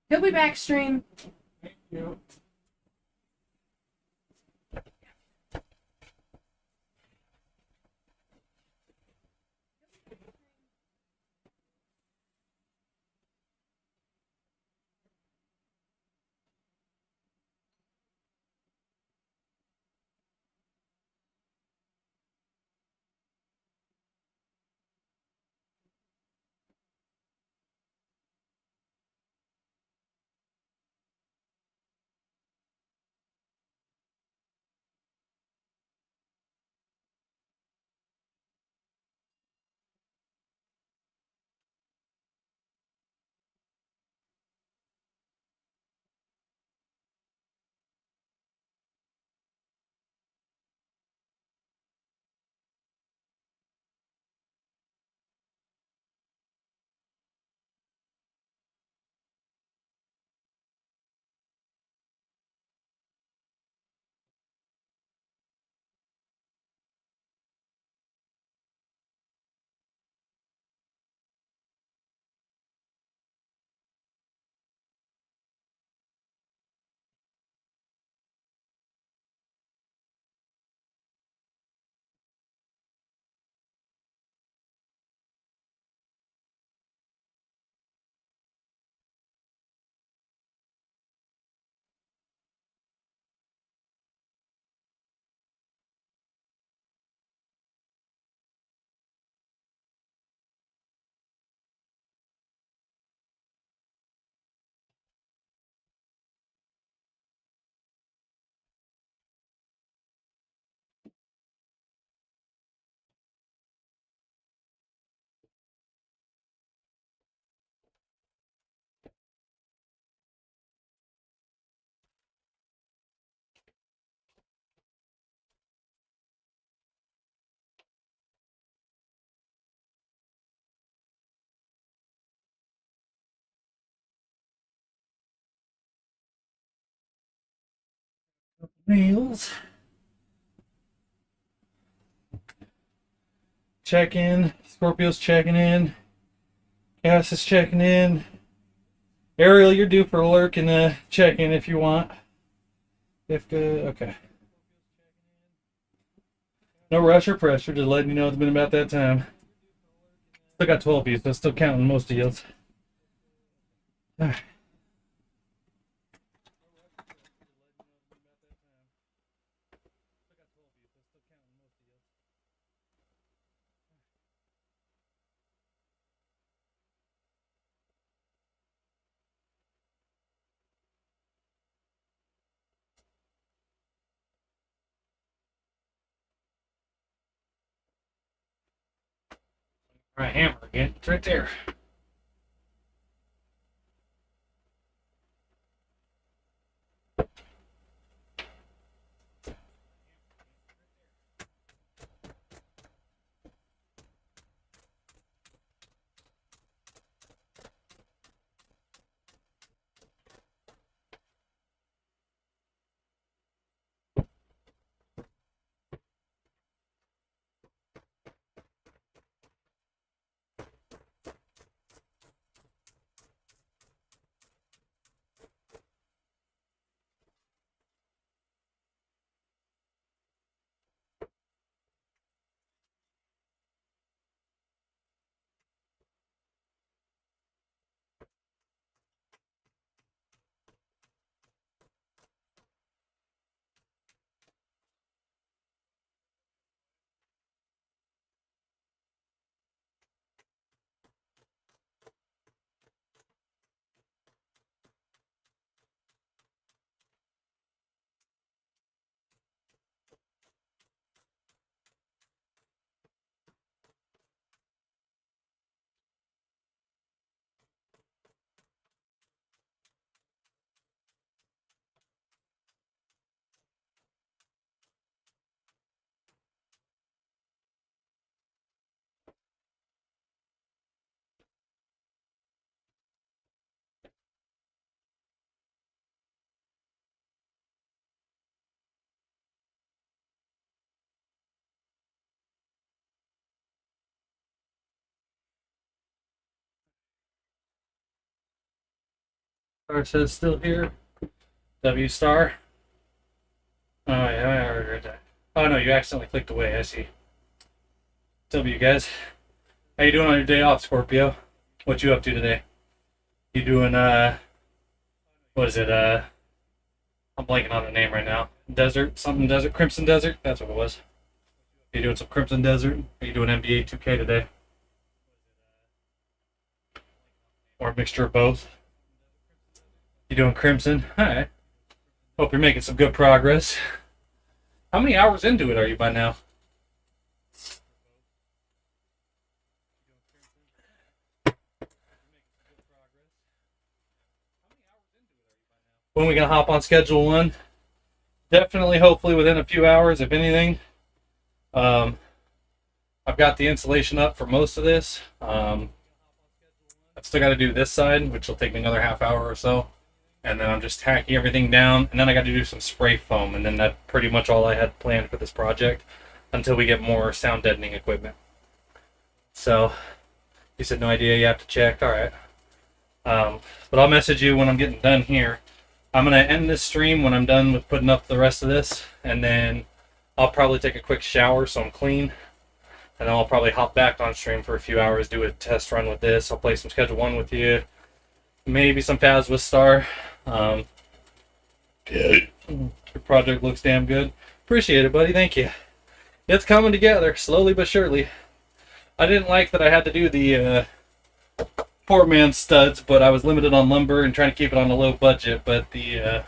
He'll be back, stream. Thank you. Meals. Check in. Scorpio's checking in. Cass is checking in. Ariel, you're due for a lurk and check in if you want. Okay. No rush or pressure, just letting you know it's been about that time. Still got 12 views, so still counting most of you. Alright. Alright, hammer again. It's right there. Star says still here. W star. Oh yeah, I already read that. Oh no, you accidentally clicked away. I see. W guys, how you doing on your day off, Scorpio? What you up to today? You doing what is it? I'm blanking on the name right now. Desert, something desert, Crimson Desert. That's what it was. You doing some Crimson Desert? Are you doing NBA 2K today? Or a mixture of both? You doing Crimson? Alright. Hope you're making some good progress. How many hours into it are you by now? When are we gonna hop on schedule one? Definitely, hopefully within a few hours, if anything. I've got the insulation up for most of this. I've still got to do this side, which will take me another half hour or so. And then I'm just tacking everything down. And then I got to do some spray foam. And then that's pretty much all I had planned for this project until we get more sound deadening equipment. So, you said no idea, you have to check. All right. But I'll message you when I'm getting done here. I'm going to end this stream when I'm done with putting up the rest of this. And then I'll probably take a quick shower so I'm clean. And then I'll probably hop back on stream for a few hours, do a test run with this. I'll play some Schedule 1 with you. Maybe some Faz with Star. Your project looks damn good. Appreciate it, buddy. Thank you. It's coming together, slowly but surely. I didn't like that I had to do the poor man studs, but I was limited on lumber and trying to keep it on a low budget. But the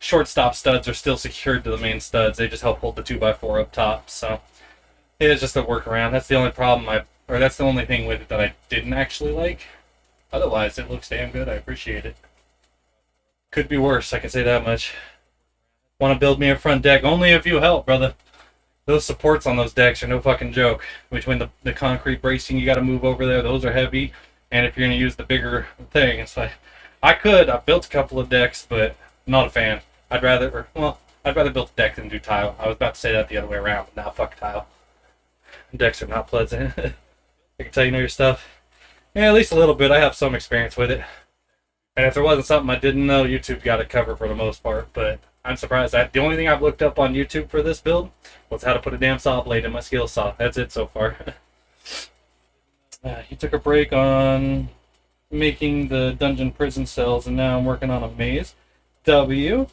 shortstop studs are still secured to the main studs. They just help hold the 2x4 up top. So it's just a workaround. That's the only problem that's the only thing with it that I didn't actually like. Otherwise, it looks damn good. I appreciate it. Could be worse, I can say that much. Want to build me a front deck? Only if you help, brother. Those supports on those decks are no fucking joke. Between the concrete bracing you got to move over there, those are heavy. And if you're going to use the bigger thing, it's like... I've built a couple of decks, but I'm not a fan. I'd rather... I'd rather build a deck than do tile. I was about to say that the other way around, but now fuck tile. Decks are not pleasant. I can tell you know your stuff. Yeah, at least a little bit. I have some experience with it. And if there wasn't something I didn't know, YouTube got it covered for the most part. But I'm surprised that the only thing I've looked up on YouTube for this build was how to put a damn saw blade in my skill saw. That's it so far. He took a break on making the dungeon prison cells, and now I'm working on a maze. W.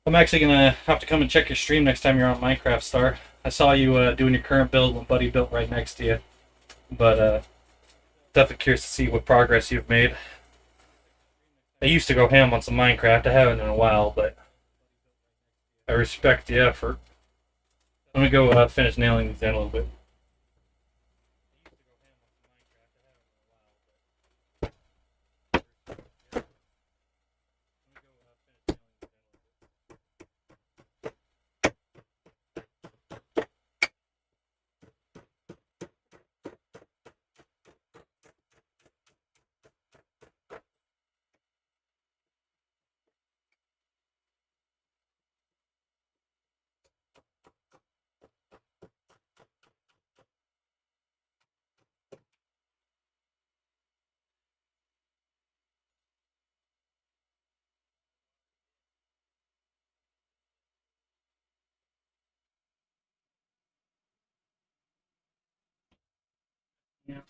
I'm actually gonna have to come and check your stream next time you're on Minecraft Star. I saw you doing your current build when Buddy built right next to you, but definitely curious to see what progress you've made. I used to go ham on some Minecraft. I haven't in a while, but I respect the effort. I'm gonna go finish nailing these in a little bit. Yeah.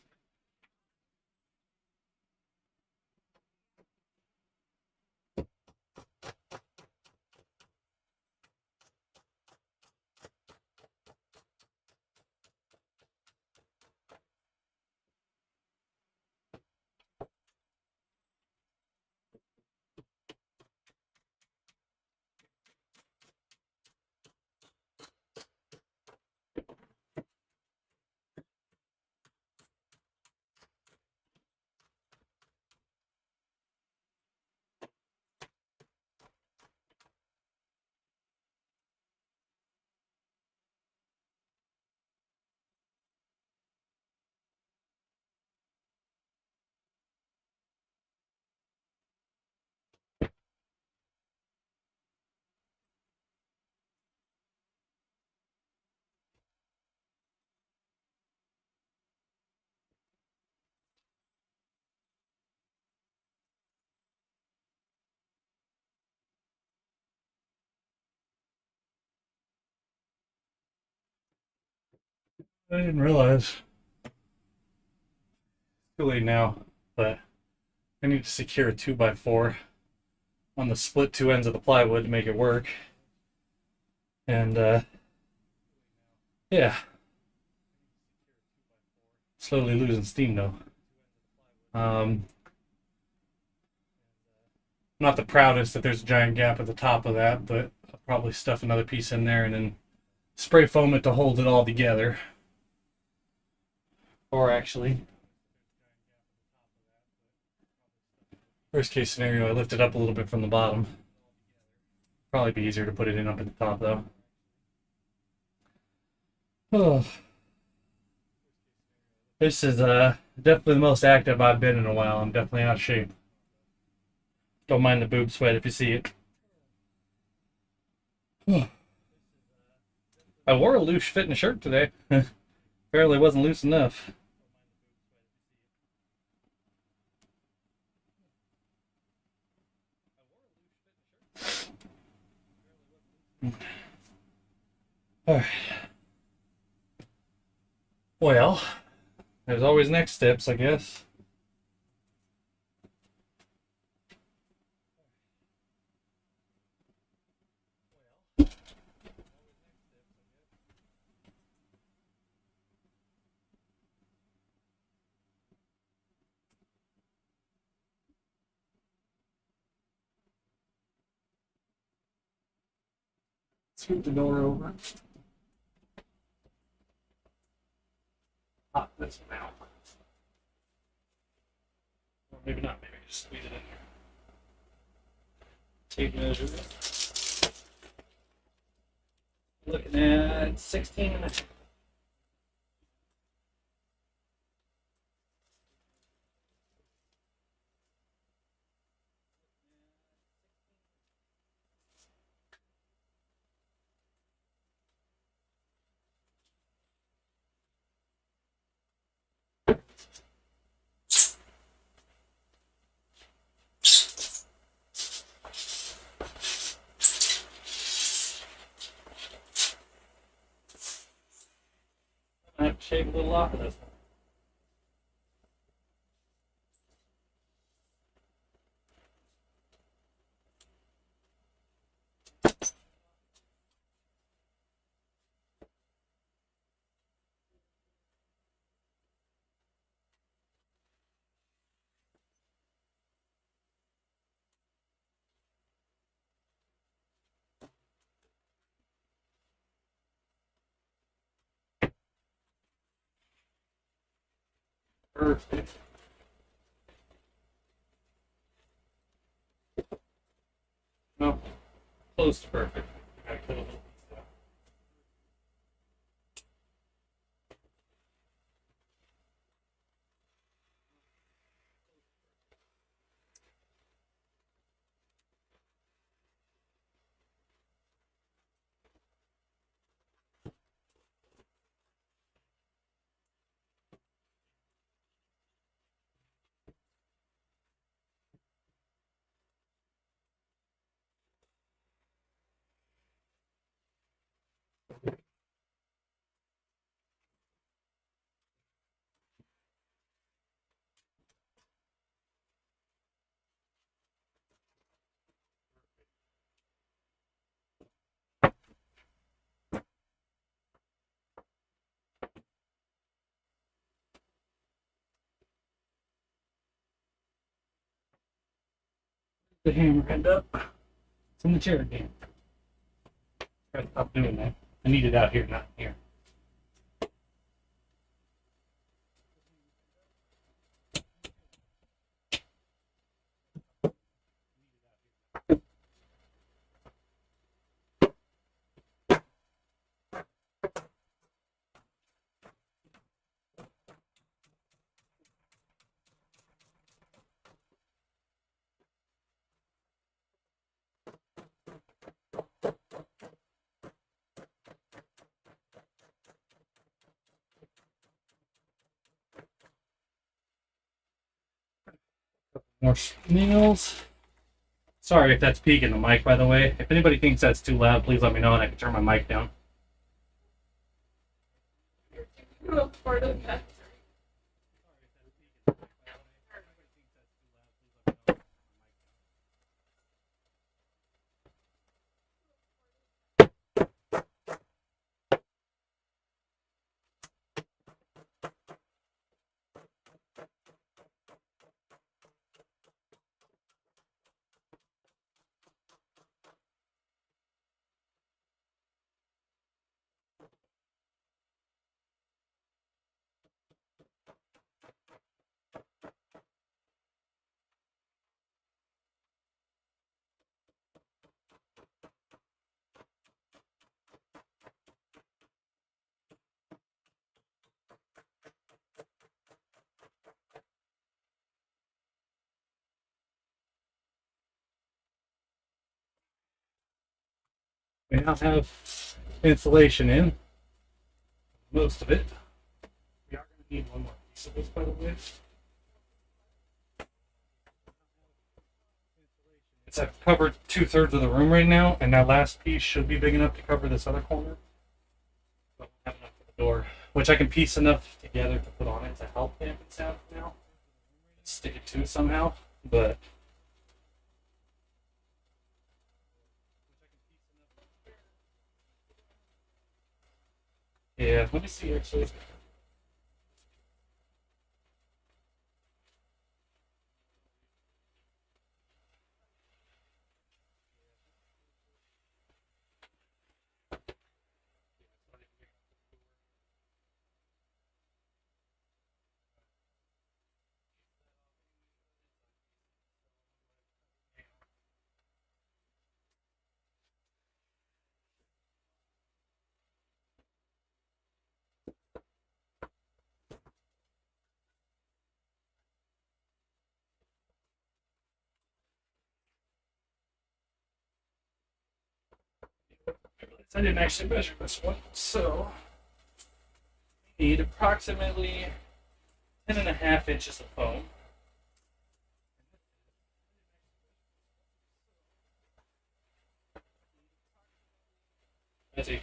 I didn't realize. Too late now, but I need to secure a 2x4 on the split two ends of the plywood to make it work. And yeah, slowly losing steam though. Not the proudest that there's a giant gap at the top of that, but I'll probably stuff another piece in there and then spray foam it to hold it all together. Or actually, worst case scenario, I lift it up a little bit from the bottom. Probably be easier to put it in up at the top though. Oh. This is definitely the most active I've been in a while. I'm definitely out of shape. Don't mind the boob sweat if you see it. I wore a loose fitting shirt today. Apparently wasn't loose enough. Alright. Well, there's always next steps, I guess. Scoot the door over. Pop this one out. Or maybe not, maybe just squeeze it in there. Tape measure. Looking at 16 and a half. shave a little off of this one. Perfect. No, close to perfect. I gotta cut a little piece out. The hammer end up. It's in the chair again. Gotta stop doing that. I need it out here, not here. More nails. Sorry if that's peaking the mic, by the way. If anybody thinks that's too loud, please let me know and I can turn my mic down. Part of that. We now have insulation in. Most of it. We are going to need one more piece of this, by the way. I've covered 2/3 of the room right now, and that last piece should be big enough to cover this other corner. But we have enough for the door, which I can piece enough together to put on it to help dampen sound for now. Stick it to it somehow, but yeah, let me see actually. I didn't actually measure this one, so I need approximately 10.5 inches of foam. That's 18.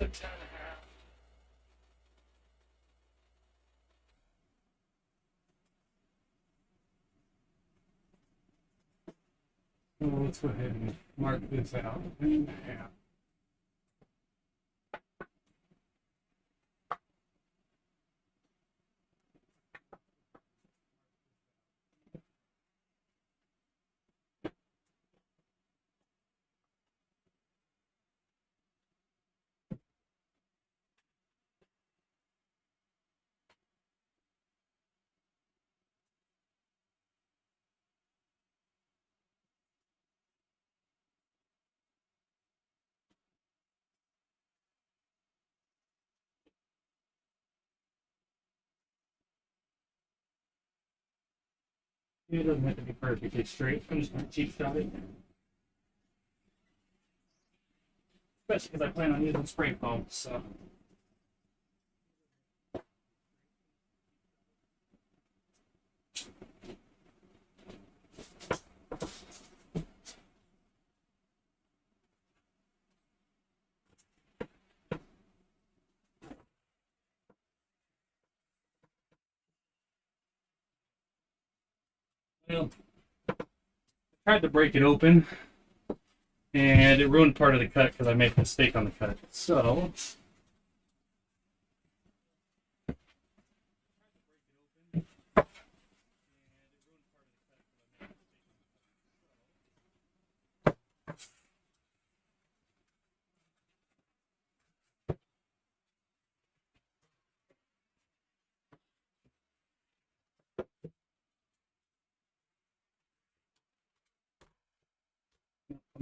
It's a 10.5. Well, let's go ahead and mark this out. 10.5. It doesn't have to be perfectly straight. I'm just going to cheat shot it. Especially because I plan on using spray foam, so. Well, I tried to break it open, and it ruined part of the cut because I made a mistake on the cut. So,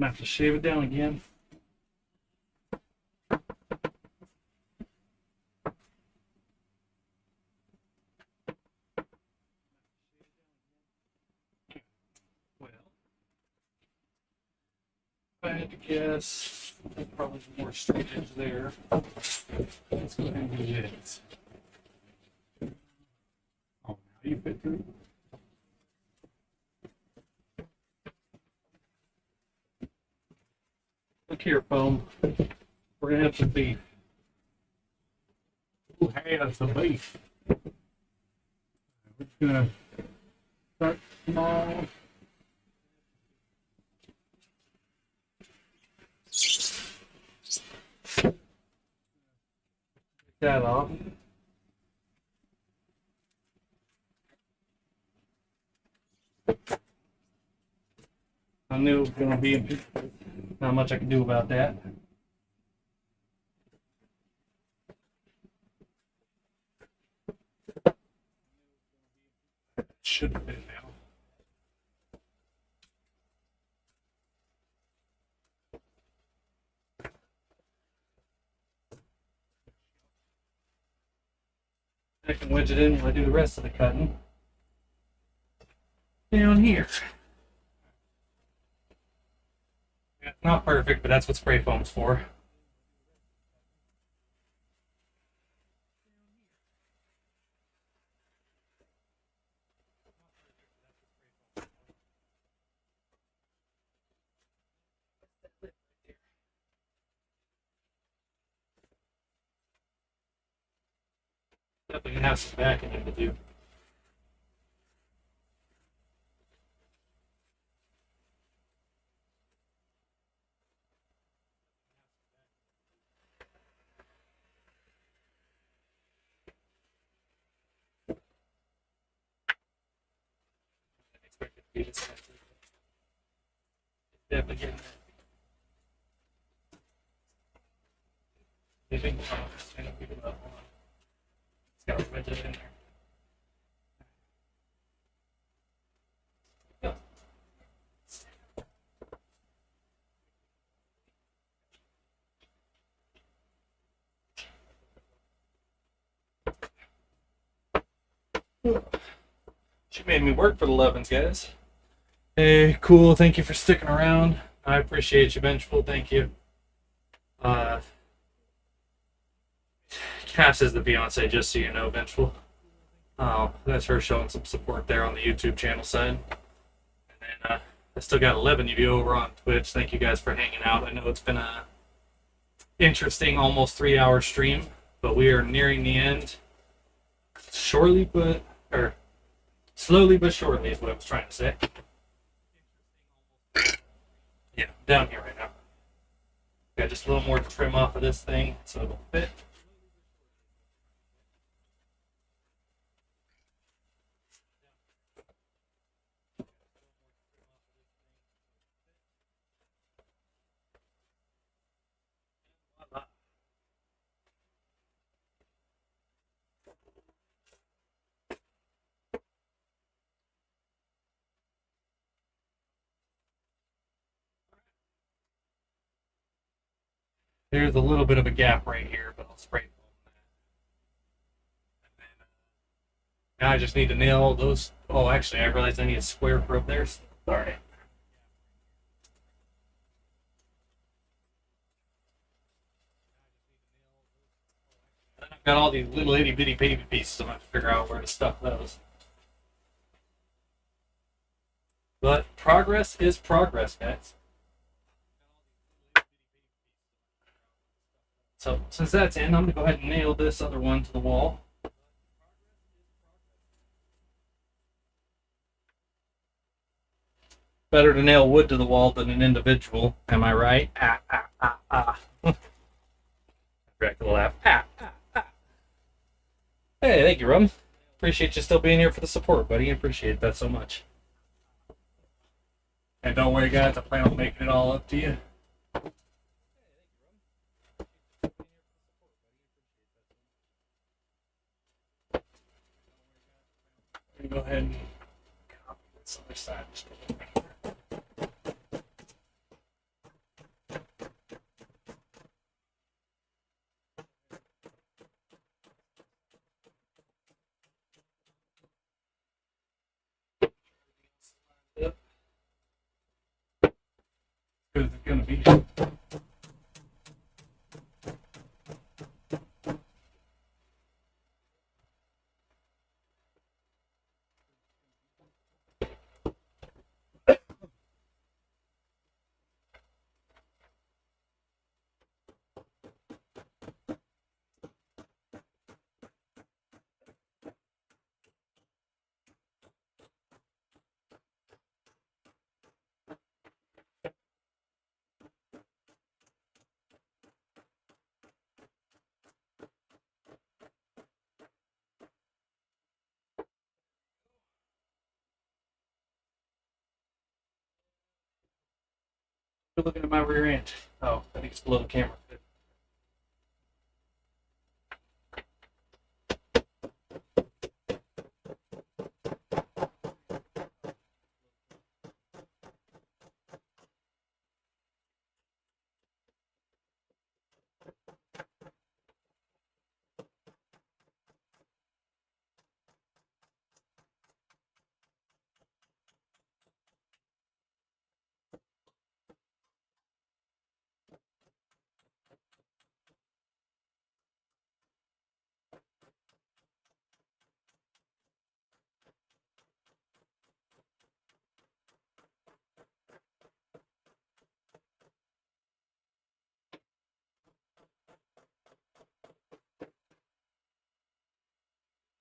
I'm going to have to shave it down again. Well, if I had to guess, there's probably more straight edge there. Let's go ahead and do this. Oh, now you fit through. Look here, foam. We're gonna have some beef. Who has the beef? We're just gonna start small. Get that off. I knew it was gonna be not much I can do about that. Should have been now. I can wedge it in while I do the rest of the cutting. Down here. Yeah, not perfect, but that's what spray foam's for. Definitely gonna have some backing to do. Expect it to be this bad. It's definitely getting there. You think, oh, I don't think about it. Hold on. It's got to wedge it in there. Go. She made me work for the Levins, guys. Hey, cool. Thank you for sticking around. I appreciate you, Vengeful. Thank you. Cass is the fiance, just so you know, Vengeful. That's her showing some support there on the YouTube channel side. And then I still got 11 of you over on Twitch. Thank you guys for hanging out. I know it's been a interesting, almost 3 hour stream, but we are nearing the end. Slowly but surely is what I was trying to say. Yeah, down here right now. Got just a little more trim off of this thing so it'll fit. There's a little bit of a gap right here, but I'll spray foam that. And then, now I just need to nail those. Oh, actually, I realized I need a square for up there. All right. And then I've got all these little itty bitty baby pieces. I'm gonna have to figure out where to stuff those. But progress is progress, guys. So since that's in, I'm gonna go ahead and nail this other one to the wall. Better to nail wood to the wall than an individual, am I right? Back to the laugh. Hey, thank you, Rum. Appreciate you still being here for the support, buddy. Appreciate that so much. And don't worry, guys, I plan on making it all up to you. Go ahead and copy this other side. Yep. Because it's going to be. You're looking at my rear end. Oh, I think it's below the camera.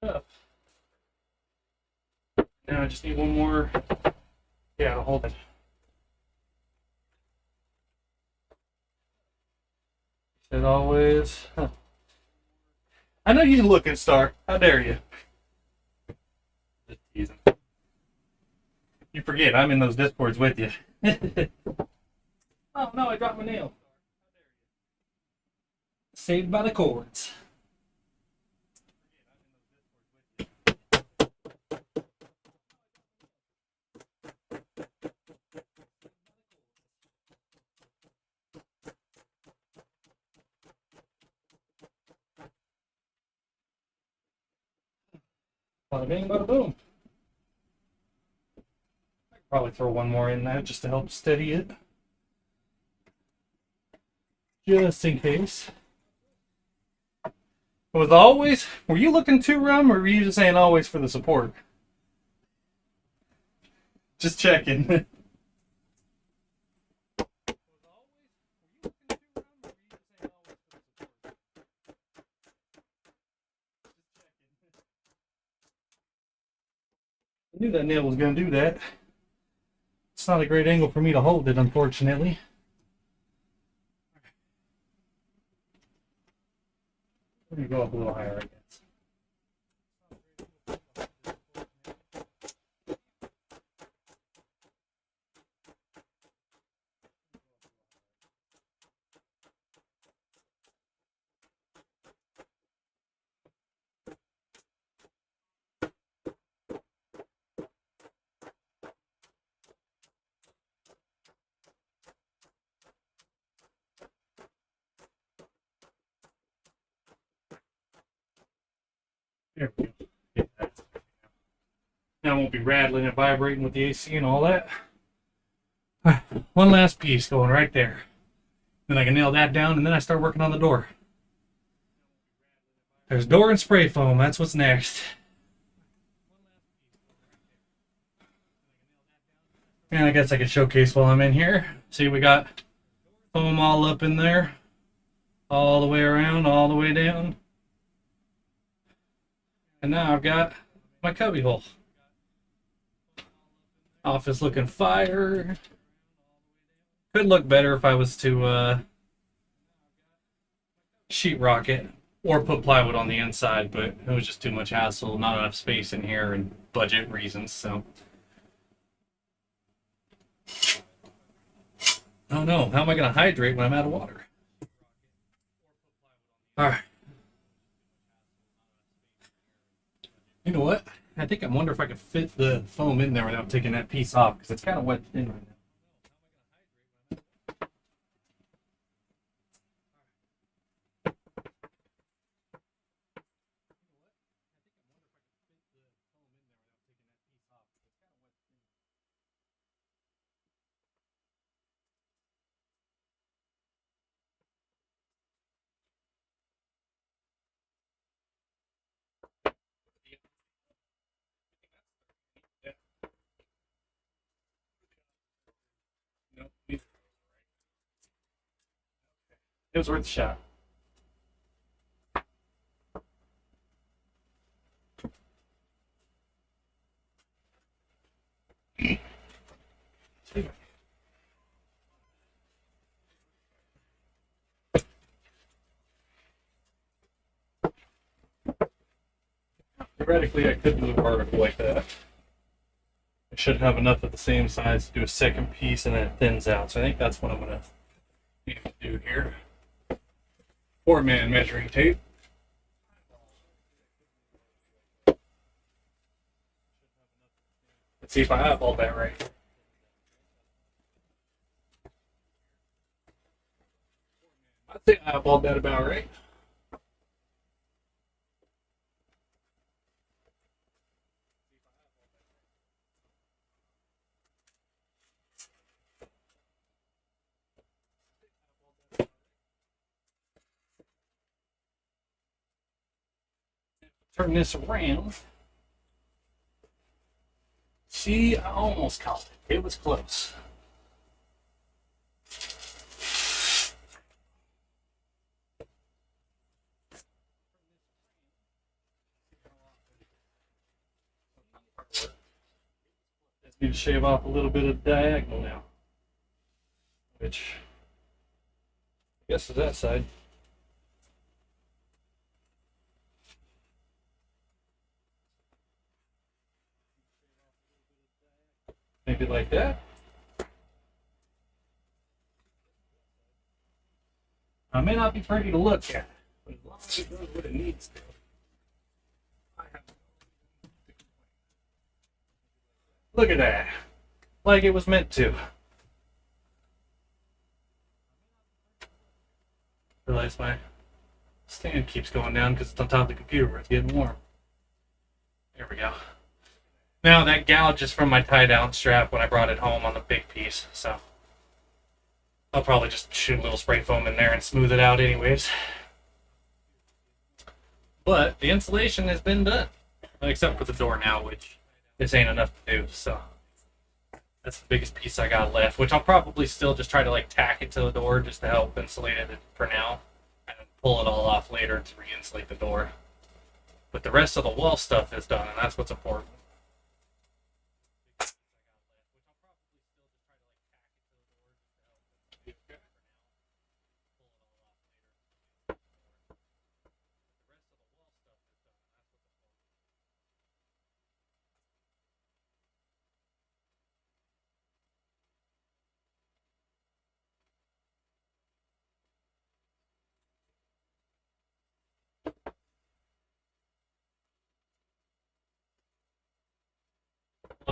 Up. Now I just need one more. Yeah, to hold it. As always. Huh. I know you're looking, Star. How dare you? Just teasing. You forget, I'm in those discords with you. Oh no, I dropped my nail. Saved by the cords. Bada bing, bada boom. I could probably throw one more in there just to help steady it. Just in case. Was always, were you looking too, Rum, or were you just saying always for the support? Just checking. I knew that nail was going to do that. It's not a great angle for me to hold it, unfortunately. Let me go up a little higher, I guess. There we go. Get that. Now I won't be rattling and vibrating with the AC and all that. Alright, one last piece going right there. Then I can nail that down and then I start working on the door. There's door and spray foam. That's what's next. And I guess I can showcase while I'm in here. See, we got foam all up in there. All the way around, all the way down. And now I've got my cubby hole. Office looking fire. Could look better if I was to sheetrock it or put plywood on the inside, but it was just too much hassle, not enough space in here and budget reasons, so. Oh no, how am I going to hydrate when I'm out of water? Alright. You know what? I think I wonder if I could fit the foam in there without taking that piece off, because it's kind of wet in right now. Nope. It was worth a shot. Theoretically, I could do a vertical like that. I should have enough of the same size to do a second piece and then it thins out. So I think that's what I'm going to need to do here. 4-man measuring tape. Let's see if I eyeballed that right. I'd say I eyeballed that about right. Turn this around. See, I almost caught it. It was close. Just need to shave off a little bit of diagonal now. Which, I guess is that side. Maybe like that. I may not be pretty to look at, but as long as it does what it needs to. Look at that. Like it was meant to. Realize my stand keeps going down because it's on top of the computer where it's getting warm. There we go. Now that gouge is from my tie-down strap when I brought it home on the big piece, so I'll probably just shoot a little spray foam in there and smooth it out anyways. But the insulation has been done, except for the door now, which this ain't enough to do, so that's the biggest piece I got left, which I'll probably still just try to like tack it to the door just to help insulate it for now, and pull it all off later to re-insulate the door. But the rest of the wall stuff is done, and that's what's important.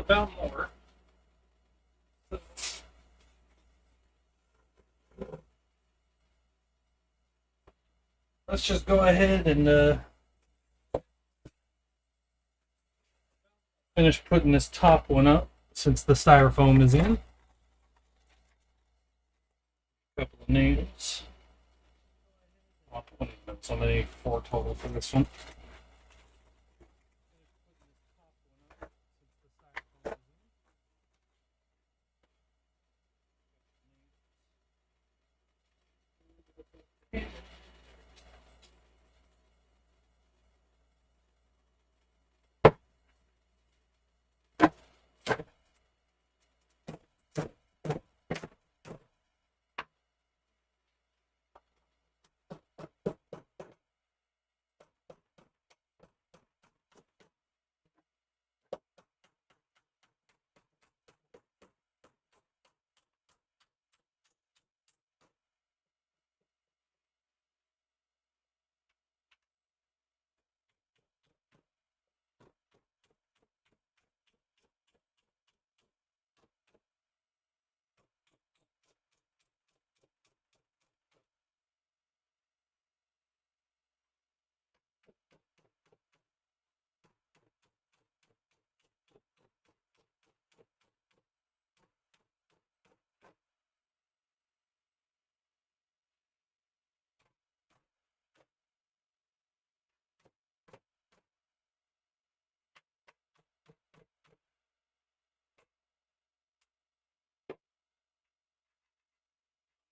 help out more. Let's just go ahead and finish putting this top one up since the styrofoam is in. Couple of nails. I'll put so many 4 total for this one.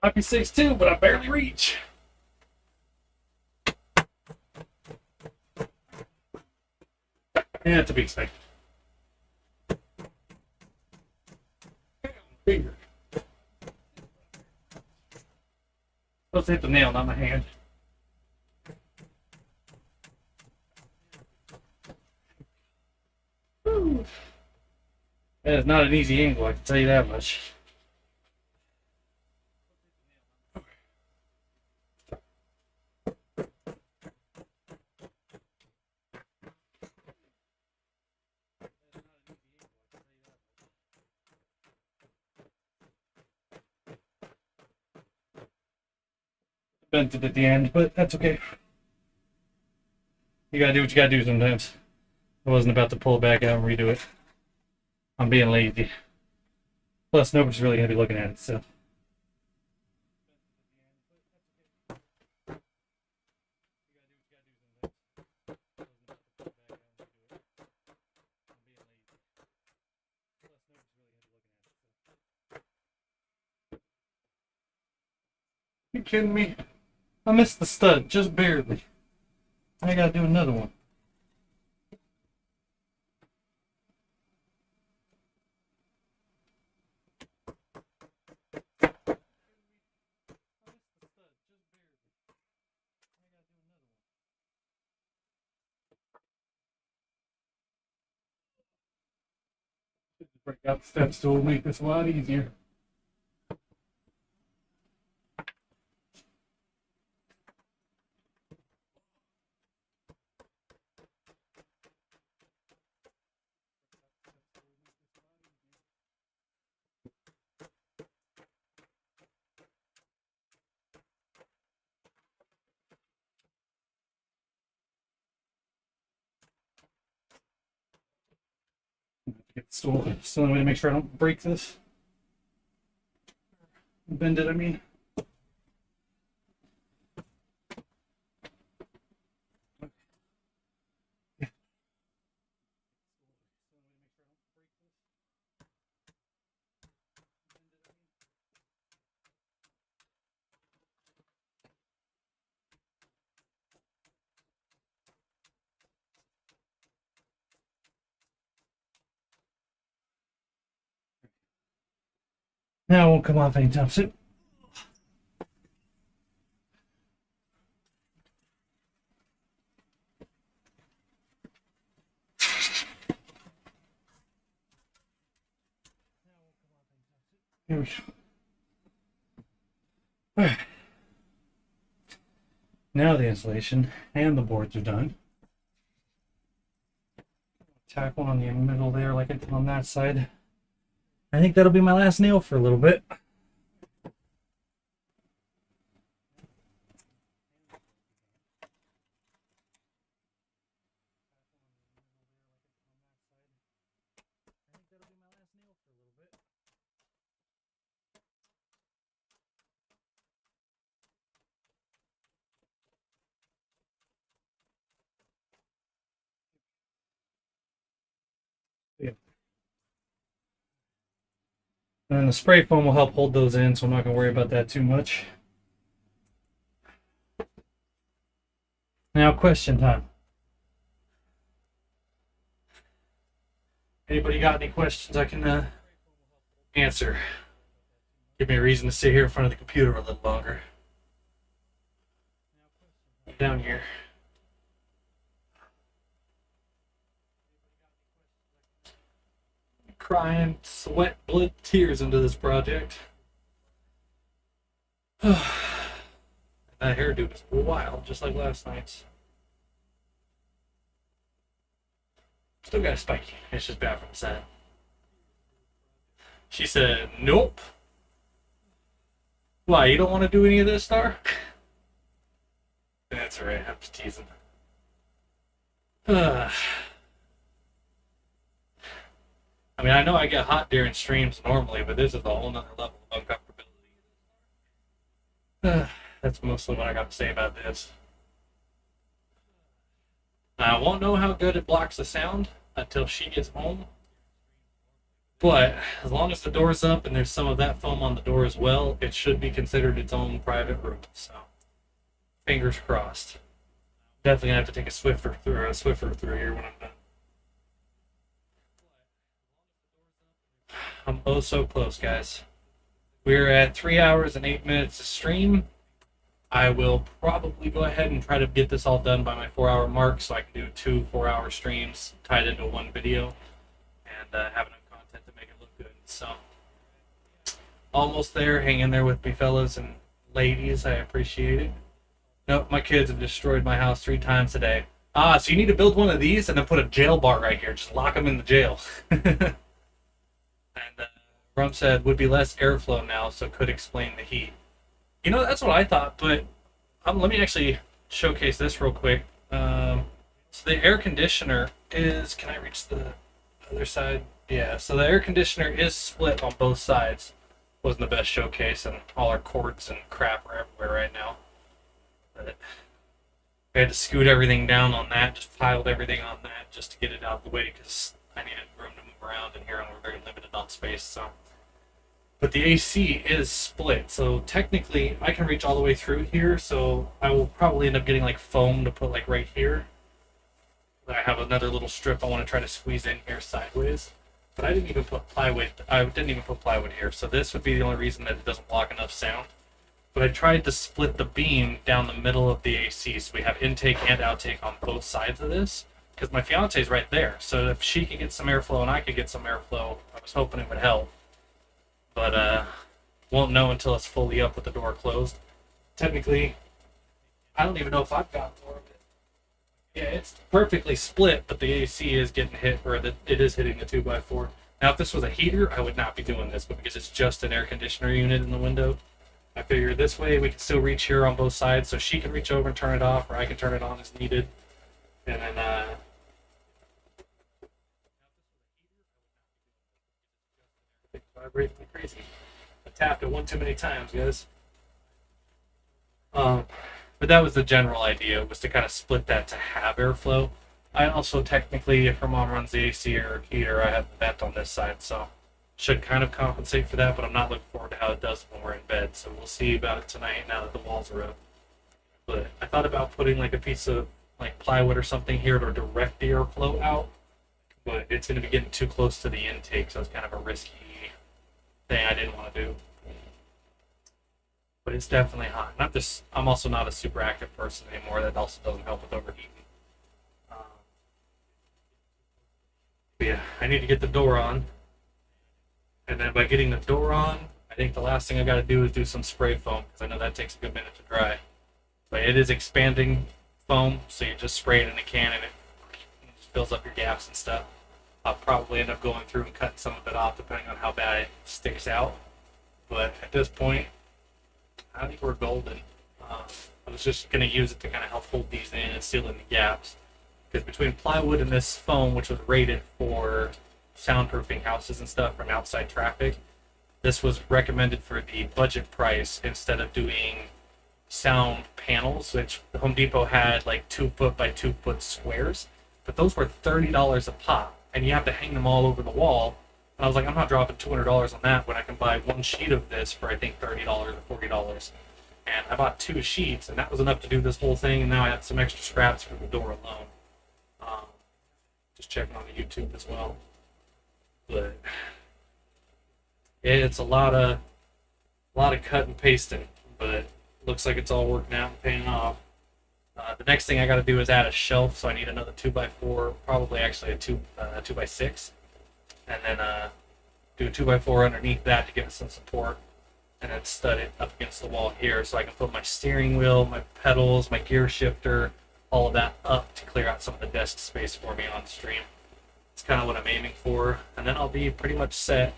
Might be 6'2", but I barely reach. Yeah, to be expected. Bigger. Let's hit the nail, not my hand. Woo. That is not an easy angle, I can tell you that much. Bent it at the end, but that's okay. You gotta do what you gotta do sometimes. I wasn't about to pull it back out and redo it. I'm being lazy. Plus, nobody's really gonna be looking at it, so. You kidding me? I missed the stud, just barely. I gotta do another one. Break out the step stool, make this a lot easier. Get the stool. It's the only way to make sure I don't break this. Bend it, I mean. Now it won't come off anytime soon. Here we go. All right. Now the insulation and the boards are done. tack one on the middle there, like I did on that side. I think that'll be my last nail for a little bit. And the spray foam will help hold those in, so I'm not going to worry about that too much. Now, question time. Anybody got any questions I can answer? Give me a reason to sit here in front of the computer a little longer. Down here. Crying sweat, blood, tears into this project. That hairdo is wild, just like last night's. Still got a spiky. It's just bad from the side. She said, nope. Why, you don't want to do any of this, Star? That's right, I'm just teasing. I mean, I know I get hot during streams normally, but this is a whole nother level of uncomfortability. That's mostly what I got to say about this. I won't know how good it blocks the sound until she gets home. But as long as the door's up and there's some of that foam on the door as well, it should be considered its own private room. So, fingers crossed. Definitely gonna have to take a Swiffer through here when I'm done. I'm oh so close, guys. We're at 3 hours and 8 minutes to stream. I will probably go ahead and try to get this all done by my 4-hour mark so I can do 2 4-hour streams tied into one video and have enough content to make it look good. So, almost there. Hang in there with me, fellas and ladies. I appreciate it. Nope, my kids have destroyed my house 3 times today. Ah, so you need to build one of these and then put a jail bar right here. Just lock them in the jail. And Rum said, would be less airflow now, so could explain the heat. You know, that's what I thought, but let me actually showcase this real quick. So the air conditioner is, can I reach the other side? Yeah, so the air conditioner is split on both sides. Wasn't the best showcase, and all our cords and crap are everywhere right now. But I had to scoot everything down on that, just piled everything on that just to get it out of the way because I needed room to move around in here and we're very limited on space. So, but the AC is split, so technically I can reach all the way through here. So I will probably end up getting like foam to put like right here. I have another little strip I want to try to squeeze in here sideways, but I didn't even put plywood. I didn't even put plywood here, so this would be the only reason that it doesn't block enough sound. But I tried to split the beam down the middle of the AC, so we have intake and outtake on both sides of this. Because my fiance's right there, so if she could get some airflow and I could get some airflow, I was hoping it would help. But won't know until it's fully up with the door closed. Technically, I don't even know if I've got more of it. Yeah, it's perfectly split, but the AC is getting hit, or it is hitting the 2x4. Now, if this was a heater, I would not be doing this, but because it's just an air conditioner unit in the window, I figured this way we can still reach here on both sides, so she can reach over and turn it off, or I can turn it on as needed. And then, vibrating like crazy. I tapped it one too many times, guys. But that was the general idea, was to kind of split that to have airflow. I also technically, if her mom runs the AC or heater, I have the vent on this side, so should kind of compensate for that, but I'm not looking forward to how it does when we're in bed, so we'll see about it tonight now that the walls are up. But I thought about putting like a piece of like plywood or something here to direct the airflow out, but it's going to be getting too close to the intake, so it's kind of a risky thing I didn't want to do. But it's definitely hot. And I'm also not a super active person anymore. That also doesn't help with overheating. But yeah, I need to get the door on. And then by getting the door on, I think the last thing I got to do is do some spray foam, because I know that takes a good minute to dry. But it is expanding foam, so you just spray it in a can and it just fills up your gaps and stuff. I'll probably end up going through and cutting some of it off depending on how bad it sticks out. But at this point, I think we're golden. I was just going to use it to kind of help hold these in and seal in the gaps. Because between plywood and this foam, which was rated for soundproofing houses and stuff from outside traffic, this was recommended for the budget price instead of doing sound panels, which Home Depot had like 2 foot by 2 foot squares. But those were $30 a pop, and you have to hang them all over the wall. And I was like, I'm not dropping $200 on that when I can buy one sheet of this for I think $30 or $40. And I bought 2 sheets, and that was enough to do this whole thing. And now I have some extra scraps for the door alone. Just checking on the YouTube as well. But it's a lot of cut and pasting, but looks like it's all working out and paying off. The next thing I got to do is add a shelf, so I need another 2x4, probably actually a 2x6, and then do a 2x4 underneath that to give it some support, and then stud it up against the wall here so I can put my steering wheel, my pedals, my gear shifter, all of that up to clear out some of the desk space for me on stream. It's kind of what I'm aiming for, and then I'll be pretty much set.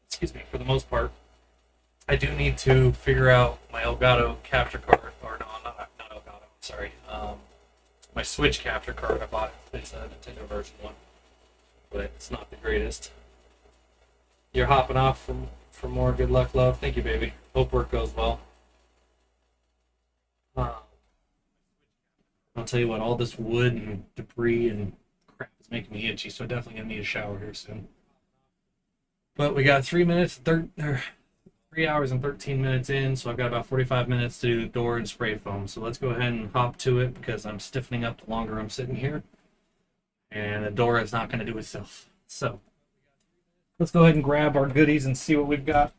Excuse me, for the most part. I do need to figure out my Elgato capture card, or no, not Elgato, I'm sorry. My Switch capture card I bought. It's a Nintendo version one, but it's not the greatest. You're hopping off for more. Good luck, love. Thank you, baby. Hope work goes well. I'll tell you what, all this wood and debris and crap is making me itchy, so definitely gonna need a shower here soon. But we got 3 hours and 13 minutes in, so I've got about 45 minutes to do the door and spray foam. So let's go ahead and hop to it because I'm stiffening up the longer I'm sitting here. And the door is not going to do itself. So let's go ahead and grab our goodies and see what we've got.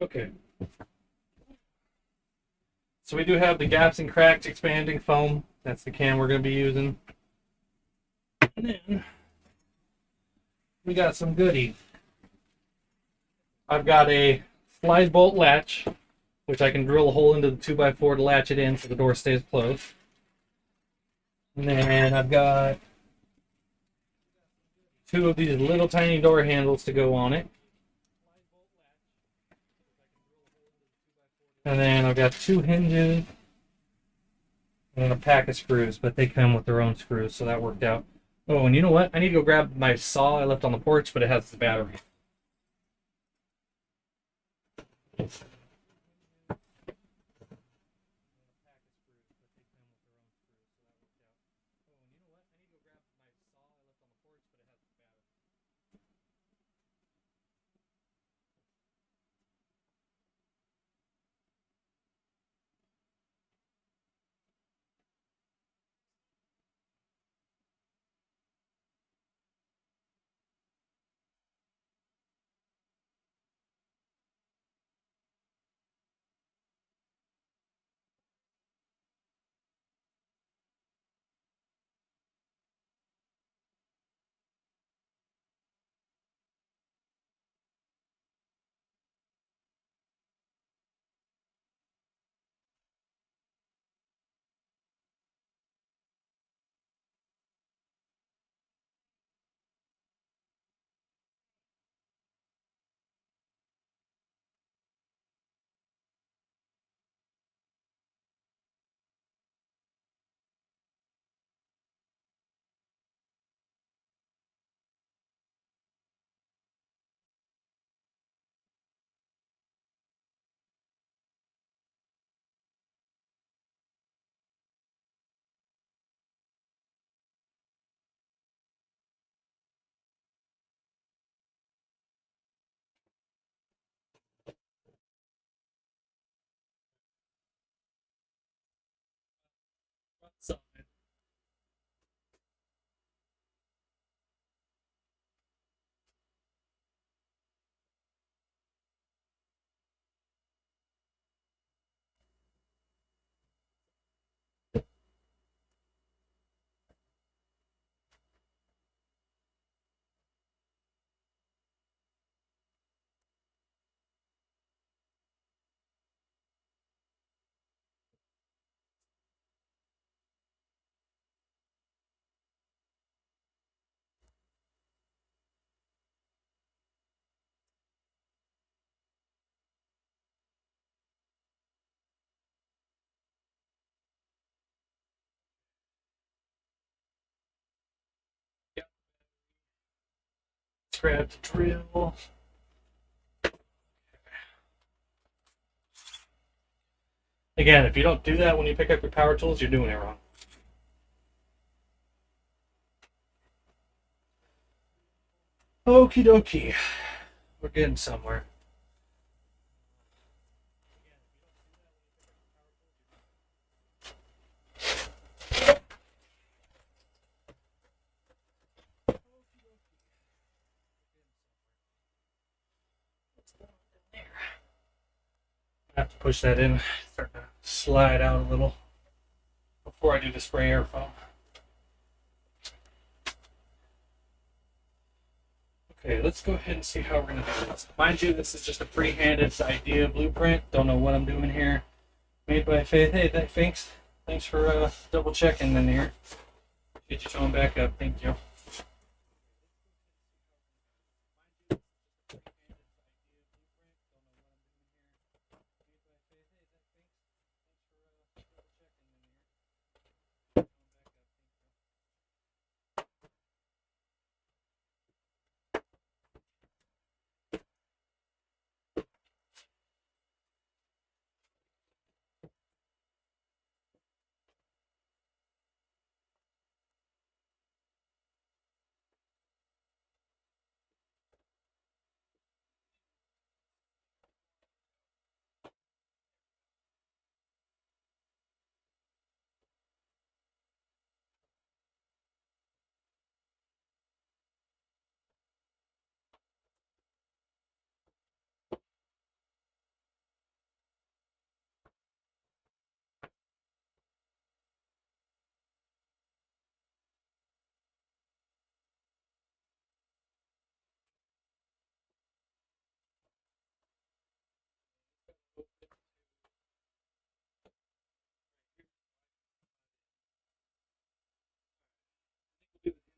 Okay. So we do have the gaps and cracks expanding foam. That's the can we're going to be using. And then we got some goodie. I've got a slide bolt latch, which I can drill a hole into the 2x4 to latch it in so the door stays closed. And then I've got 2 of these little tiny door handles to go on it. And then I've got 2 hinges and a pack of screws, but they come with their own screws, so that worked out. Oh, and you know what? I need to go grab my saw I left on the porch, but it has the battery. Let's grab the drill. Again, if you don't do that when you pick up your power tools, you're doing it wrong. Okie dokie. We're getting somewhere. I have to push that in, start to slide out a little before I do the spray air foam. Okay, let's go ahead and see how we're going to do this. Mind you, this is just a free-handed idea blueprint. Don't know what I'm doing here. Made by Faith. Hey, thanks. Thanks for double checking in here. Get you showing back up. Thank you.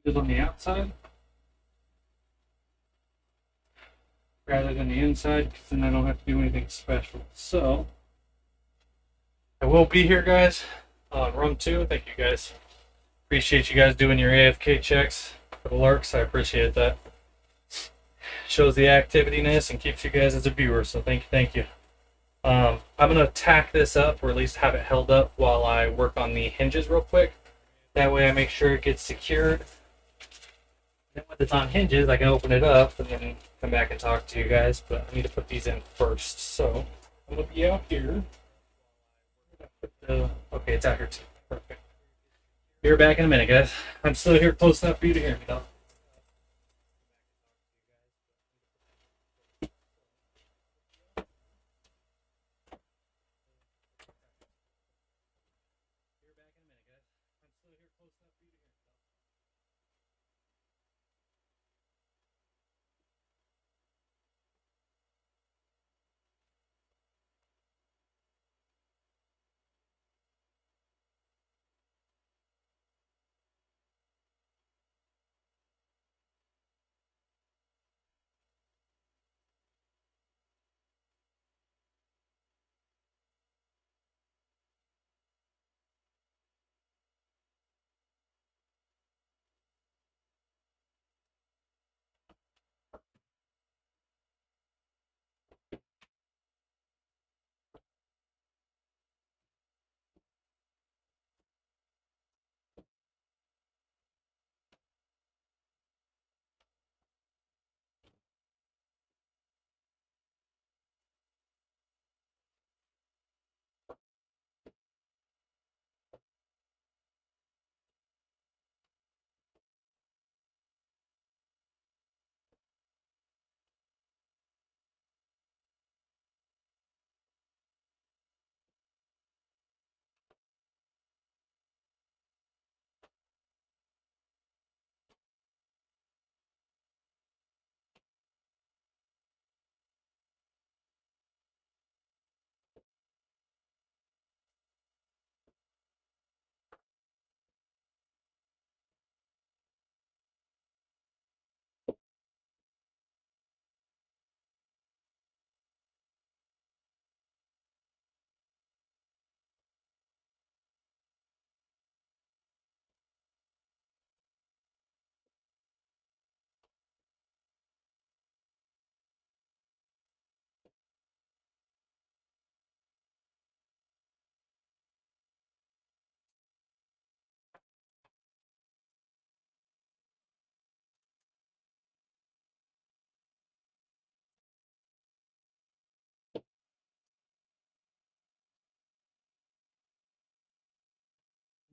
Just on the outside rather than the inside, because then I don't have to do anything special. So I will be here, guys, on room 2. Thank you, guys. Appreciate you guys doing your AFK checks for the lurks. I appreciate that. Shows the activityness and keeps you guys as a viewer. So thank you. I'm gonna tack this up, or at least have it held up while I work on the hinges real quick. That way I make sure it gets secured. Then when it's on hinges, I can open it up and then come back and talk to you guys. But I need to put these in first. So I'm gonna be out here. Okay, it's out here too. Perfect. Be right back in a minute, guys. I'm still here close enough for you to hear me, though.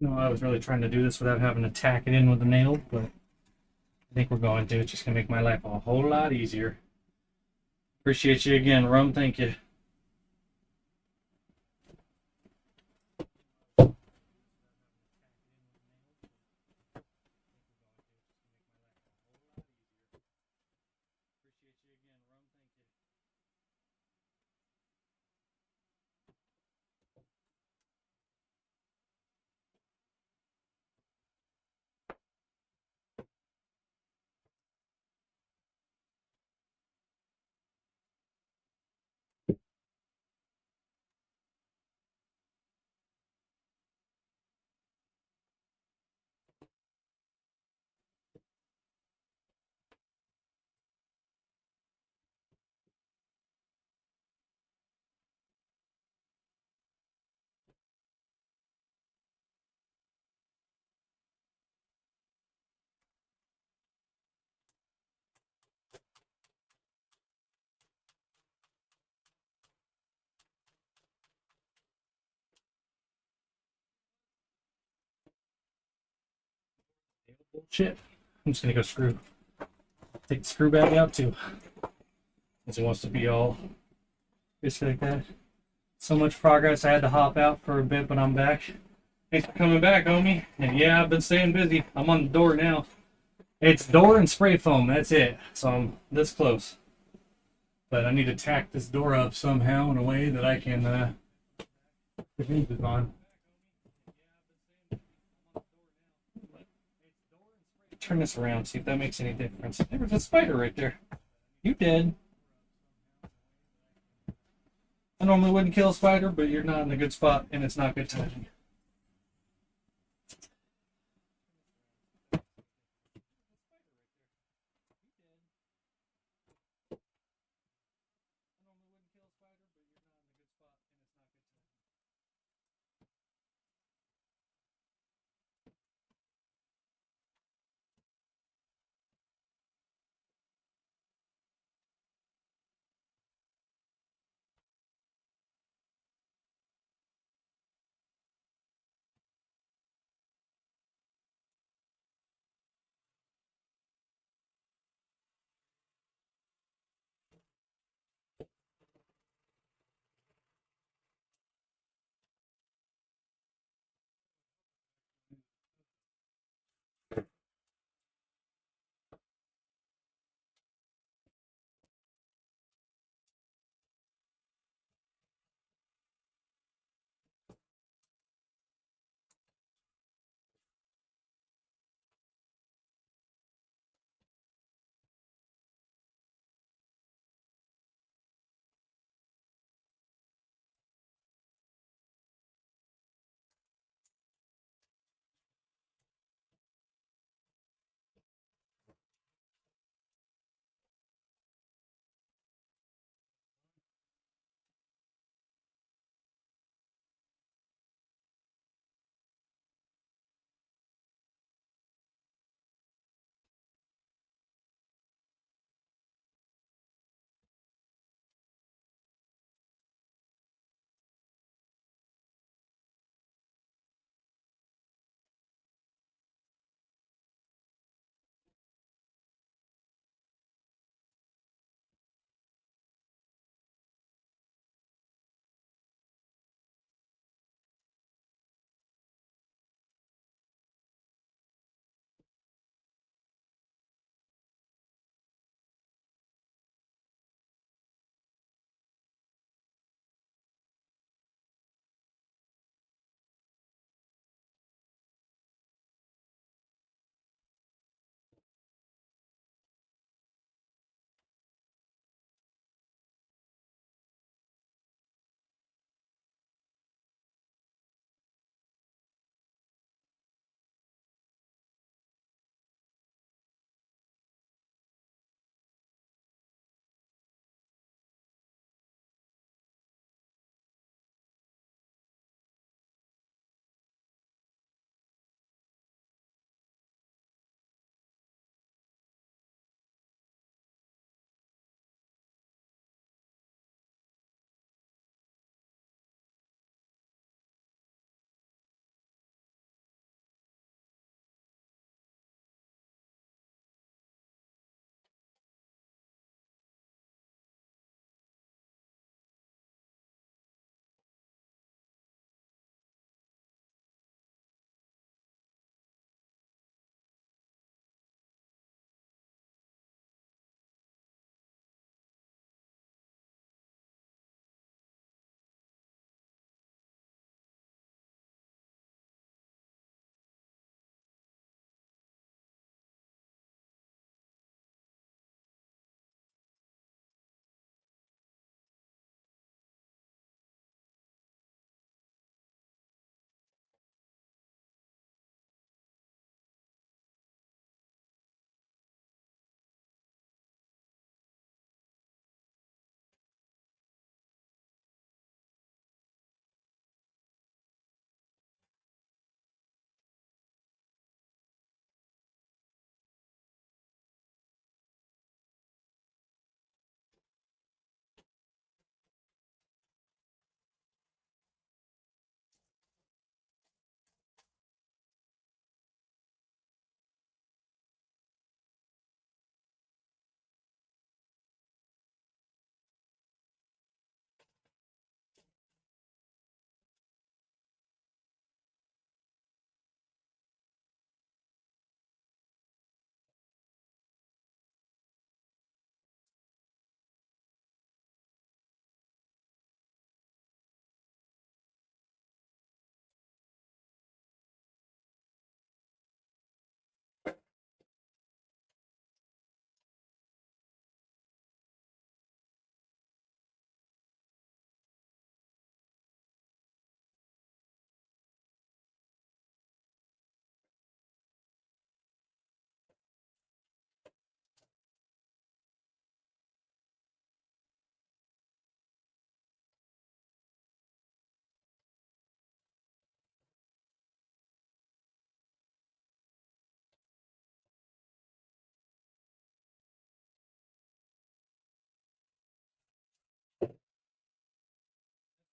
No, I was really trying to do this without having to tack it in with a nail, but I think we're going to. It's just gonna make my life a whole lot easier. Appreciate you again, Rum. Thank you. Shit. I'm just gonna go take the screw bag out too. Because it wants to be all basically like that. So much progress. I had to hop out for a bit, but I'm back. Thanks for coming back, homie. And yeah, I've been staying busy. I'm on the door now. It's door and spray foam. That's it. So I'm this close. But I need to tack this door up somehow in a way that I can put hinges on. Turn this around, see if that makes any difference. There was a spider right there. You did. I normally wouldn't kill a spider, but you're not in a good spot, and it's not good timing.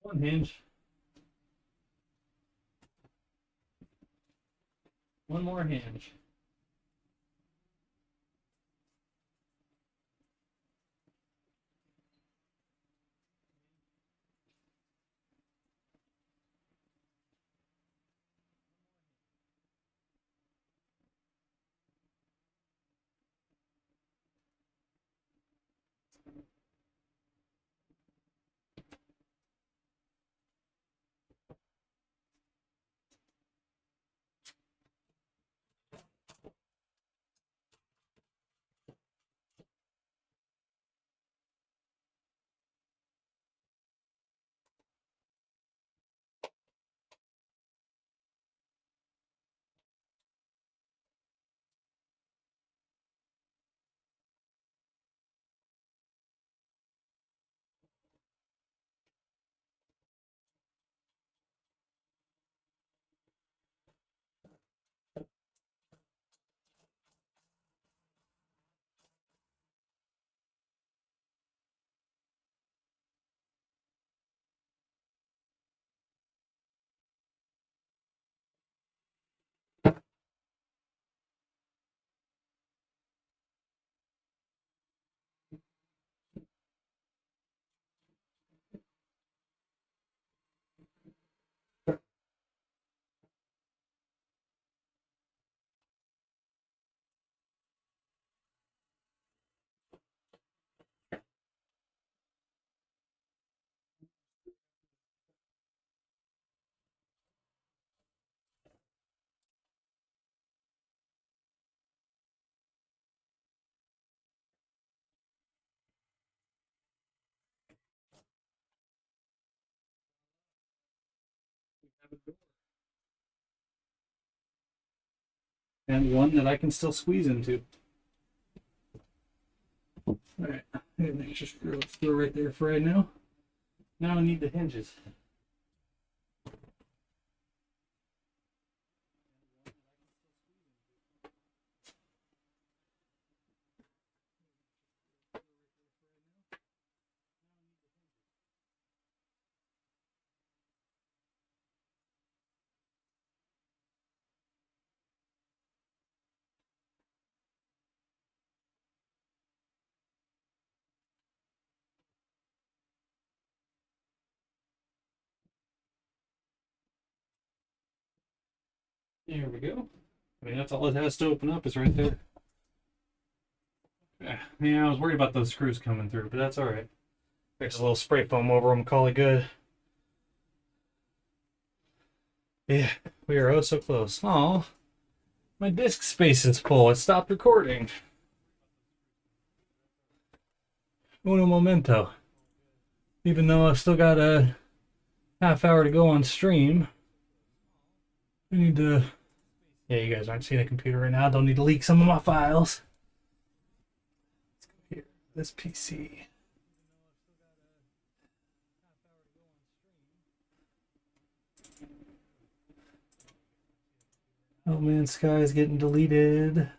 One hinge. One more hinge. And one that I can still squeeze into. Alright, an extra screw. Let's throw right there for right now. Now I need the hinges. There we go. I mean, that's all it has to open up is right there. Yeah, I was worried about those screws coming through, but that's all right. Fix a little spray foam over them, call it good. Yeah, we are oh so close. Oh, my disk space is full. It stopped recording. Uno momento. Even though I've still got a half hour to go on stream, I need to. Yeah, you guys aren't seeing the computer right now. Don't need to leak some of my files. Let's go here. This PC. Oh man, Sky is getting deleted.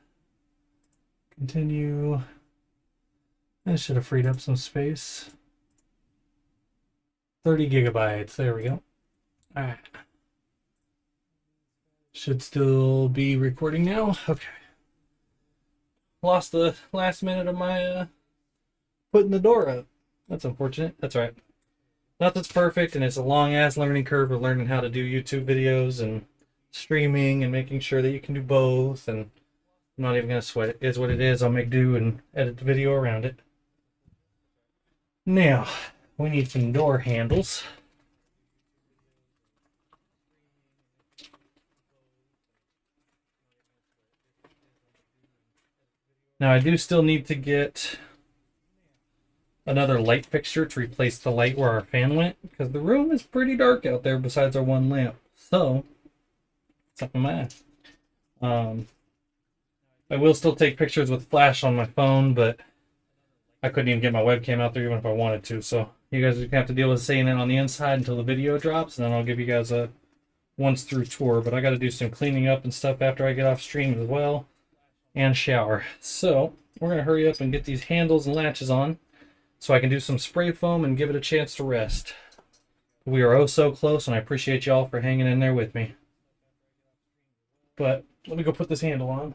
Continue. I should have freed up some space. 30 gigabytes. There we go. All right. Should still be recording now. Okay. Lost the last minute of my putting the door up. That's unfortunate. That's all right. Nothing's perfect, and it's a long ass learning curve of learning how to do YouTube videos and streaming and making sure that you can do both. And I'm not even gonna sweat it. It is what it is. I'll make do and edit the video around it. Now we need some door handles. Now I do still need to get another light fixture to replace the light where our fan went, because the room is pretty dark out there besides our one lamp. So it's up in my ass. I will still take pictures with flash on my phone, but I couldn't even get my webcam out there even if I wanted to. So you guys are gonna have to deal with seeing it on the inside until the video drops, and then I'll give you guys a once through tour. But I got to do some cleaning up and stuff after I get off stream as well, and shower. So we're gonna hurry up and get these handles and latches on so I can do some spray foam and give it a chance to rest. We are oh so close, and I appreciate y'all for hanging in there with me. But let me go put this handle on.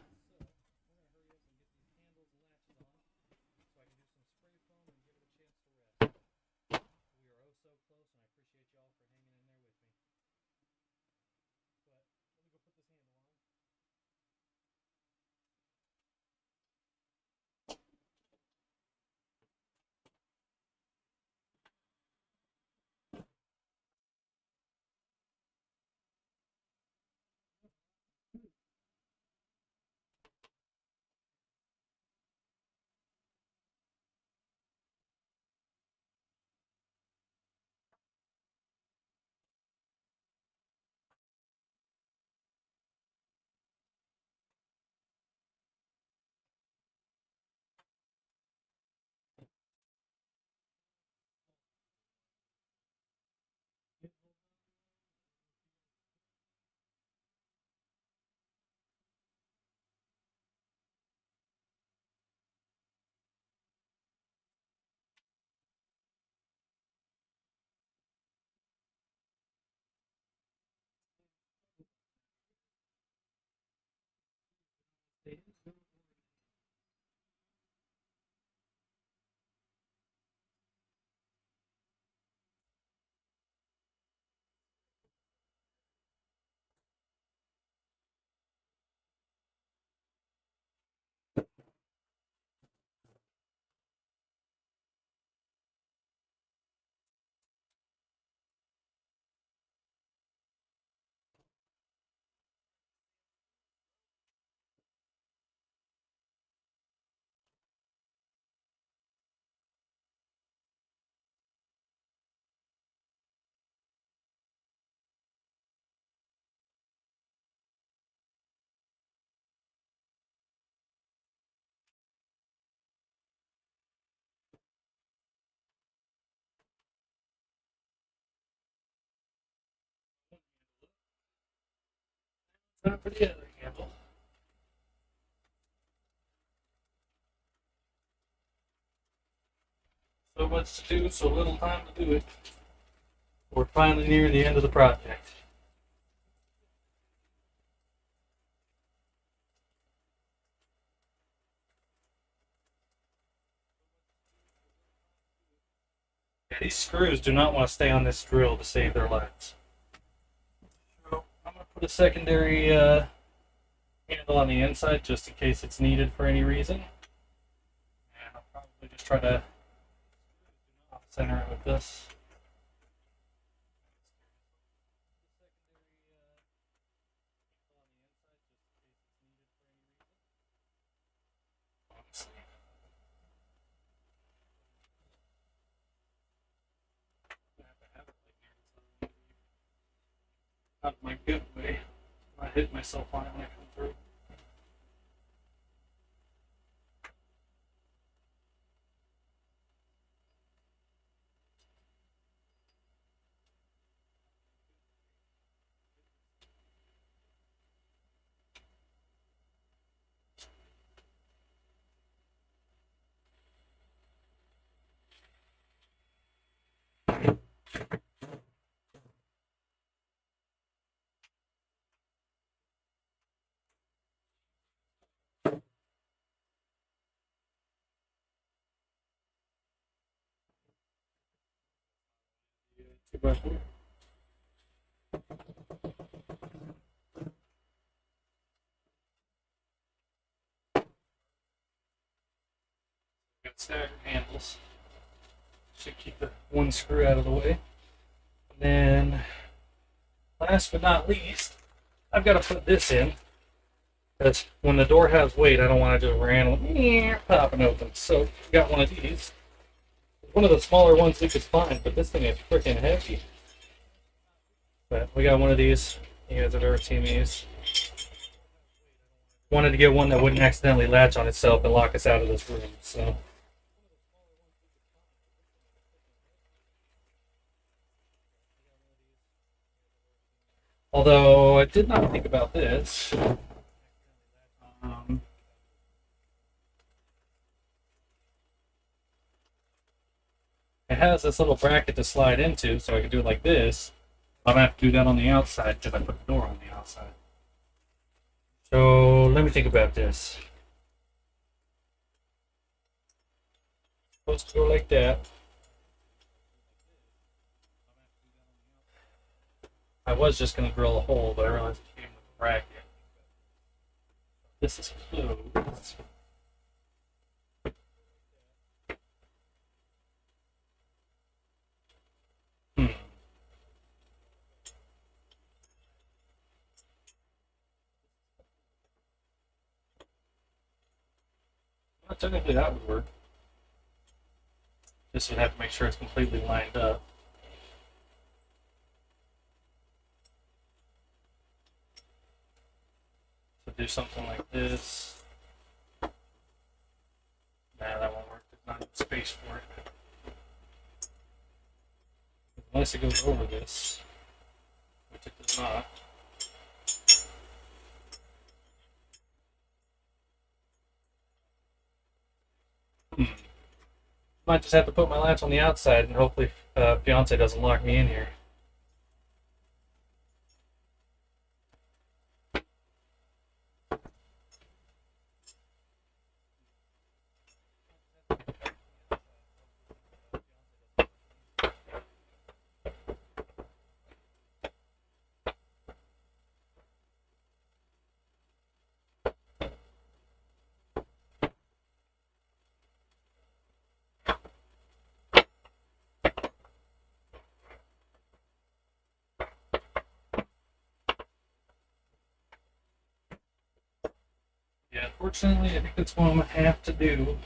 Time for the other handle. So much to do, so little time to do it. We're finally nearing the end of the project. Yeah, these screws do not want to stay on this drill to save their lives. So I'm going to put a secondary handle on the inside just in case it's needed for any reason. And I'll probably just try to off center it with this. Out of my good way. I hit myself on it when I come through. Two by four. Got staggered handles. Should keep the one screw out of the way. And then, last but not least, I've got to put this in. Because when the door has weight, I don't want to just randomly popping open. So, got one of these. One of the smaller ones we could find, but this thing is freaking heavy. But we got one of these. You guys have ever seen these? Wanted to get one that wouldn't accidentally latch on itself and lock us out of this room. So. Although I did not think about this. has this little bracket to slide into, so I can do it like this. I'm gonna have to do that on the outside because I put the door on the outside. So let me think about this. Supposed to go like that. I was just gonna drill a hole, but I realized it came with a bracket. This is closed. Well, technically that would work. Just would have to make sure it's completely lined up. So do something like this. Nah, that won't work. There's not enough space for it. Unless it goes over this, which it does not. Might just have to put my latch on the outside and hopefully fiance doesn't lock me in here. Yeah, unfortunately, I think that's what I'm gonna have to do.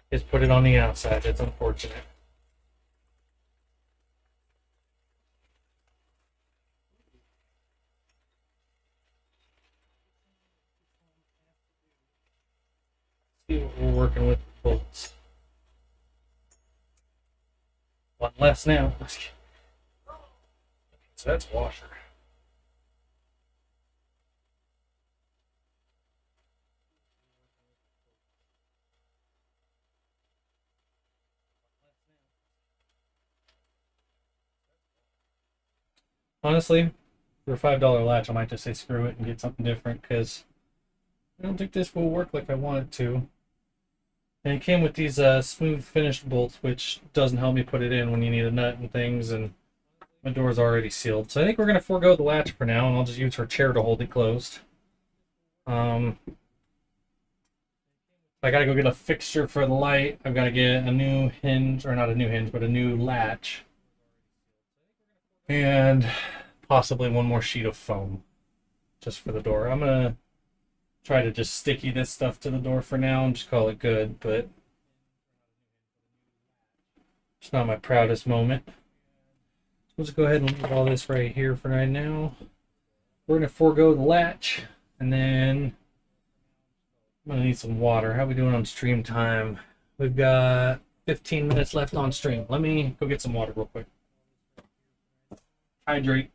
Is put it on the outside. It's unfortunate. See what we're working with bolts. One less now. So that's washer. Honestly, for a $5 latch, I might just say screw it and get something different because I don't think this will work like I want it to. And it came with these smooth finished bolts, which doesn't help me put it in when you need a nut and things, and my door's already sealed. So I think we're going to forego the latch for now, and I'll just use her chair to hold it closed. I got to go get a fixture for the light. I've got to get a new hinge, or not a new hinge, but a new latch. And possibly one more sheet of foam just for the door. I'm going to try to just sticky this stuff to the door for now and just call it good, but it's not my proudest moment. Let's go ahead and leave all this right here for right now. We're going to forego the latch, and then I'm going to need some water. How are we doing on stream time? We've got 15 minutes left on stream. Let me go get some water real quick. Hydrate.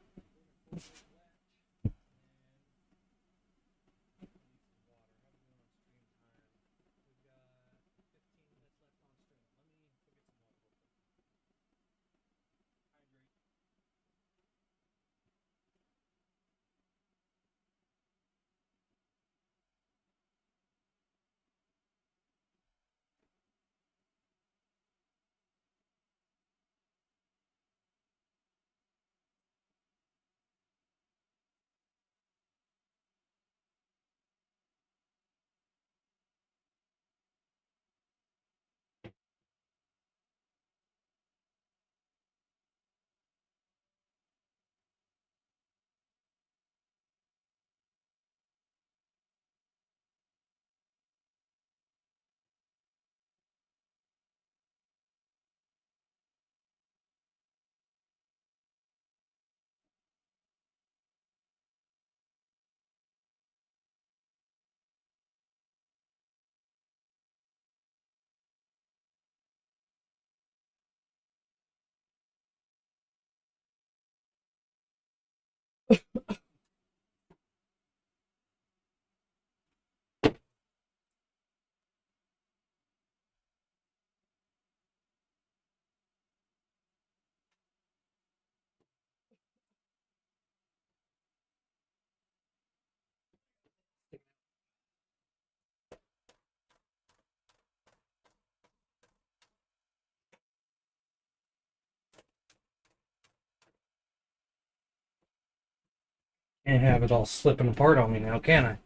Can't have it all slipping apart on me now, can I?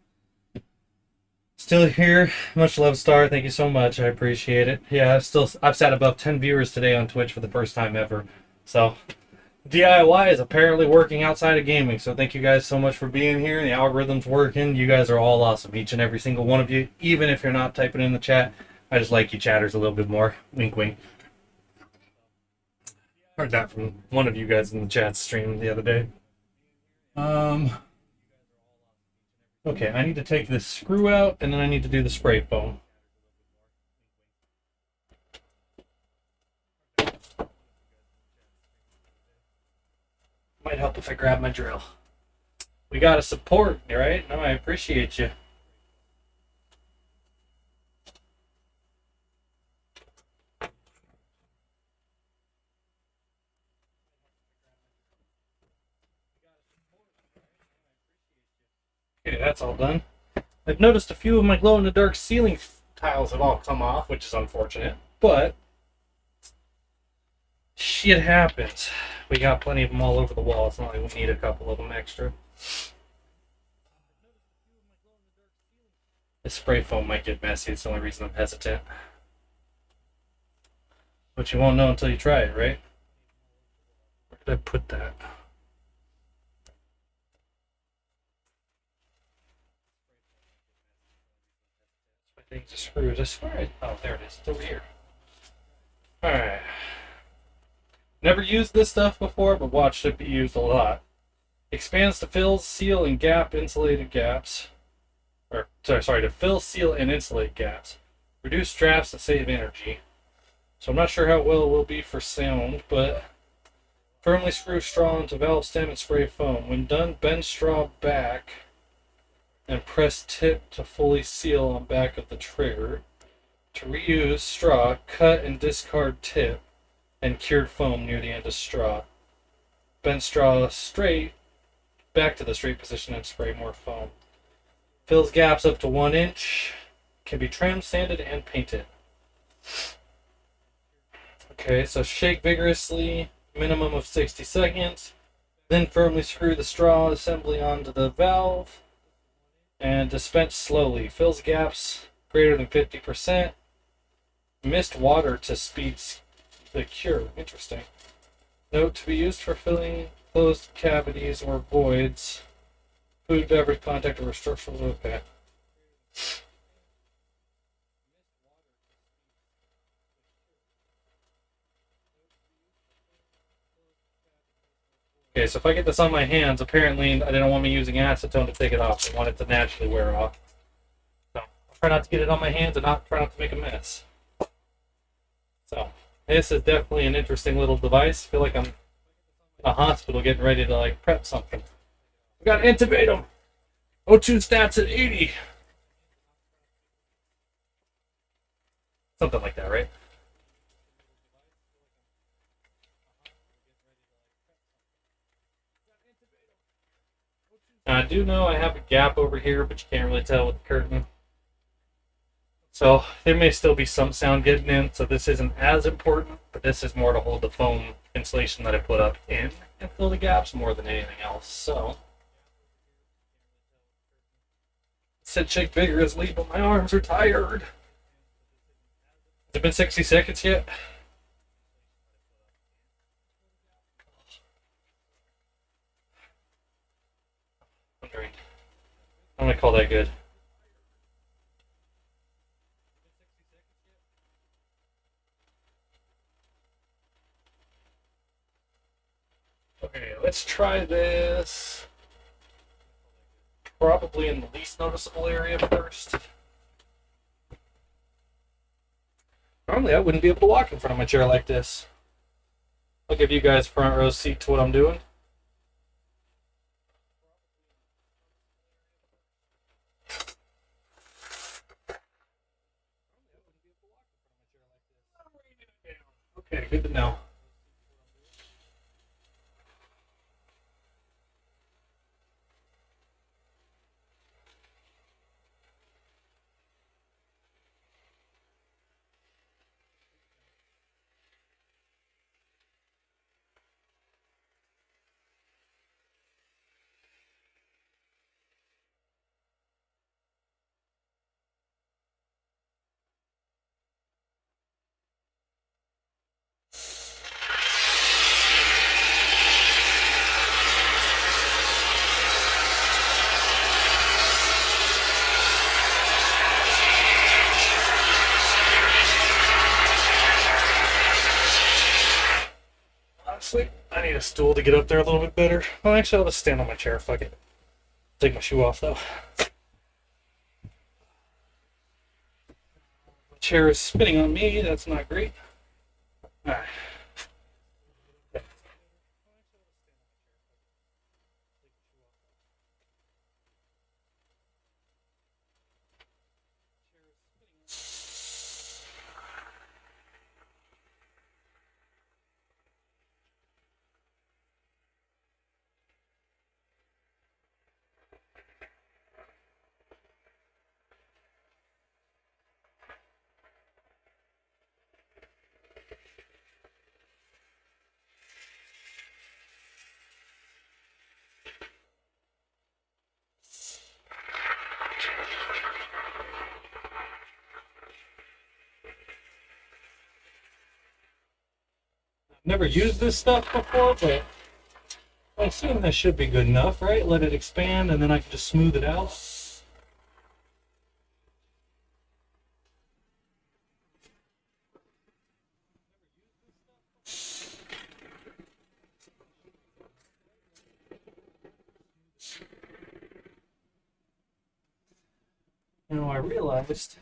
Still here. Much love, Star. Thank you so much. I appreciate it. Yeah, I've sat above 10 viewers today on Twitch for the first time ever. So DIY is apparently working outside of gaming. So thank you guys so much for being here. The algorithm's working. You guys are all awesome. Each and every single one of you. Even if you're not typing in the chat, I just like you chatters a little bit more. Wink, wink. Heard that from one of you guys in the chat stream the other day. Okay, I need to take this screw out, and then I need to do the spray foam. Might help if I grab my drill. We got a support, right? No, I appreciate you. Okay, that's all done. I've noticed a few of my glow-in-the-dark ceiling tiles have all come off, which is unfortunate, but shit happens. We got plenty of them all over the wall. It's not like we need a couple of them extra. The spray foam might get messy. It's the only reason I'm hesitant. But you won't know until you try it, right? Where did I put that? I think the screws. I swear. Oh, there it is. It's over here. Alright. Never used this stuff before, but watched it be used a lot. Expands to fill, seal, and gap insulated gaps. Or, sorry, to fill, seal, and insulate gaps. Reduce drafts and save energy. So I'm not sure how well it will be for sound, but firmly screw straw into valve stem and spray foam. When done, bend straw back and press tip to fully seal on back of the trigger. To reuse straw, cut and discard tip and cured foam near the end of straw. Bend straw straight back to the straight position and spray more foam. Fills gaps up to 1 inch. Can be trimmed, sanded, and painted. Okay, so shake vigorously, minimum of 60 seconds. Then firmly screw the straw assembly onto the valve. And dispense slowly. Fills gaps greater than 50%. Mist water to speed the cure. Interesting. Note to be used for filling closed cavities or voids. Food, beverage, contact, or structural. Okay. Okay, so if I get this on my hands, apparently I didn't want me using acetone to take it off. I want it to naturally wear off. So I'll try not to get it on my hands and try not to make a mess. So this is definitely an interesting little device. I feel like I'm in a hospital getting ready to like prep something. We gotta intubate him. O2 stats at 80. Something like that, right? Now, I do know I have a gap over here, but you can't really tell with the curtain. So there may still be some sound getting in, so this isn't as important, but this is more to hold the foam insulation that I put up in and fill the gaps more than anything else. So said shake vigorously, but my arms are tired. Has it been 60 seconds yet? I'm gonna call that good. Okay, let's try this. Probably in the least noticeable area first. Normally I wouldn't be able to walk in front of my chair like this. I'll give you guys front row seat to what I'm doing. Okay, good to know. Honestly, I need a stool to get up there a little bit better. Well, actually, I'll just stand on my chair. Fuck it. Take my shoe off, though. My chair is spinning on me. That's not great. Alright. Never used this stuff before, but I assume this should be good enough, right? Let it expand and then I can just smooth it out. Now I realized this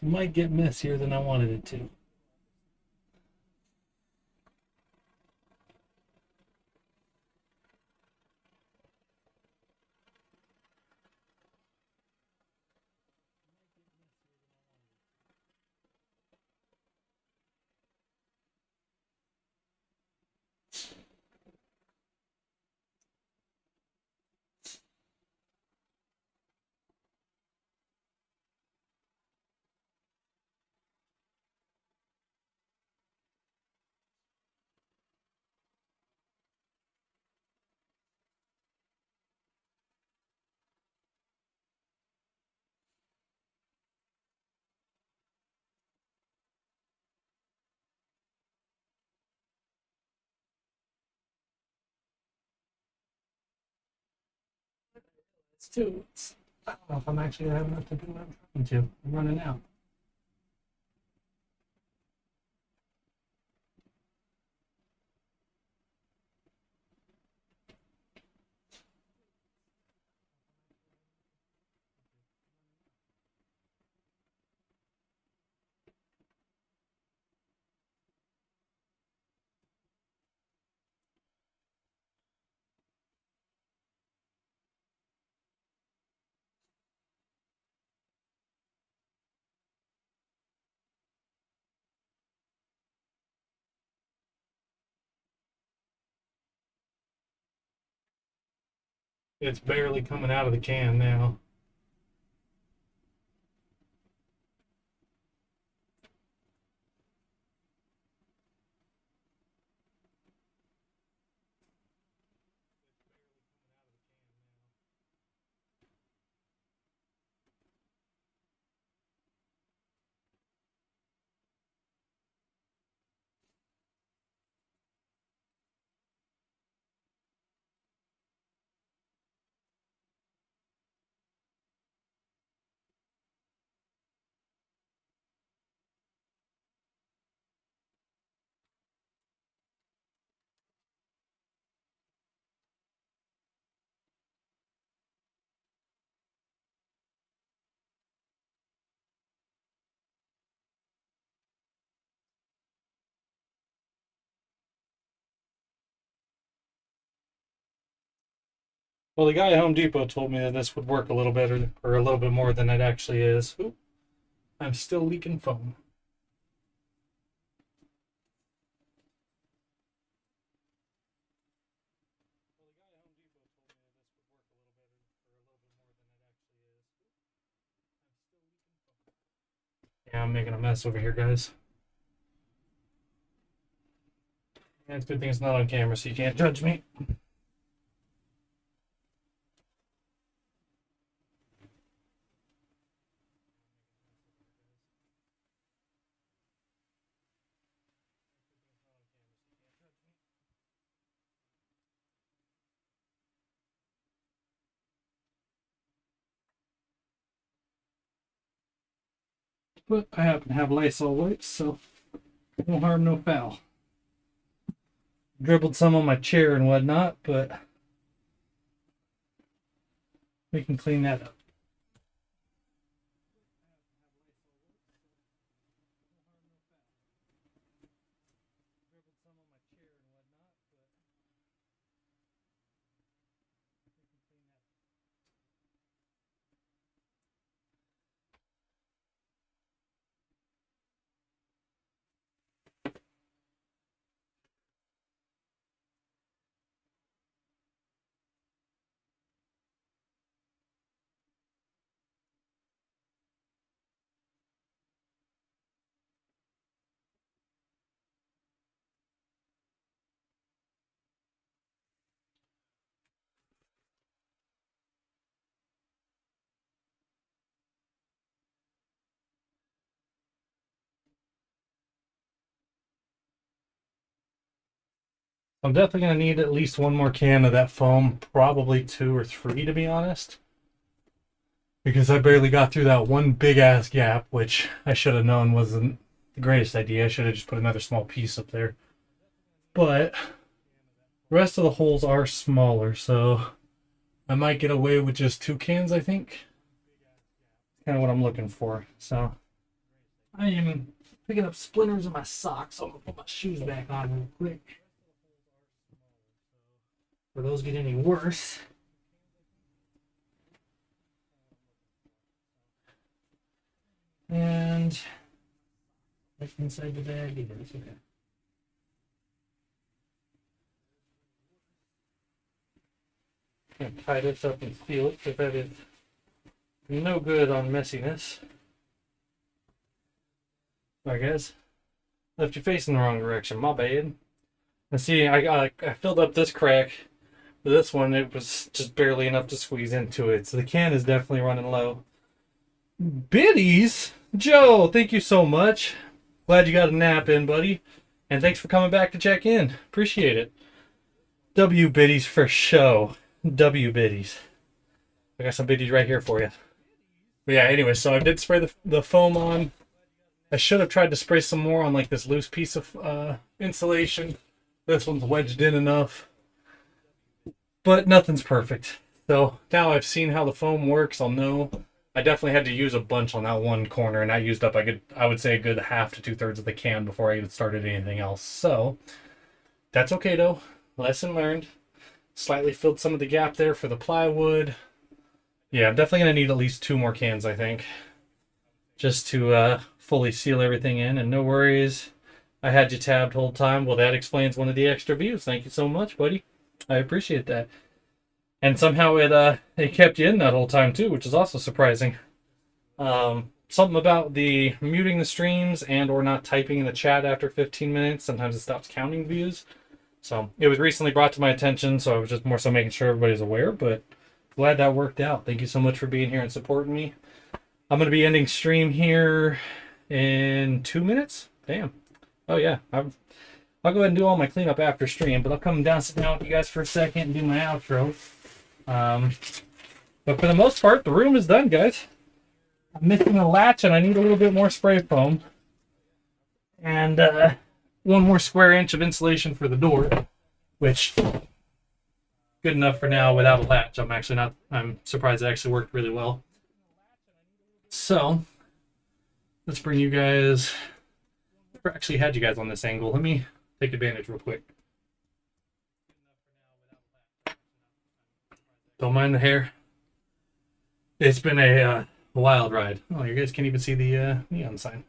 might get messier than I wanted it to. I don't know if I'm actually gonna have enough to do what I'm trying to. I'm running out. It's barely coming out of the can now. Well, the guy at Home Depot told me that this would work a little better, or a little bit more than it actually is. Oop, I'm still leaking foam. Yeah, I'm making a mess over here, guys. Yeah, it's a good thing it's not on camera, so you can't judge me. but I happen to have Lysol wipes, so no harm, no foul. Dribbled some on my chair and whatnot, but we can clean that up. I'm definitely going to need at least one more can of that foam, probably 2 or 3 to be honest. Because I barely got through that one big ass gap, which I should have known wasn't the greatest idea. I should have just put another small piece up there. But the rest of the holes are smaller, so I might get away with just 2 cans, I think. Kind of what I'm looking for. So I am picking up splinters in my socks, so I'm going to put my shoes back on real quick. Before those get any worse. And back inside the bag it is. Okay. I'm gonna tie this up and seal it because that is no good on messiness. Alright guys, left you facing the wrong direction, my bad. And see, I filled up this crack. But this one, it was just barely enough to squeeze into it. So the can is definitely running low. Biddies? Joe, thank you so much. Glad you got a nap in, buddy. And thanks for coming back to check in. Appreciate it. W Biddies for show. W Biddies. I got some biddies right here for you. But yeah, anyway, so I did spray the foam on. I should have tried to spray some more on like this loose piece of insulation. This one's wedged in enough. But nothing's perfect. So now I've seen how the foam works, I'll know. I definitely had to use a bunch on that one corner, and I used up, I would say, a good half to 2/3 of the can before I even started anything else. So that's okay though. Lesson learned. Slightly filled some of the gap there for the plywood. Yeah, I'm definitely going to need at least 2 more cans, I think, just to fully seal everything in. And no worries, I had you tabbed the whole time. Well, that explains one of the extra views. Thank you so much, buddy. I appreciate that. And somehow it kept you in that whole time too, which is also surprising. Something about the muting the streams and or not typing in the chat after 15 minutes. Sometimes it stops counting views. So it was recently brought to my attention, so I was just more so making sure everybody's aware, but glad that worked out. Thank you so much for being here and supporting me. I'm going to be ending stream here in 2 minutes. Damn. Oh yeah, I'll go ahead and do all my cleanup after stream, but I'll come down, sit down with you guys for a second and do my outro. But for the most part, the room is done, guys. I'm missing a latch and I need a little bit more spray foam. And 1 more square inch of insulation for the door, which good enough for now without a latch. I'm surprised it actually worked really well. So let's bring you guys, never actually had you guys on this angle. Let me take advantage real quick. Don't mind the hair. It's been a wild ride. Oh, you guys can't even see the neon sign.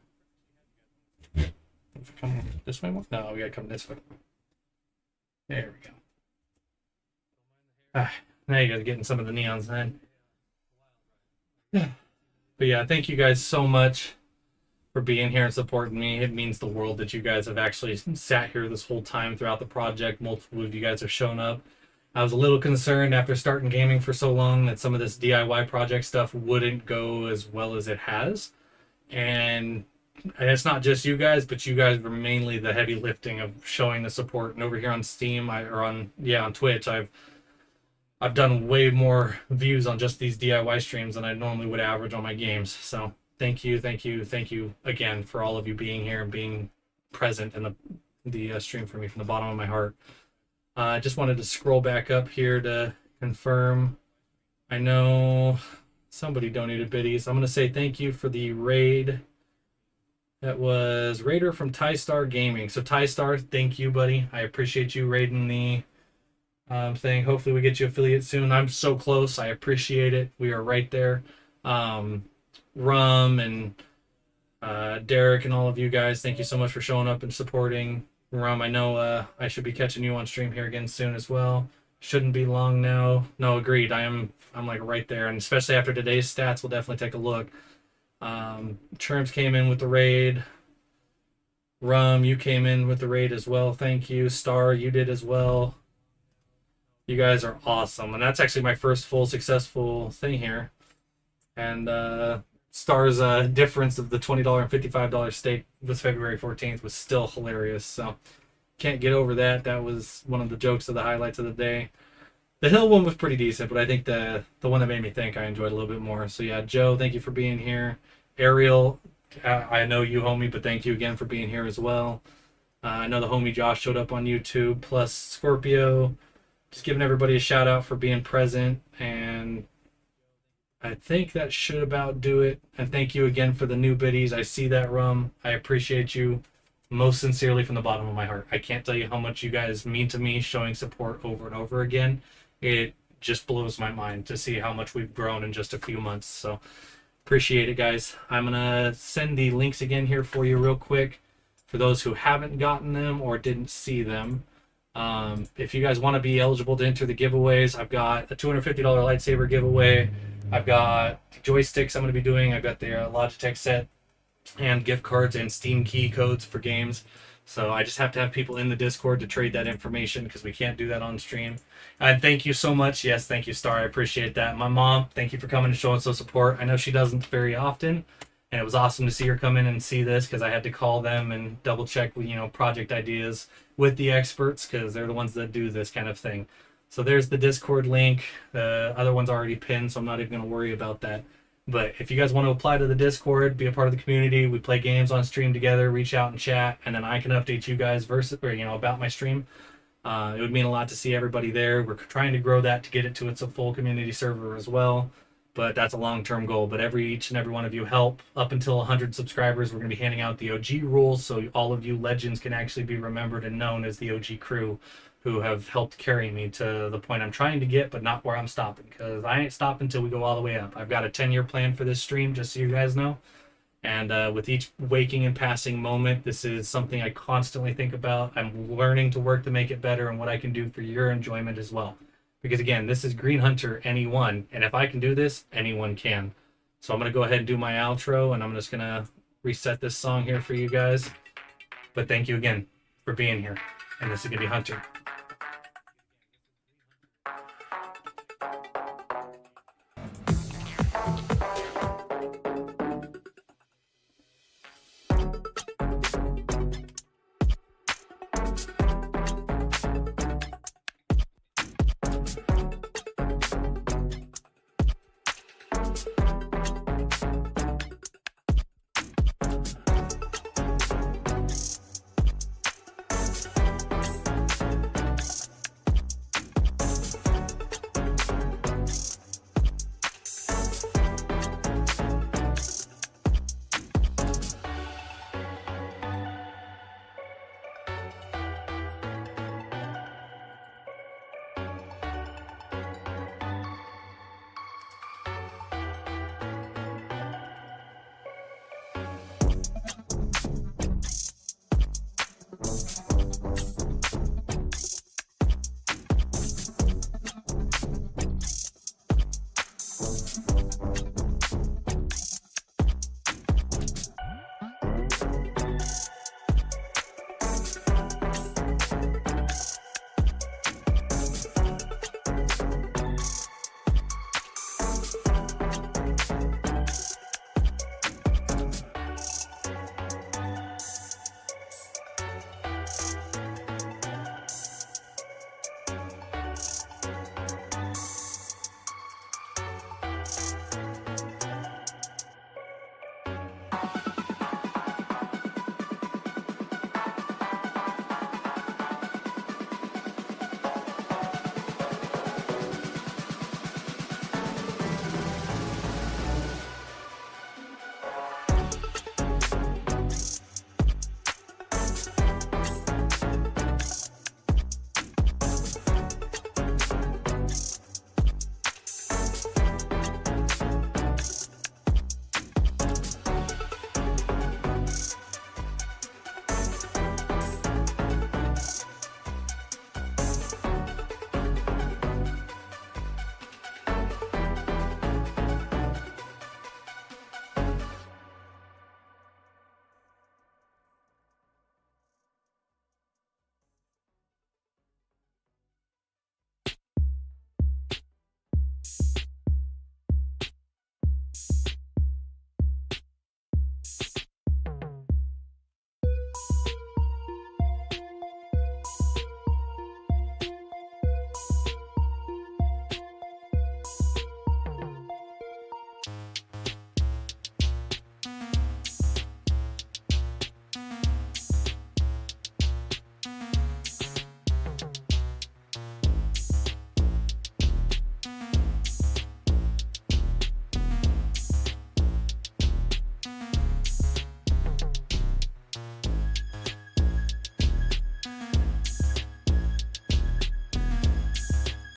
If we come this way more? No, we gotta come this way. There we go. Now you guys are getting some of the neon sign. But yeah, thank you guys so much for being here and supporting me. It means the world that you guys have actually sat here this whole time throughout the project. Multiple of you guys have shown up. I was a little concerned after starting gaming for so long that some of this DIY project stuff wouldn't go as well as it has. And it's not just you guys, but you guys were mainly the heavy lifting of showing the support. And over here on Steam, on Twitch, I've done way more views on just these DIY streams than I normally would average on my games. So thank you again for all of you being here and being present in the stream for me from the bottom of my heart. I just wanted to scroll back up here to confirm. I know somebody donated biddies. I'm going to say thank you for the raid. That was Raider from TyStar Gaming. So TyStar, thank you, buddy. I appreciate you raiding the thing. Hopefully we get you affiliate soon. I'm so close. I appreciate it. We are right there. Rum and Derek and all of you guys, thank you so much for showing up and supporting. Rum, I know I should be catching you on stream here again soon as well. Shouldn't be long now. No, agreed. I'm like right there, and especially after today's stats, we'll definitely take a look. Terms came in with the raid. Rum, you came in with the raid as well. Thank you. Star, you did as well. You guys are awesome, and that's actually my first full successful thing here. And Star's difference of the $20 and $55 stake was February 14th was still hilarious. So can't get over that. That was one of the jokes of the highlights of the day. The Hill one was pretty decent, but I think the one that made me think I enjoyed a little bit more. So yeah, Joe, thank you for being here. Ariel, I know you, homie, but thank you again for being here as well. I know the homie Josh showed up on YouTube, plus Scorpio. Just giving everybody a shout out for being present, and I think that should about do it. And thank you again for the new biddies. I see that, Rum. I appreciate you most sincerely from the bottom of my heart. I can't tell you how much you guys mean to me, showing support over and over again. It just blows my mind to see how much we've grown in just a few months. So appreciate it, guys. I'm gonna send the links again here for you real quick for those who haven't gotten them or didn't see them. If you guys want to be eligible to enter the giveaways, I've got a $250 lightsaber giveaway. I've got joysticks I'm going to be doing. I've got the Logitech set and gift cards and Steam key codes for games. So I just have to have people in the Discord to trade that information because we can't do that on stream. And thank you so much. Yes, thank you, Star. I appreciate that. My mom, thank you for coming and showing some support. I know she doesn't very often, and it was awesome to see her come in and see this because I had to call them and double check, project ideas with the experts because they're the ones that do this kind of thing. So there's the Discord link. The other one's already pinned, so I'm not even going to worry about that. But if you guys want to apply to the Discord, be a part of the community, we play games on stream together, reach out and chat, and then I can update you guys about my stream. It would mean a lot to see everybody there. We're trying to grow that to get it to its a full community server as well, but that's a long-term goal. But each and every one of you help up until 100 subscribers. We're going to be handing out the OG rules, so all of you legends can actually be remembered and known as the OG crew who have helped carry me to the point I'm trying to get, but not where I'm stopping, because I ain't stopping until we go all the way up. I've got a 10-year plan for this stream, just so you guys know. And with each waking and passing moment, this is something I constantly think about. I'm learning to work to make it better and what I can do for your enjoyment as well. Because again, this is Green Hunter anyone, and if I can do this, anyone can. So I'm going to go ahead and do my outro, and I'm just going to reset this song here for you guys. But thank you again for being here, and this is going to be Hunter.